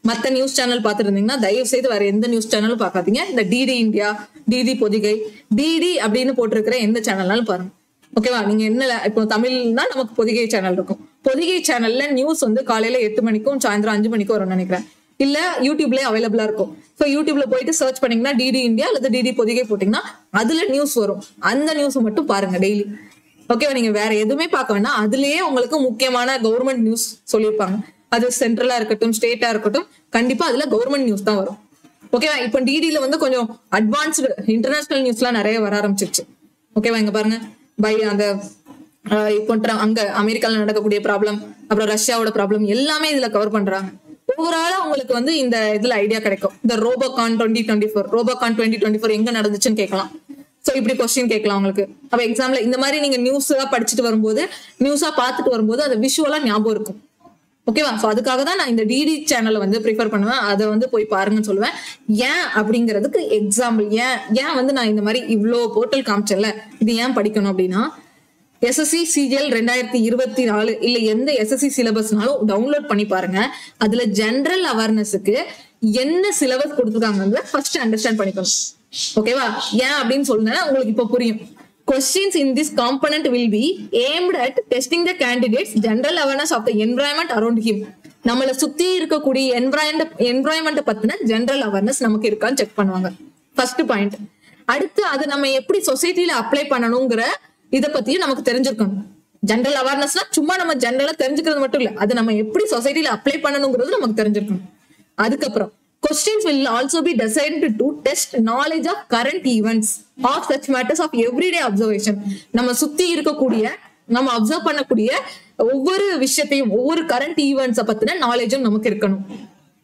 மத்த நியூஸ் சேனல் பாத்துட்டு இருந்தீங்கன்னா தயவு செய்து வேற எந்த நியூஸ் சேனலும் பாக்காதீங்க. இந்த DD India, DD Podhigai, DD அப்படின்னு போட்டிருக்கிற எந்த சேனல்னாலும் பாருங்க. ஓகேவா? நீங்க என்ன இப்போ தமிழ்னா நமக்கு பொதிகை சேனல் இருக்கும். பொதிகை சேனல்ல நியூஸ் வந்து காலையில 8 மணிக்கும் சாயந்தரம் 5 மணிக்கும் வரும்னு நினைக்கிறேன். இல்ல யூடியூப்லயே அவைலபிளா இருக்கும். ஸோ யூடியூப்ல போயிட்டு சர்ச் பண்ணீங்கன்னா டிடி இந்தியா அல்லது டிடி பொதிகை போட்டீங்கன்னா அதுல நியூஸ் வரும். அந்த நியூஸ் மட்டும் பாருங்க டெய்லி. ஓகேவா? நீங்க வேற எதுவுமே பார்க்க வேணாம். அதுலயே உங்களுக்கு முக்கியமான கவர்மெண்ட் நியூஸ் சொல்லியிருப்பாங்க. அது சென்ட்ரலா இருக்கட்டும், ஸ்டேட்டா இருக்கட்டும், கண்டிப்பா அதுல கவர்மெண்ட் நியூஸ் தான் வரும். ஓகேவா? இப்ப டிடில வந்து கொஞ்சம் அட்வான்ஸ்டு இன்டர்நேஷனல் நியூஸ் எல்லாம் நிறைய வர ஆரம்பிச்சிருச்சு. ஓகேவா? இங்க பாருங்க, அந்த இப்போ அங்க அமெரிக்கால நடக்கக்கூடிய ப்ராப்ளம், அப்புறம் ரஷ்யாவோட ப்ராப்ளம் எல்லாமே இதுல கவர் பண்றாங்க. ஓவராலா உங்களுக்கு வந்து இந்த இதுல ஐடியா கிடைக்கும். இந்த ரோபோகான் 2024 எங்க நடந்துச்சுன்னு கேட்கலாம். சோ இப்படி கொஸ்டின் கேட்கலாம் உங்களுக்கு. அப்ப எக்ஸாம்ல இந்த மாதிரி நீங்க நியூஸா படிச்சுட்டு வரும்போது, நியூஸா பாத்துட்டு வரும்போது அது விஷுவலா ஞாபகம் இருக்கும். ஓகேவா? சோ அதுக்காக தான் நான் இந்த டிடி சேனலை வந்து ப்ரிஃபர் பண்ணுவேன். அதை வந்து போய் பாருங்கன்னு சொல்லுவேன். ஏன் அப்படிங்கிறதுக்கு எக்ஸாம்பிள், ஏன் வந்து நான் இந்த மாதிரி இவ்வளோ போர்ட்டல் காமிச்சல, இது ஏன் படிக்கணும் அப்படின்னா, எஸ்எஸ்சி சிஜிஎல் 2024 இல்ல எந்த எஸ்எஸ்சி சிலபஸ்னாலும் டவுன்லோட் பண்ணி பாருங்க. அதுல ஜெனரல் அவேர்னஸுக்கு என்ன சிலபஸ் கொடுத்துருக்காங்க ஃபர்ஸ்ட் அண்டர்ஸ்டாண்ட் பண்ணிக்கணும். ஓகேவா? ஏன் அப்படின்னு சொல்லுங்க, உங்களுக்கு இப்ப புரியும். Questions in this component will be aimed at testing the candidate's general awareness of the environment around him. நம்மள சுத்தி இருக்கக்கூடிய என்விரான்மெண்ட் பத்தின ஜெனரல் அவேர்னஸ் நமக்கு இருக்கான்னு செக் பண்ணுவாங்க. First point. அடுத்து அது நம்ம எப்படி சொசைட்டில அப்ளை பண்ணணுங்கிற இத பத்தியும் நமக்கு தெரிஞ்சிருக்கணும். ஜெனரல் அவேர்னஸ்னா சும்மா நம்ம ஜெனரலா தெரிஞ்சுக்கிறது மட்டும் இல்ல, அது நம்ம எப்படி சொசைட்டில அப்ளை பண்ணணுங்கிறது நமக்கு தெரிஞ்சிருக்கணும். அதுக்கப்புறம் questions will also be designed to test knowledge of current events of such matters of everyday observation. நம்ம சுத்தி இருக்கக்கூடிய, நம்ம அப்சர்வ் பண்ணக்கூடிய ஒவ்வொரு விஷயத்தையும், ஒவ்வொரு கரண்ட் ஈவெண்ட்ஸ பத்தின நாலேஜும் நமக்கு இருக்கணும்.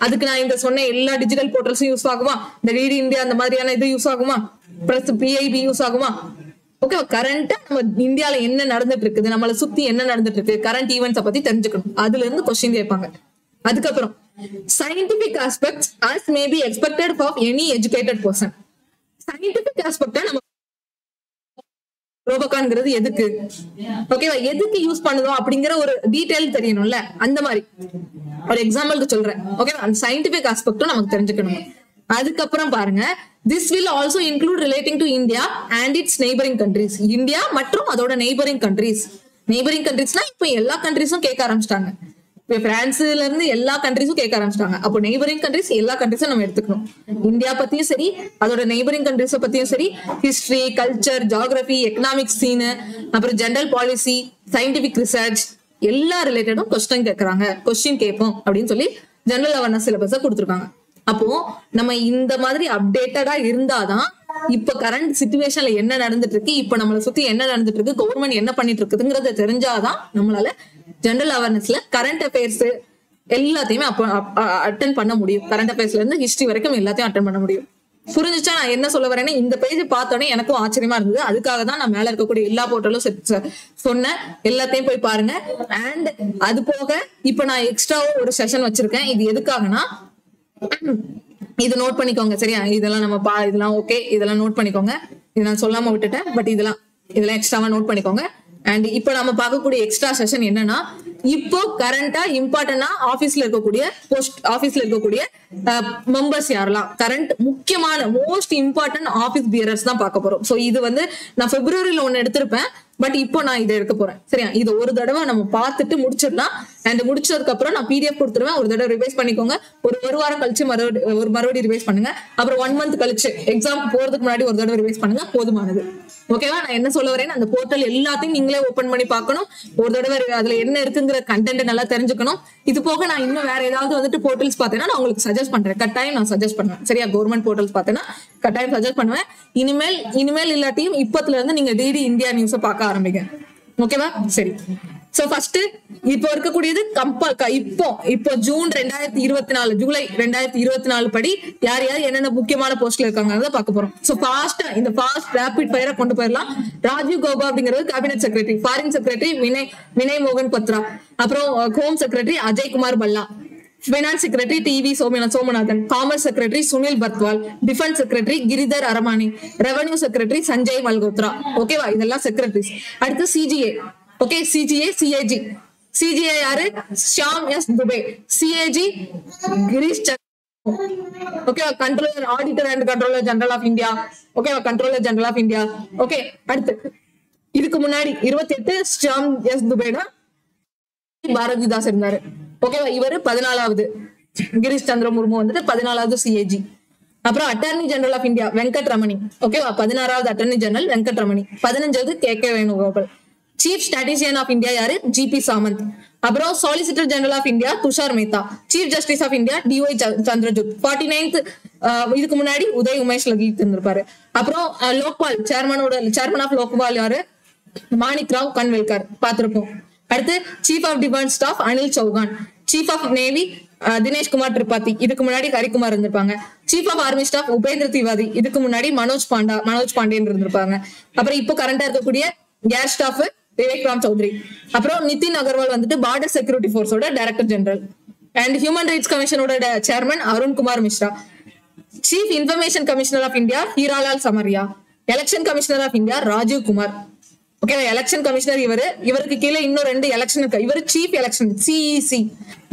அதுக்கு நான் இந்த சொன்ன எல்லா டிஜிட்டல் போர்ட்டல்ஸும் யூஸ் ஆகுமா? இந்த டிடி இந்தியா அந்த மாதிரியான இது யூஸ் ஆகுமா? பிளஸ் பிஐபி யூஸ் ஆகுமா? ஓகே, கரண்டா நம்ம இந்தியால என்ன நடந்துட்டு இருக்குது, நம்மளை சுத்தி என்ன நடந்துட்டு இருக்கு, கரண்ட் ஈவெண்ட்ஸ பத்தி தெரிஞ்சுக்கணும். அதுல இருந்து கொஸ்டின் கேட்பாங்க. அதுக்கப்புறம் scientific aspects as may be expected for any educated person. scientific aspect நம்ம ரோபோகான்ங்கிறது எதுக்கு, ஓகேவா, எதுக்கு யூஸ் பண்ணுதோ அப்படிங்கிற ஒரு டீடைல் தெரியணும்ல. அந்த மாதிரி ஒரு எக்ஸாம்பிளுக்கு சொல்றேன். ஓகேவா? அந்த சயின்டிபிக் ஆஸ்பெக்டும் நமக்கு தெரிஞ்சுக்கணும். அதுக்கப்புறம் பாருங்க, this will also include relating to India and its neighboring countries. India மற்றும் அதோட நெய்பரிங் கண்ட்ரீஸ். நெய்பரிங் கண்ட்ரீஸ்னா இப்ப எல்லா கண்ட்ரீஸும் கேட்க ஆரம்பிச்சிட்டாங்க. இப்ப பிரான்ஸ்ல இருந்து எல்லா கண்ட்ரீஸும் கேட்க ஆரம்பிச்சிட்டாங்க. அப்போ நெய்பரிங் கண்ட்ரீஸ் எல்லா கண்ட்ரீஸும் நம்ம எடுத்துக்கணும். இந்தியா பத்தியும் சரி, அதோட நெய்பரிங் கண்ட்ரீஸ பத்தியும் சரி, ஹிஸ்டரி, கல்ச்சர், ஜியோகிராபி, எக்கனாமிக்ஸ் சீனு, அப்புறம் ஜெனரல் பாலிசி, சயின்டிபிக் ரிசர்ச் எல்லா ரிலேட்டடும் கொஸ்டின் கேட்கறாங்க, கொஸ்டின் கேட்போம் அப்படின்னு சொல்லி ஜெனரல் அவேர்னஸ் சிலபஸ கொடுத்துருக்காங்க. அப்போ நம்ம இந்த மாதிரி அப்டேட்டடா இருந்தாதான் இப்ப கரண்ட் சிச்சுவேஷன்ல என்ன நடந்துட்டு இருக்கு, இப்ப நம்மளை சுத்தி என்ன நடந்துட்டு இருக்கு, கவர்மெண்ட் என்ன பண்ணிட்டு இருக்குதுங்கிறத தெரிஞ்சாதான் நம்மளால ஜெனரல் அவேர்னஸ்ல கரண்ட் அஃபேர்ஸ் எல்லாத்தையுமே அட்டென்ட் பண்ண முடியும். கரண்ட் அஃபேர்ஸ்ல இருந்து ஹிஸ்டரி வரைக்கும் எல்லாத்தையும் அட்டென்ட் பண்ண முடியும். புரிஞ்சுச்சா நான் என்ன சொல்ல வரேன்னா? இந்த பேஜ் பார்த்தோன்னே எனக்கும் ஆச்சரியமா இருந்தது. அதுக்காக தான் நான் மேல இருக்கக்கூடிய எல்லா போர்ட்டலும் சொன்னேன். எல்லாத்தையும் போய் பாருங்க. அண்ட் அது போக இப்ப நான் எக்ஸ்ட்ராவும் ஒரு செஷன் வச்சிருக்கேன். இது எதுக்காகனா, இது நோட் பண்ணிக்கோங்க சரியா? இதெல்லாம் நம்ம இதெல்லாம் ஓகே, இதெல்லாம் நோட் பண்ணிக்கோங்க. இது நான் சொல்லாம விட்டுட்டேன், பட் இதெல்லாம் எக்ஸ்ட்ராவா நோட் பண்ணிக்கோங்க. அண்ட் இப்போ நம்ம பார்க்கக்கூடிய எக்ஸ்ட்ரா செஷன் என்னன்னா, இப்போ கரண்டா இம்பார்ட்டன்டா ஆபீஸ்ல இருக்கக்கூடிய மெம்பர்ஸ் யாரெல்லாம் கரண்ட் முக்கியமான மோஸ்ட் இம்பார்ட்டன்ட் ஆபீஸ் பியரர்ஸ் தான் பார்க்க போறோம். சோ இது வந்து நான் பிப்ரவரியில ஒன்னு எடுத்திருப்பேன், பட் இப்போ நான் இதை எடுக்க போறேன் சரியா? இது ஒரு தடவை நம்ம பார்த்துட்டு முடிச்சிடலாம். அண்ட் முடிச்சதுக்கு அப்புறம் நான் பிடிஎஃப் கொடுத்துருவேன். ஒரு தடவை ரிவைஸ் பண்ணிக்கோங்க. ஒரு வாரம் கழிச்சு மறுபடியும் ரிவைஸ் பண்ணுங்க. அப்புறம் 1 month கழிச்சு எக்ஸாம் போறதுக்கு முன்னாடி ஒரு தடவை ரிவைஸ் பண்ணுங்க, போதுமானது. ஓகேவா? நான் என்ன சொல்ல வரேன், அந்த போர்ட்டல் எல்லாத்தையும் நீங்களே ஓபன் பண்ணி பார்க்கணும். ஒரு தடவை அதுல என்ன இருக்குங்கிற கண்டென்ட் நல்லா தெரிஞ்சுக்கணும். இது போக நான் இன்னும் வேற ஏதாவது வந்துட்டு போர்ட்டல்ஸ் பார்த்தேன்னா நான் உங்களுக்கு சஜஸ்ட் பண்றேன். கட்டாயம் நான் சஜஸ்ட் பண்ணுவேன் சரியா? கவர்மெண்ட் போர்ட்டல்ஸ் பார்த்தேன்னா கட்டாயம் சஜஸ்ட் பண்ணுவேன். இனிமேல் இல்லாட்டியும் இப்பத்துல இருந்து நீங்க டிடி இந்தியா நியூஸை பார்க்க ஆரம்பிங்க. ஓகேவா? சரி. சோ ஃபர்ஸ்ட் இப்போ இருக்கக்கூடியது இப்போ ஜூன் 2024 ஜூலை 2024 படி யார் யார் என்னென்ன முக்கியமான போஸ்ட்ல இருக்காங்க பார்க்க போறோம். சோ ஃபாஸ்டா இந்த ரேபிட் ஃபயரா கொண்டு போயிடலாம். ராஜீவ் கௌபா அப்படிங்கிறது cabinet secretary, foreign secretary Vinay மோகன் பத்ரா, அப்புறம் ஹோம் செக்ரட்டரி அஜய் குமார் பல்லா, Finance Secretary TV Somanathan, Commerce Secretary Sunil Bartwal, Defense Secretary Giridhar Aramani, Revenue Secretary Sanjay Malgotra. Okay, இதெல்லாம் secretaries. அடுத்து CGA. Okay, CGA, CAG. CGA யாரு? Shyam S. Dubey. CAG Girish Chandra. Okay, Controller, Auditor and Controller General of India. Okay, Controller General of India. Okay, அடுத்து இதுக்கு முன்னாடி 28 Shyam S. Dubey னா பாரதிதாஸ் இருந்தாரு. ஓகேவா, இவரு 14வது. கிரீஷ் சந்திர முர்மு வந்துட்டு 14வது சிஏஜி. அப்புறம் attorney general of India Venkat Ramani. ஓகேவா, 16வது அட்டர்னி ஜெனரல் வெங்கட் ரமணி. 15வது K Venugopal. Chief statistician of India யாரு? ஜிபி சாமந்த். அப்புறம் solicitor general of India Tushar Mehta. Chief justice of India DY Chandrachud. 49th இதுக்கு முன்னாடி உதய் உமேஷ் லலித் இருந்திருப்பாரு. அப்புறம் லோக்பால் சேர்மன் ஆஃப் லோக்பால் யாரு? மாணிக் ராவ் கன்வெல்கர் பார்த்திருப்போம். அடுத்து chief of defence staff Anil Chauhan. Chief of navy Dinesh Kumar Tripathi. இதுக்கு முன்னாடி ஹரிகுமார் இருந்திருப்பாங்க. Chief of army staff Upendra Tiwari. இதுக்கு முன்னாடி மனோஜ் பாண்டேன் இருந்திருப்பாங்க. அப்புறம் இப்போ கரண்டா இருக்கக்கூடிய ஏர் ஸ்டாஃப் விவேக் ராம் சௌத்ரி. அப்புறம் நிதின் அகர்வால் வந்துட்டு பார்டர் செக்யூரிட்டி போர்ஸோட director general. And human rights கமிஷனோட chairman Arun Kumar Mishra. Chief information commissioner of India Heeralal Samariya. Election commissioner of India Rajiv Kumar. Okay, election commissioner இவருக்கு கீழே இன்னும் 2 எலெக்ஷன் இருக்கு. இவர் சீஃப் எலெக்ஷன் சிஇசி.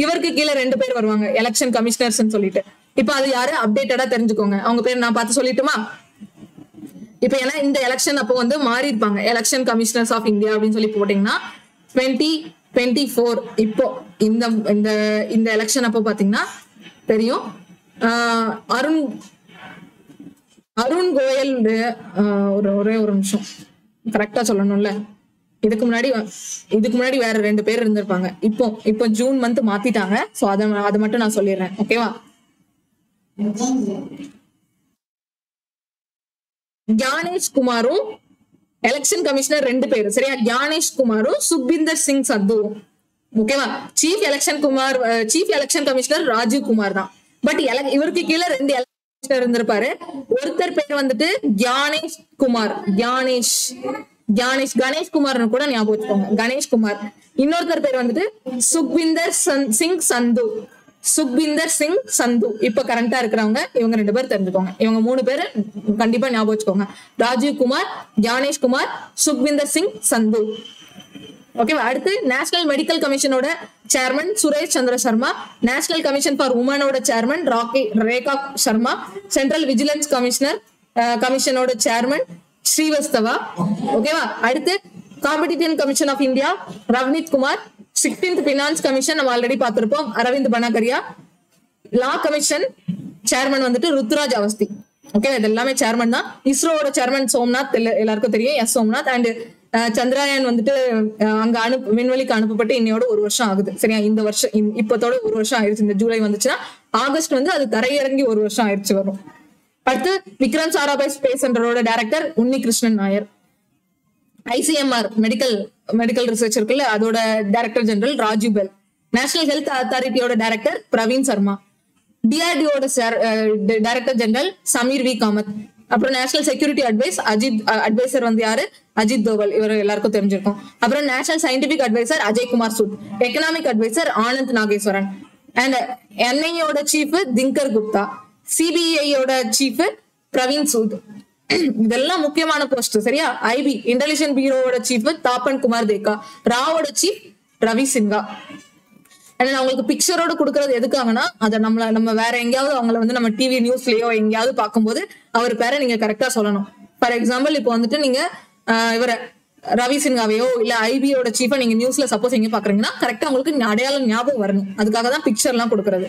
இவருக்கு கீழே 2 பேர் வருவாங்க எலெக்ஷன் கமிஷனர்ஸ் சொல்லிட்டு. இப்ப அது யாரு அப்டேட்டடா தெரிஞ்சுக்கோங்க. அவங்க பேர் நான் பார்த்து சொல்லிட்டுமா? இப்ப ஏன்னா இந்த எலெக்ஷன் அப்போ வந்து மாறி இருப்பாங்க. எலெக்ஷன் கமிஷனர்ஸ் ஆஃப் இந்தியா அப்படின்னு சொல்லி போட்டீங்கன்னா 2024 இப்போ இந்த எலெக்ஷன் அப்போ பாத்தீங்கன்னா தெரியும். அருண் கோயல் ஒரே ஒரு நிமிஷம் கரெக்டா சொல்லணும்ல. இதுக்கு முன்னாடி வேற 2 பேர் இருந்திருப்பாங்க. இப்போ ஜூன் மந்த் மாத்திட்டாங்க. சோ அதை மட்டும் நான் சொல்லிடுறேன். ஓகேவா, ஞானேஷ் குமாரும் எலெக்ஷன் கமிஷனர் 2 பேரு. சரியா, ஞானேஷ் குமாரும் சுக்பிந்தர் சிங் சத்துவும். ஓகேவா, chief election commissioner Rajiv Kumar தான். பட் இவருக்கு கீழே 2 கமிஷனர் இருந்திருப்பாரு. ஒருத்தர் பேர் வந்துட்டு கணேஷ் குமார். கணேஷ் குமார்னு கூட ஞாபகம் வச்சுக்கோங்க, கணேஷ் குமார். இன்னொருத்தர் பேர் வந்துட்டு சுக்விந்தர் சிங் சந்து. இப்ப கரண்டா இருக்கிறவங்க இவங்க 2 பேர் தெரிஞ்சுக்கோங்க. இவங்க 3 பேரு கண்டிப்பா ஞாபகம் வச்சுக்கோங்க. ராஜீவ் குமார், கணேஷ் குமார், சுக்விந்தர் சிங் சந்து. ஓகேவா, அடுத்து நேஷனல் மெடிக்கல் கமிஷனோட chairman Suresh Chandra Sharma. National commission for உமனோட chairman Rekha Sharma. Central vigilance கமிஷனோட சேர்மன் ஸ்ரீவஸ்தவா. ஓகேவா, அடுத்து competitive commission of India Ravneet Kumar. 16th finance commission நம்ம ஆல்ரெடி பார்த்திருப்போம், Arvind Panagariya. Law commission chairman வந்துட்டு ருத்ராஜ் அவஸ்தி. ஓகே, இது எல்லாமே சேர்மன் தான். இஸ்ரோவோட சேர்மன் சோம்நாத் எல்லாருக்கும் தெரியும், எஸ் சோம்நாத். அண்ட் சந்திராயன் வந்துட்டு அங்க விண்வெளிக்கு அனுப்பப்பட்டு இன்னையோட 1 வருஷம் ஆகுது. சரியா, இந்த வருஷம் இப்பத்தோட 1 வருஷம் ஆயிடுச்சு. இந்த ஜூலை வந்துச்சுன்னா ஆகஸ்ட் வந்து அது தரையிறங்கி 1 வருஷம் ஆயிடுச்சு வரும். அடுத்து விக்ரம் சாராபாய் ஸ்பேஸ் சென்டரோட director Unni Krishnan Nair. ICMR medical research இருக்குல்ல, அதோட director general Rajiv Bahl. National health அத்தாரிட்டியோட டைரக்டர் பிரவீன் சர்மா. டிஆர்டிஓட director general Sameer V Kamat. அப்புறம் நேஷனல் செக்யூரிட்டி அட்வைசர் வந்து யாரு? அஜித் தோவல். இவர் எல்லாருக்கும் தெரிஞ்சிருக்கும். அப்புறம் national scientific adviser Ajay Kumar Sood. Economic adviser Anand Nageswaran. And என்ஐயோட சீஃப் திங்கர் குப்தா. சிபிஐயோட சீஃப் பிரவீன் சூத். இதெல்லாம் முக்கியமான போஸ்ட். சரியா, ஐபி இன்டெலிஜென்ஸ் பியூரோட சீஃப் தாப்பன் குமார் தேக்கா. ராவோட சீஃப் ரவி சின்ஹா. நான் உங்களுக்கு பிக்சரோட கொடுக்கறது எதுக்காகனா, அதை நம்ம வேற எங்கேயாவது அவங்கள வந்து நம்ம டிவி நியூஸ்லயோ எங்கேயாவது பார்க்கும்போது அவர் பேரை நீங்க கரெக்டா சொல்லணும். ஃபார் எக்ஸாம்பிள் இப்போ வந்துட்டு நீங்க இவர ரவி சின்ஹாவையோ இல்ல ஐபியோட சீஃபா நீங்க நியூஸ்ல சப்போஸ் எங்க பாக்குறீங்கன்னா கரெக்டா உங்களுக்கு அடையாளம் ஞாபகம் வரணும். அதுக்காக தான் பிக்சர் எல்லாம் கொடுக்கறது.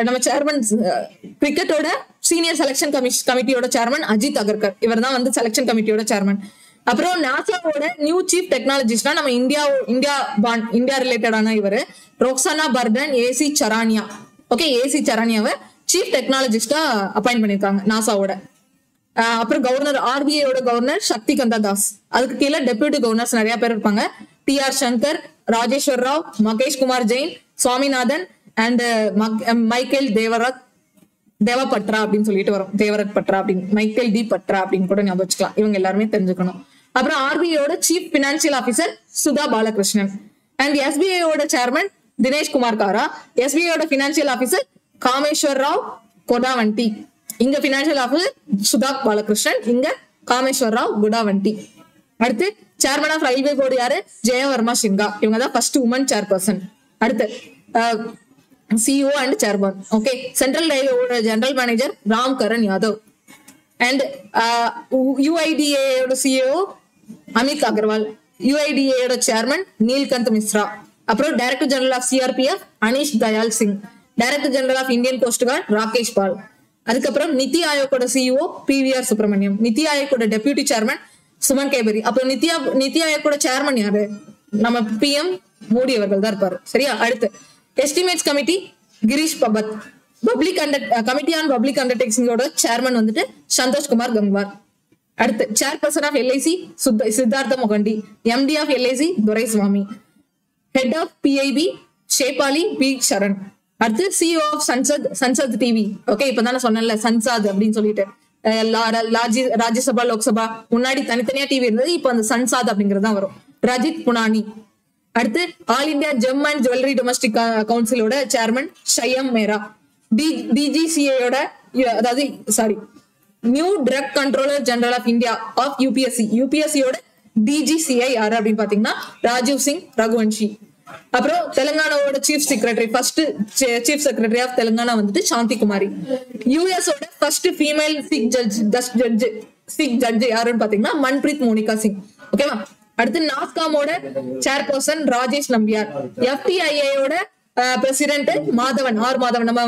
நம்ம சேர்மன் கிரிக்கெட்டோட சீனியர் செலக்ஷன் கமிட்டியோட சேர்மன் அஜித் அகர்கர். இவர் தான் வந்து செலக்ஷன் கமிட்டியோட சேர்மன். அப்புறம் நாசாவோட நியூ சீஃப் டெக்னாலஜிஸ்டா நம்ம இந்தியா ரிலேட்டடான இவரு Roxana Burton AC Charania. Okay, AC சரானியாவை சீஃப் டெக்னாலஜிஸ்டா அப்பாயிண்ட் பண்ணிருக்காங்க நாசாவோட. அப்புறம் கவர்னர் ஆர்பிஐயோட கவர்னர் சக்தி கந்தா தாஸ். அதுக்கு கீழே டெபியூட்டி கவர்னர்ஸ் நிறைய பேர் இருப்பாங்க. TR Shankar, Rajeshwar Rao, Mahesh Kumar Jain, Swaminathan and Michael Debabrata அப்படின்னு சொல்லிட்டு வரும். தேவரத் பட்ரா அப்படின்னு, மைக்கேல் டி பட்ரா அப்படின்னு கூட ஞாபகம் வச்சுக்கலாம். இவங்க எல்லாருமே தெரிஞ்சுக்கணும். அப்புறம் ஆர்பிஐயோட chief financial officer Sudha Balakrishnan. And எஸ்பிஐயோட சேர்மன் தினேஷ் குமார் காரா. எஸ்பிஐயோட பினான்சியல் ஆபீசர் காமேஸ்வர் ராவ் கொடாவண்டி. இங்க பினான்சியல் ஆபீசர் சுதாக் பாலகிருஷ்ணன், இங்க காமேஸ்வர் ராவ் குடாவண்டி. அடுத்து சேர்மன் ஆஃப் ரயில்வே போர்டு யாரு? ஜெயவர்மா சிங்கா. இவங்க தான் ஃபர்ஸ்ட் உமன் சேர்பர்சன். அடுத்து CEO and chairman. Okay. Central ரயில்வேயோட general manager Ram Karan Yadav. And யுஐடிஏயோட சிஇஓ அமித் அகர்வால். யுஐடிஏயோட சேர்மன் நீல்கந்த் மிஸ்ரா. அப்புறம் director general of CRPF Anish Dayal Singh. Director general of Indian coast guard Rakesh Pal. அதுக்கப்புறம் நித்தி ஆயோக்கோட சிஇஓ பிவிஆர் சுப்பிரமணியம். நித்தி ஆயோக்கோட டெபியூட்டி சேர்மன் சுமன் கேபரி. அப்புறம் நித்தி ஆயோக்கோட சேர்மன் யாரு? நம்ம பிஎம் மோடி அவர்கள் தான் இருப்பாரு. சரியா? அடுத்து estimates committee Girish Bapat. Committee on public அண்டர்டேக்கிங்கோட சேர்மன் வந்துட்டு சந்தோஷ் குமார் கங்வார். அடுத்து chairperson of LIC Siddhartha Mohanty. MD of LIC Duraiswamy. Head of PIB Sheyphali B Sharan. அடுத்து CEO of Sansad TV. Okay, இப்பதானே சொன்னேன்ல சன்சாத் அப்படின்னு சொல்லிட்டு. ராஜ்யசபா லோக்சபா முன்னாடி தனித்தனியா டிவி இருந்தது, இப்ப அந்த சன்சாத் அப்படிங்கிறது தான் வரும். ரஜித் புனானி. அடுத்து all India gem and jewellery domestic கவுன்சிலோட சேர்மன் ஷயம் மேரா. டிஜிசிஏயோட அதாவது new drug controller general of India of யூபிஎஸ்சியோட டிஜிசிஐ யாரு அப்படின்னு பாத்தீங்கன்னா ராஜீவ் சிங் ரகுவன்ஷி. அப்புறம் தெலுங்கானாவோட chief secretary, first chief secretary of Telangana வந்துட்டு சாந்தி குமாரி. யூஎஸோட ஃபர்ஸ்ட் ஃபீமேல் சிக் ஜட்ஜ் யாருன்னு பாத்தீங்கன்னா மன்பிரீத் மோனிகா சிங். ஓகேவா? அடுத்து நாஸ்காமோட சேர்பர்சன் ராஜேஷ் நம்பியார். எஃப்டிஐஏயோட பிரசிடென்ட் மாதவன், நம்ம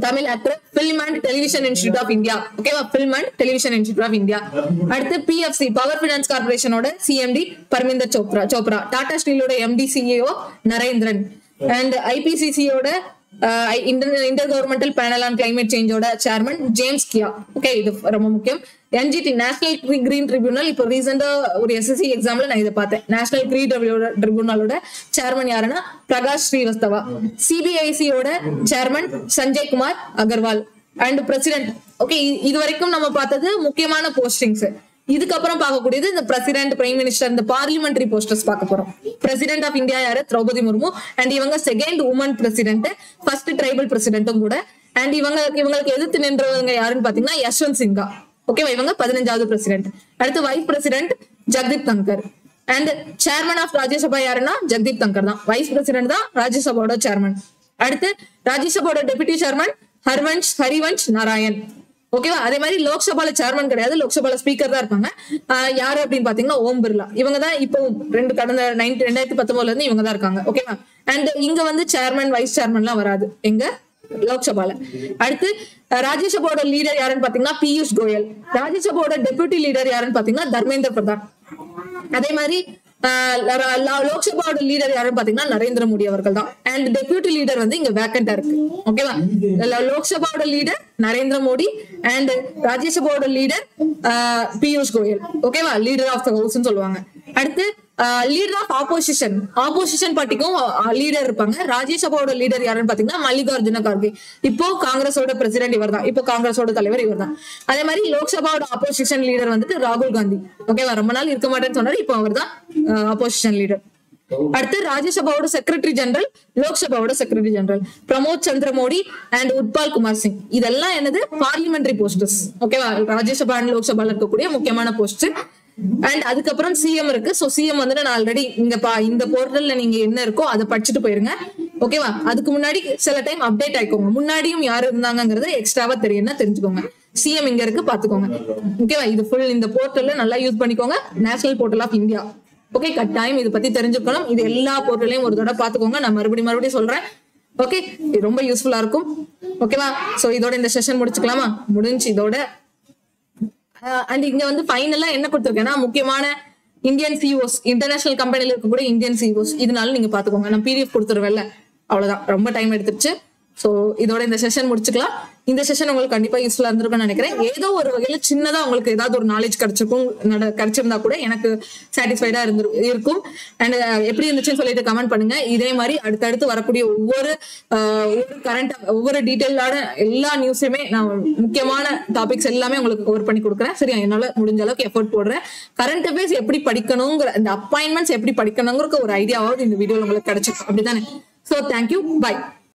Tamil actor. Film and television institute of India. ஓகேவா? Film and television institute of India. அடுத்து பிஎஃப்சி பவர் பினான்ஸ் கார்பரேஷனோட சிஎம்டி பர்மிந்தர் சோப்ரா. டாடா ஸ்டீலோட எம்டி சிஇஓ நரேந்திரன். அண்ட் ஐபிசிசியோட inter governmental panel on climate சேஞ்சோட சேர்மன் ஜேம்ஸ் கியா. ஓகே, இது ரொம்ப முக்கியம். NGT national green tribunal. இப்போ ரீசெண்டா ஒரு எஸ்எஸ்சி எக்ஸாம்ல நான் இதை பார்த்தேன். நேஷனல் கிரீன் ட்ரிபியூனலோட சேர்மன் யாருன்னா பிரகாஷ் ஸ்ரீவஸ்தவா. சிபிஐசியோட chairman Sanjay Kumar Agarwal. And president. Okay, இது வரைக்கும் நம்ம பார்த்தது முக்கியமான போஸ்டிங்ஸ். இதுக்கப்புறம் பார்க்கக்கூடியது இந்த பிரசிடென்ட், பிரைம் மினிஸ்டர், இந்த பார்லிமெண்டரி போஸ்டர்ஸ் பார்க்க போறோம். பிரசிடென்ட் ஆஃப் இந்தியா யாரு? திரௌபதி முர்மு. அண்ட் இவங்க second woman president, first tribal பிரசிடென்ட்டும் கூட. அண்ட் இவங்களுக்கு எதிர்த்து நின்றவங்க யாருன்னு பாத்தீங்கன்னா யஷ்வந்த் சின்ஹா. ஓகேவா? இவங்க 15வது பிரசிடென்ட். அடுத்து vice president Jagdeep Dhankhar. And chairman of Rajya Sabha யாருன்னா ஜக்தீப் தங்கர் தான். வைஸ் பிரசிடென்ட் தான் ராஜ்யசபாவோட சேர்மன். அடுத்து ராஜ்யசபாவோட டெபுட்டி சேர்மன் ஹரிவன்ஷ் நாராயண். ஓகேவா? அதே மாதிரி லோக்சபால சேர்மன் கிடையாது, லோக்சபால ஸ்பீக்கர் தான் இருப்பாங்க. யாரு அப்படின்னு பாத்தீங்கன்னா ஓம் பிர்லா. இவங்க தான் இப்போ கடந்த 2019 இருந்து இவங்க தான் இருக்காங்க. ஓகேவா? அண்ட் இங்க வந்து சேர்மன், வைஸ் சேர்மன்லாம் வராது எங்க லோக்சபால. அடுத்து ராஜ்யசபாவோட லீடர் யாருன்னு பாத்தீங்கன்னா பியூஷ் கோயல். ராஜ்யசபாவோட டெபுட்டி லீடர் யாருன்னு பாத்தீங்கன்னா தர்மேந்திர பிரதான். அதே மாதிரி லோக்சபாவோட லீடர் யாருன்னு பாத்தீங்கன்னா நரேந்திர மோடி அவர்கள் தான். அண்ட் டெபியூட்டி லீடர் வந்து இங்க வேக்கண்டா இருக்கு. ஓகேவா? லோக்சபாவோட லீடர் நரேந்திர மோடி அண்ட் ராஜ்யசபாவோட லீடர் பியூஷ் கோயல். ஓகேவா? லீடர் ஆஃப் த ஹவுஸ் சொல்லுவாங்க. அடுத்து லீடர் ஆஃப் ஆப்போசிஷன் பார்ட்டிக்கும் லீடர் இருப்பாங்க. ராஜ்யசபாவோட லீடர் யாருன்னு பாத்தீங்கன்னா மல்லிகார்ஜுன கார்கே. இப்போ காங்கிரஸோட பிரசிடென்ட் இவர் தான், இப்போ காங்கிரஸோட தலைவர் இவர் தான். அதே மாதிரி லோக்சபாவோட ஆப்போசிஷன் லீடர் வந்துட்டு ராகுல் காந்தி. ஓகேவா? ரொம்ப நாள் இருக்க மாட்டேன்னு சொன்னாரு, இப்போ அவர் தான் ஆப்போசிஷன் லீடர். அடுத்து ராஜ்யசபாவோட செக்ரட்டரி ஜெனரல், லோக்சபாவோட secretary general Pramod Chandra Mody and Utpal Kumar Singh. இதெல்லாம் என்னது? Parliamentary posters. ஓகேவா? ராஜ்யசபா அண்ட் லோக்சபால இருக்கக்கூடிய முக்கியமான போஸ்ட். அண்ட் அதுக்கப்புறம் சிஎம் இருக்கு. சோ சிஎம் வந்து நான் ஆல்ரெடி இந்த போர்ட்டல்ல நீங்க என்ன இருக்கோ அதை படிச்சுட்டு போயிருங்க. ஓகேவா? அதுக்கு முன்னாடி சில டைம் அப்டேட் ஆயிக்கோங்க. முன்னாடியும் யாரு இருந்தாங்கிறது எக்ஸ்ட்ராவா தெரிஞ்சுக்கோங்க. சிஎம் இங்க இருக்கு, பாத்துக்கோங்க. ஓகேவா? இது ஃபுல் இந்த போர்ட்டல்ல நல்லா யூஸ் பண்ணிக்கோங்க. National portal of India. Okay, கட்டாயம் இதை பத்தி தெரிஞ்சுக்கணும். இது எல்லா போர்ட்டலையும் ஒரு தடவை பாத்துக்கோங்க. நான் மறுபடியும் சொல்றேன். ஓகே, இது ரொம்ப யூஸ்ஃபுல்லா இருக்கும். ஓகேவா? சோ இதோட இந்த செஷன் முடிச்சுக்கலாமா? முடிஞ்சு இதோட. அண்ட் இங்க வந்து ஃபைனலா என்ன கொடுத்துருக்கேன்னா முக்கியமான இந்தியன் சிஓஸ், இன்டர்நேஷனல் கம்பெனில இருக்கக்கூடிய இந்தியன் சிஓஸ், இதனால நீங்க பாத்துக்கோங்க. நான் பிடிஎஃப் கொடுத்துருவேன்ல, அவ்வளவுதான். ரொம்ப டைம் எடுத்துருச்சு. சோ இதோட இந்த செஷன் முடிச்சுக்கலாம். இந்த செஷன் உங்களுக்கு கண்டிப்பா யூஸ்ஃபுல்லா இருந்திருக்கும்னு நினைக்கிறேன். ஏதோ ஒரு வகையில சின்னதா உங்களுக்கு ஏதாவது ஒரு நாலேஜ் கிடைச்சிருந்தா கூட எனக்கு சாட்டிஸ்ஃபைடா இருக்கும். அண்ட் எப்படி இருந்துச்சுன்னு சொல்லிட்டு கமெண்ட் பண்ணுங்க. இதே மாதிரி அடுத்தடுத்து வரக்கூடிய ஒவ்வொரு டீட்டெயிலான எல்லா நியூஸுமே நான் முக்கியமான டாபிக்ஸ் எல்லாமே உங்களுக்கு கவர் பண்ணி கொடுக்குறேன். சரியா? என்னால முடிஞ்ச அளவுக்கு எஃபோர்ட் போடுறேன். கரண்ட் அஃபேர்ஸ் எப்படி படிக்கணுங்கிற, இந்த அப்பாயின்மெண்ட்ஸ் எப்படி படிக்கணுங்கிற ஒரு ஐடியாவது இந்த வீடியோல உங்களுக்கு கிடைச்சிருக்கும். அப்படித்தானே? So thank you, by.